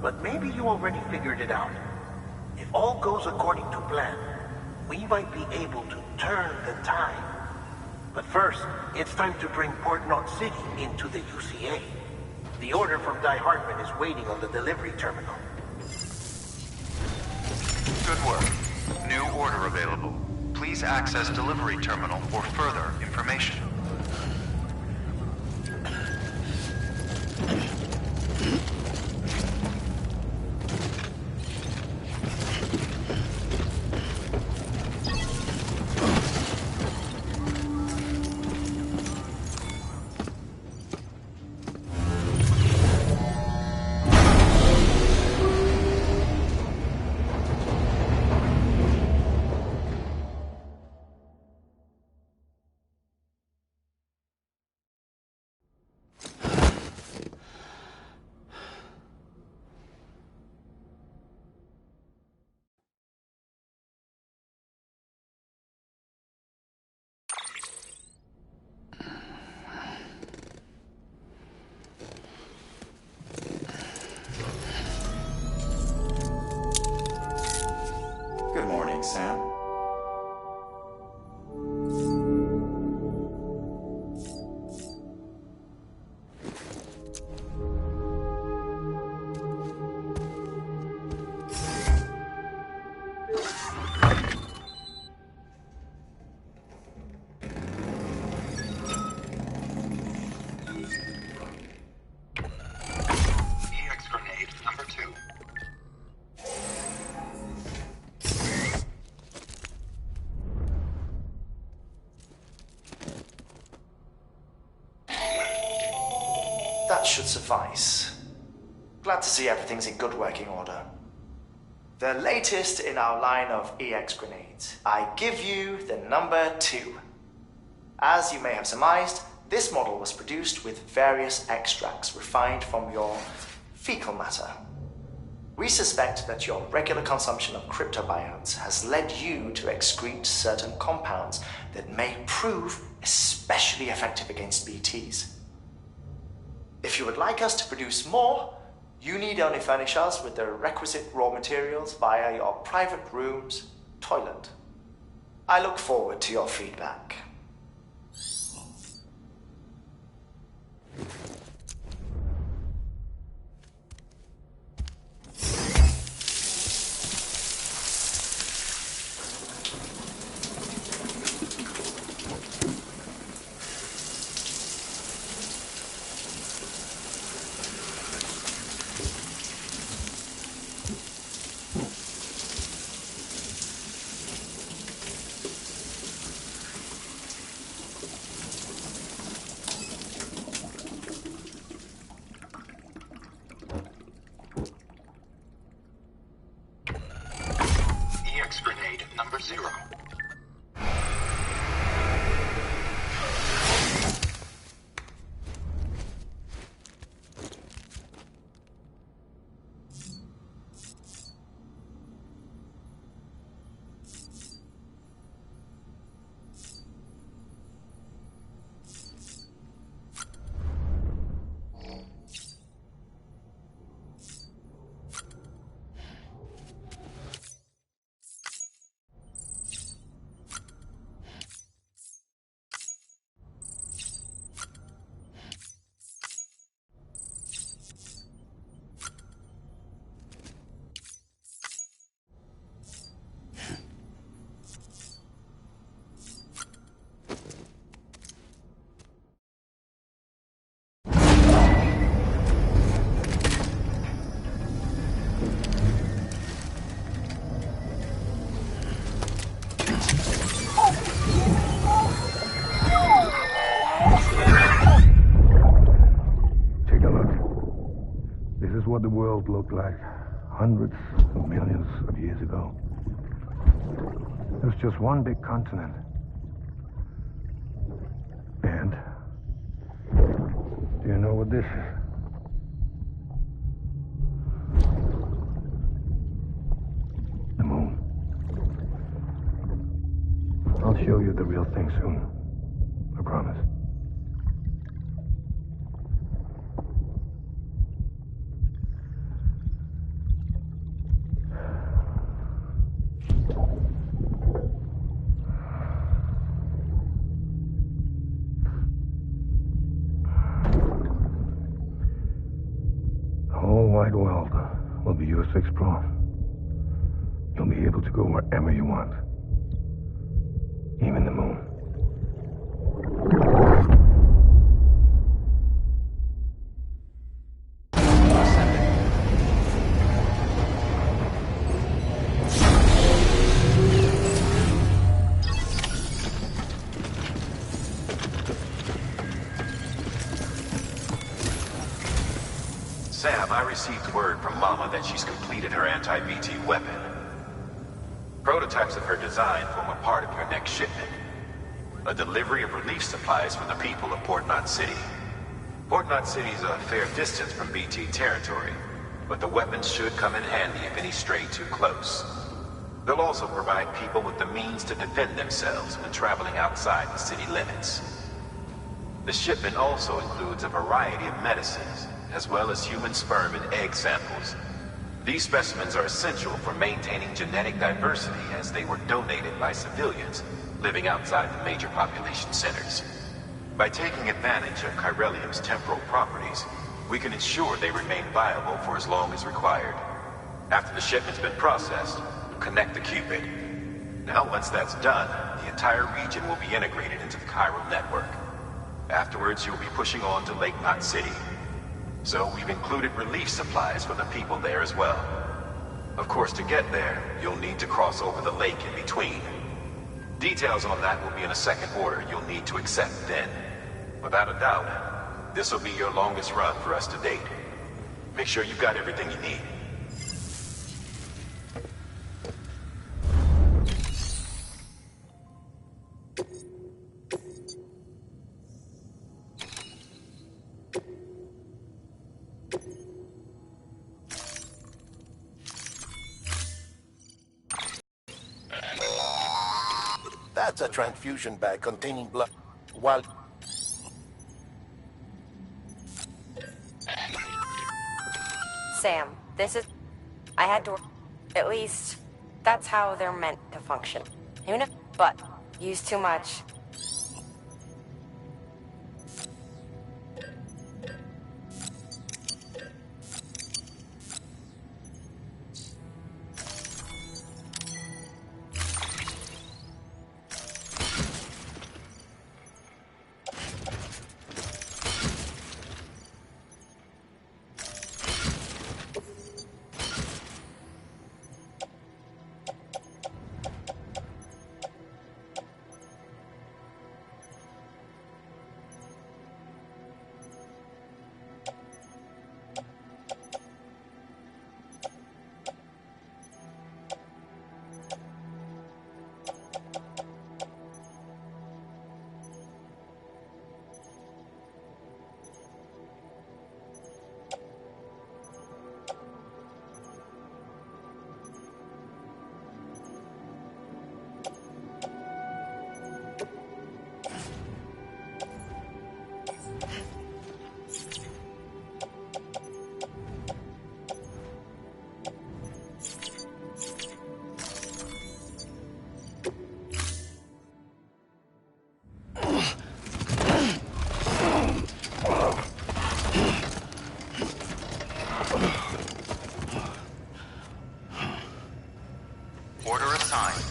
But maybe you already figured it out. If all goes according to plan, we might be able to turn the tide. But first, it's time to bring Port Knot City into the UCA. The order from Die Hartman is waiting on the delivery terminal. Good work. New order available. Please access delivery terminal for further information. Good morning, Sam. EX grenade number 2. that should suffice. Glad to see everything's in good working order. The latest in our line of EX grenades. I give you the number 2. As you may have surmised, this model was produced with various extracts refined from your fecal matter. We suspect that your regular consumption of cryptobiotes has led you to excrete certain compounds that may prove especially effective against BTs. If you would like us to produce more, you need only furnish us with the requisite raw materials via your private room's toilet. I look forward to your feedback. EX grenade number 0. What the world looked like hundreds of millions of years ago. It was just one big continent. And do you know what this is? The moon. I'll show you the real thing soon. I promise. Wide world will be yours to explore. You'll be able to go wherever you want. Even the moon. Sam, I received word from Mama that she's completed her anti-BT weapon. Prototypes of her design form a part of your next shipment. A delivery of relief supplies for the people of Port Knot City. Port Knot City is a fair distance from BT territory, but the weapons should come in handy if any stray too close. They'll also provide people with the means to defend themselves when traveling outside the city limits. The shipment also includes a variety of medicines, as well as human sperm and egg samples. These specimens are essential for maintaining genetic diversity as they were donated by civilians living outside the major population centers. By taking advantage of chiralium's temporal properties, we can ensure they remain viable for as long as required. After the shipment's been processed, connect the Cupid. Now once that's done, the entire region will be integrated into the chiral network. Afterwards, you'll be pushing on to Lake Knot City. So we've included relief supplies for the people there as well. Of course, to get there, you'll need to cross over the lake in between. Details on that will be in a second order you'll need to accept then. Without a doubt, This will be your longest run for us to date. Make sure you've got everything you need. That's a transfusion bag containing blood. While Sam, this is... I had to... At least, that's how they're meant to function. Even if... But, use too much. Order assigned.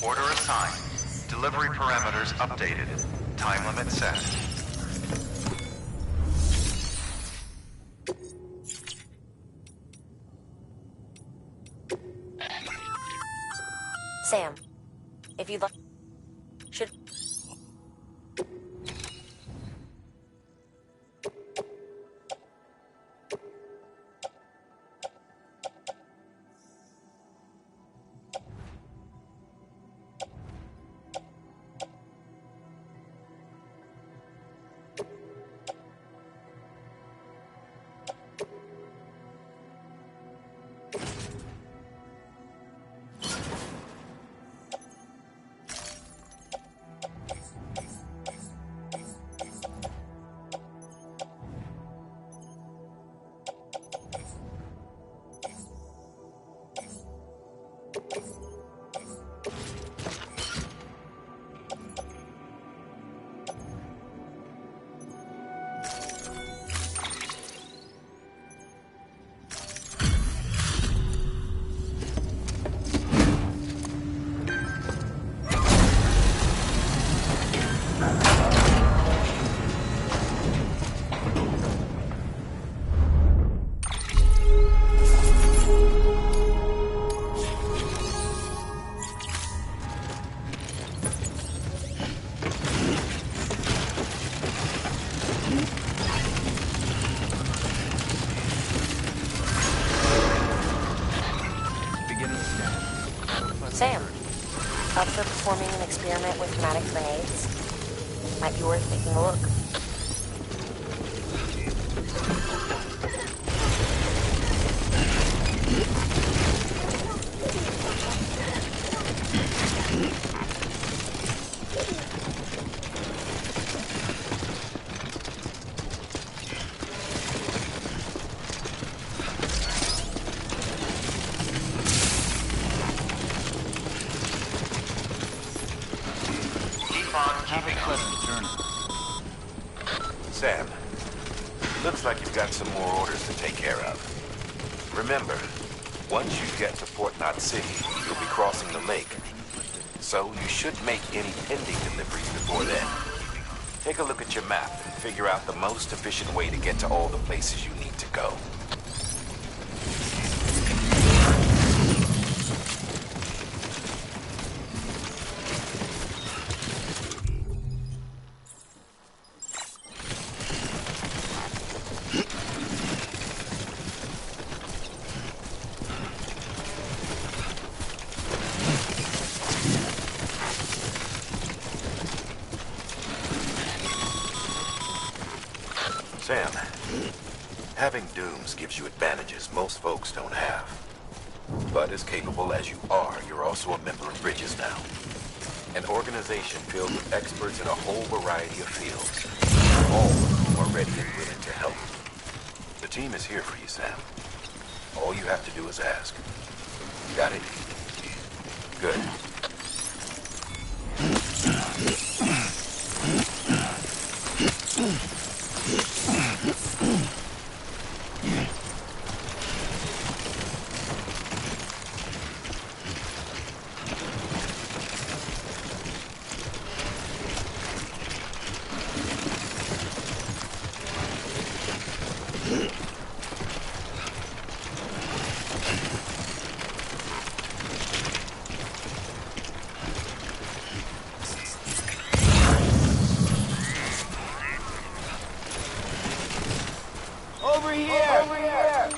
Order assigned. Delivery parameters updated. Time limit set. Sam, if you'd like... Should... Sam, up for performing an experiment with pneumatic grenades? Might be worth taking a look. Sam, looks like you've got some more orders to take care of. Remember, once you get to Port Knot City, you'll be crossing the lake. So you should make any pending deliveries before then. Take a look at your map and figure out the most efficient way to get to all the places you need to go. Sam, having dooms gives you advantages most folks don't have. But as capable as you are, you're also a member of Bridges now. An organization filled with experts in a whole variety of fields, all of whom are ready and willing to help. The team is here for you, Sam. All you have to do is ask. Got it? Good. Over here! Over here!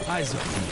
Eyes open.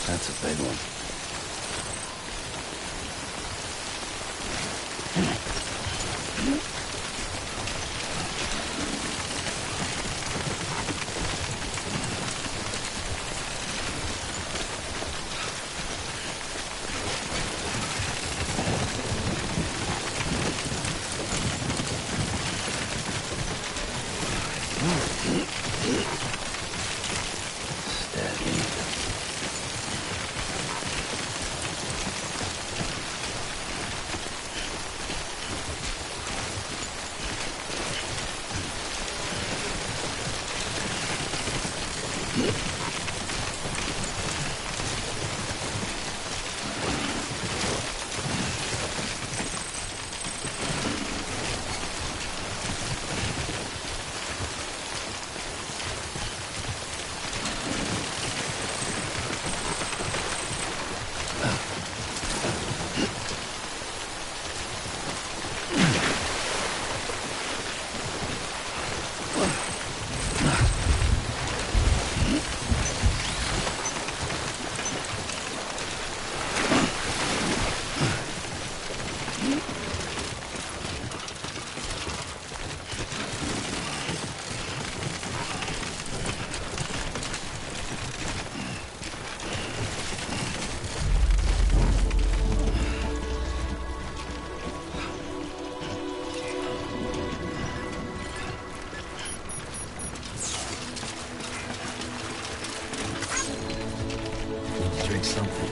That's a big one. fix something.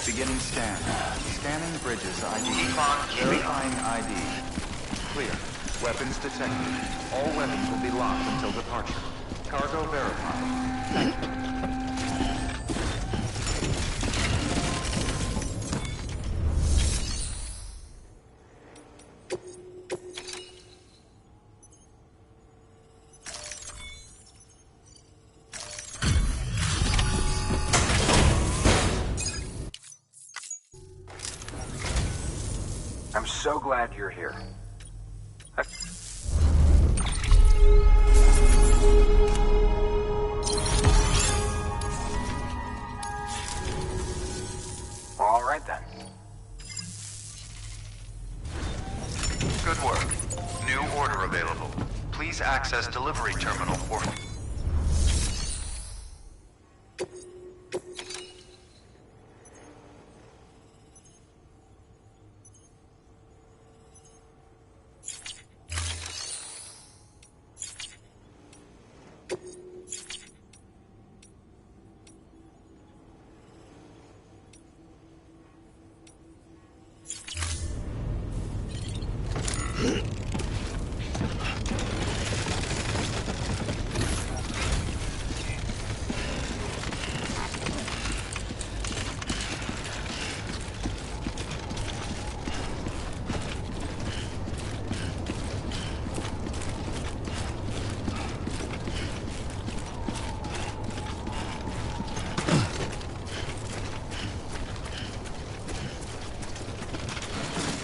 Beginning scan. Scanning bridges ID. Verifying ID. Clear. Weapons detected. All weapons will be locked until departure. Cargo verified. Thank you. I'm so glad you're here. All right then. Good work. New order available. Please access delivery terminal or...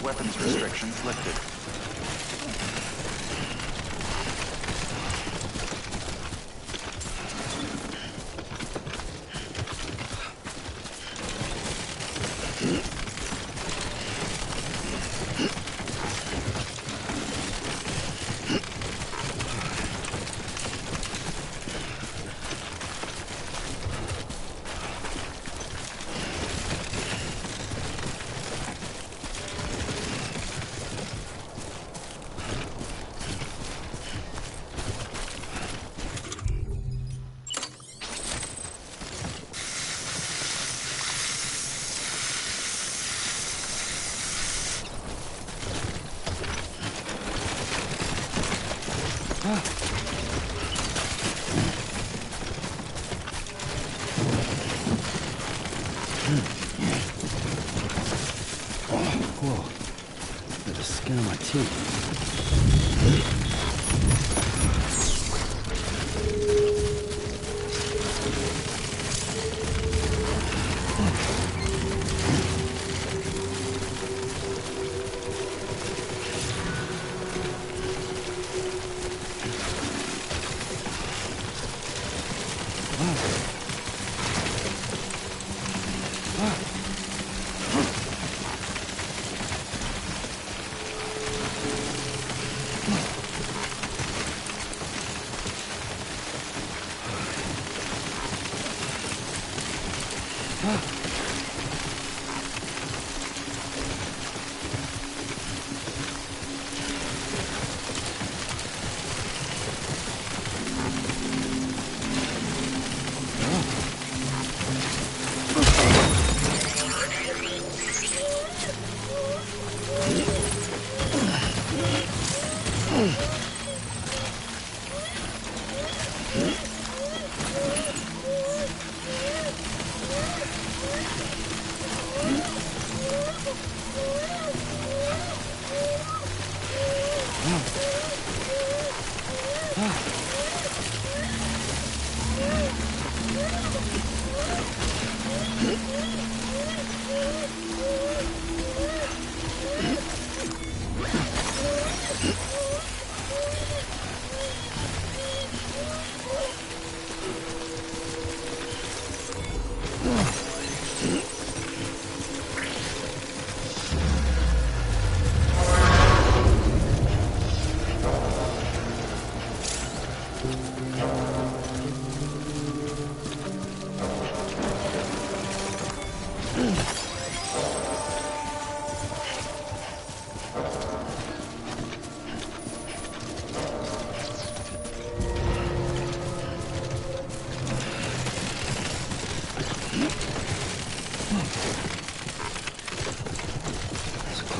Weapons restrictions lifted. Whoa. There's the skin on my teeth.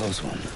Close one.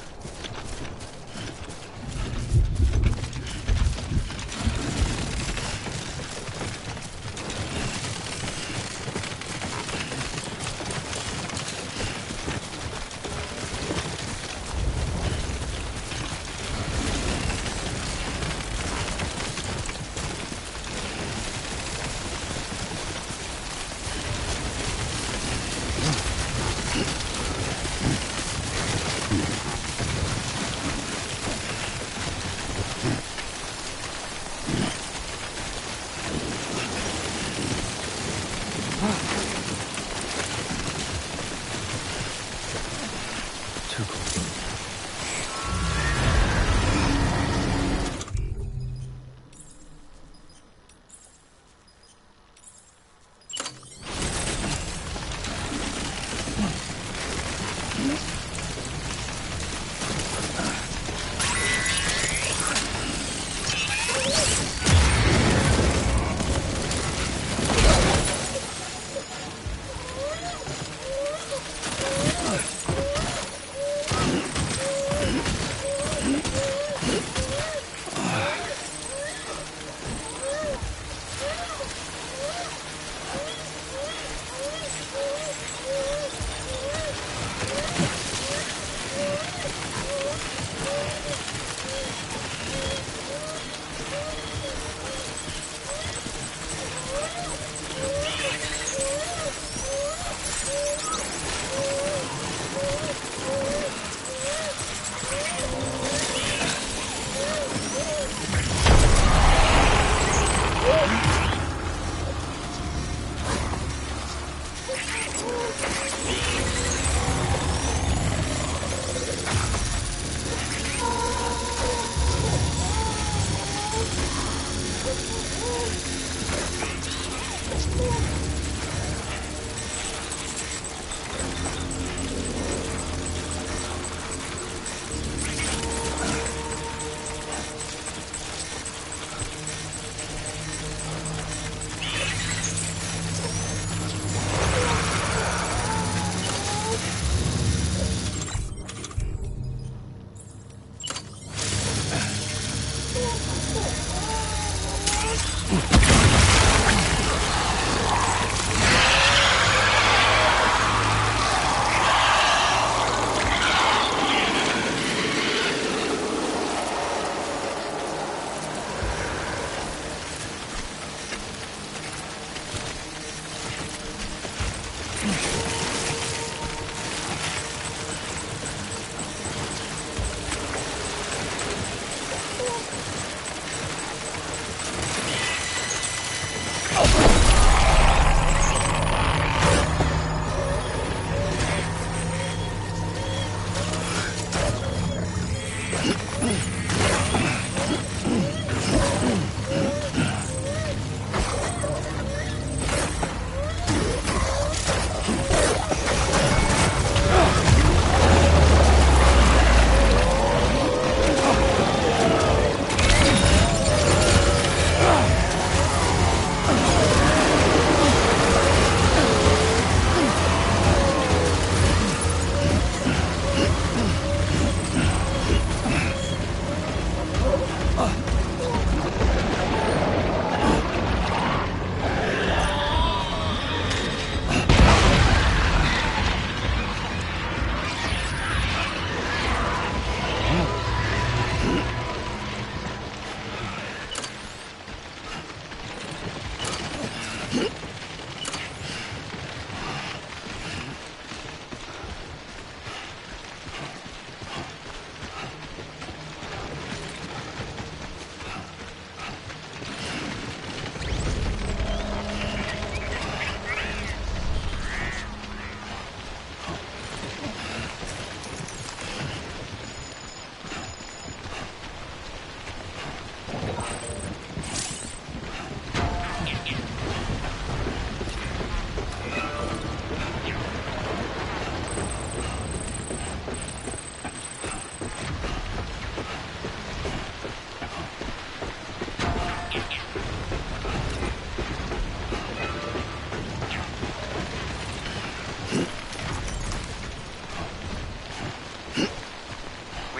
We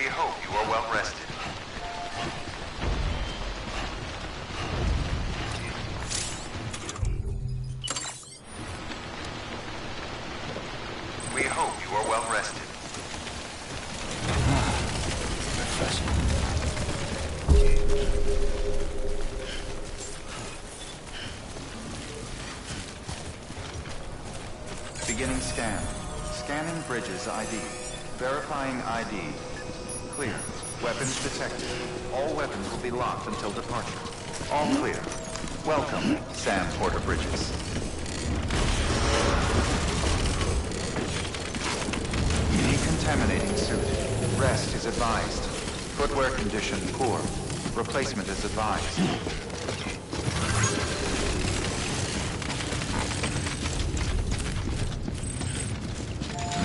hope you are well rested. We hope you are well rested. Beginning scan. Scanning bridges ID. Verifying ID. Clear. Weapons detected. All weapons will be locked until departure. All clear. Welcome, Sam Porter Bridges. Decontaminating suit. Rest is advised. Footwear condition poor. Replacement is advised.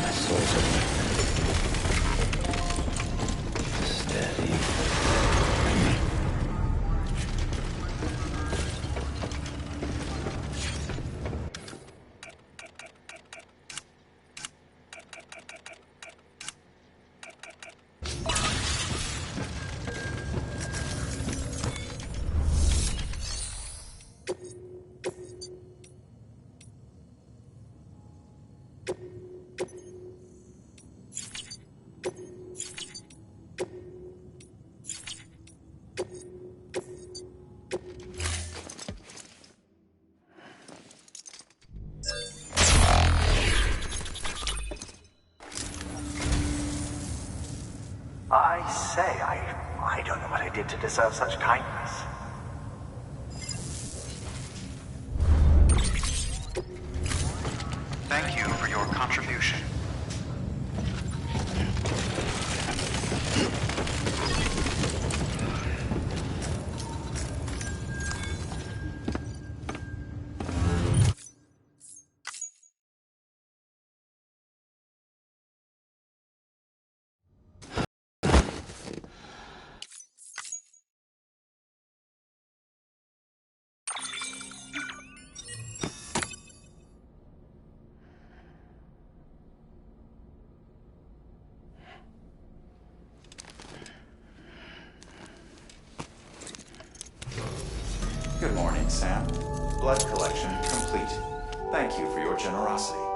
My soul's open. Steady. I say, I don't know what I did to deserve such kindness. Thank you for your contribution. Good morning, Sam. Blood collection complete. Thank you for your generosity.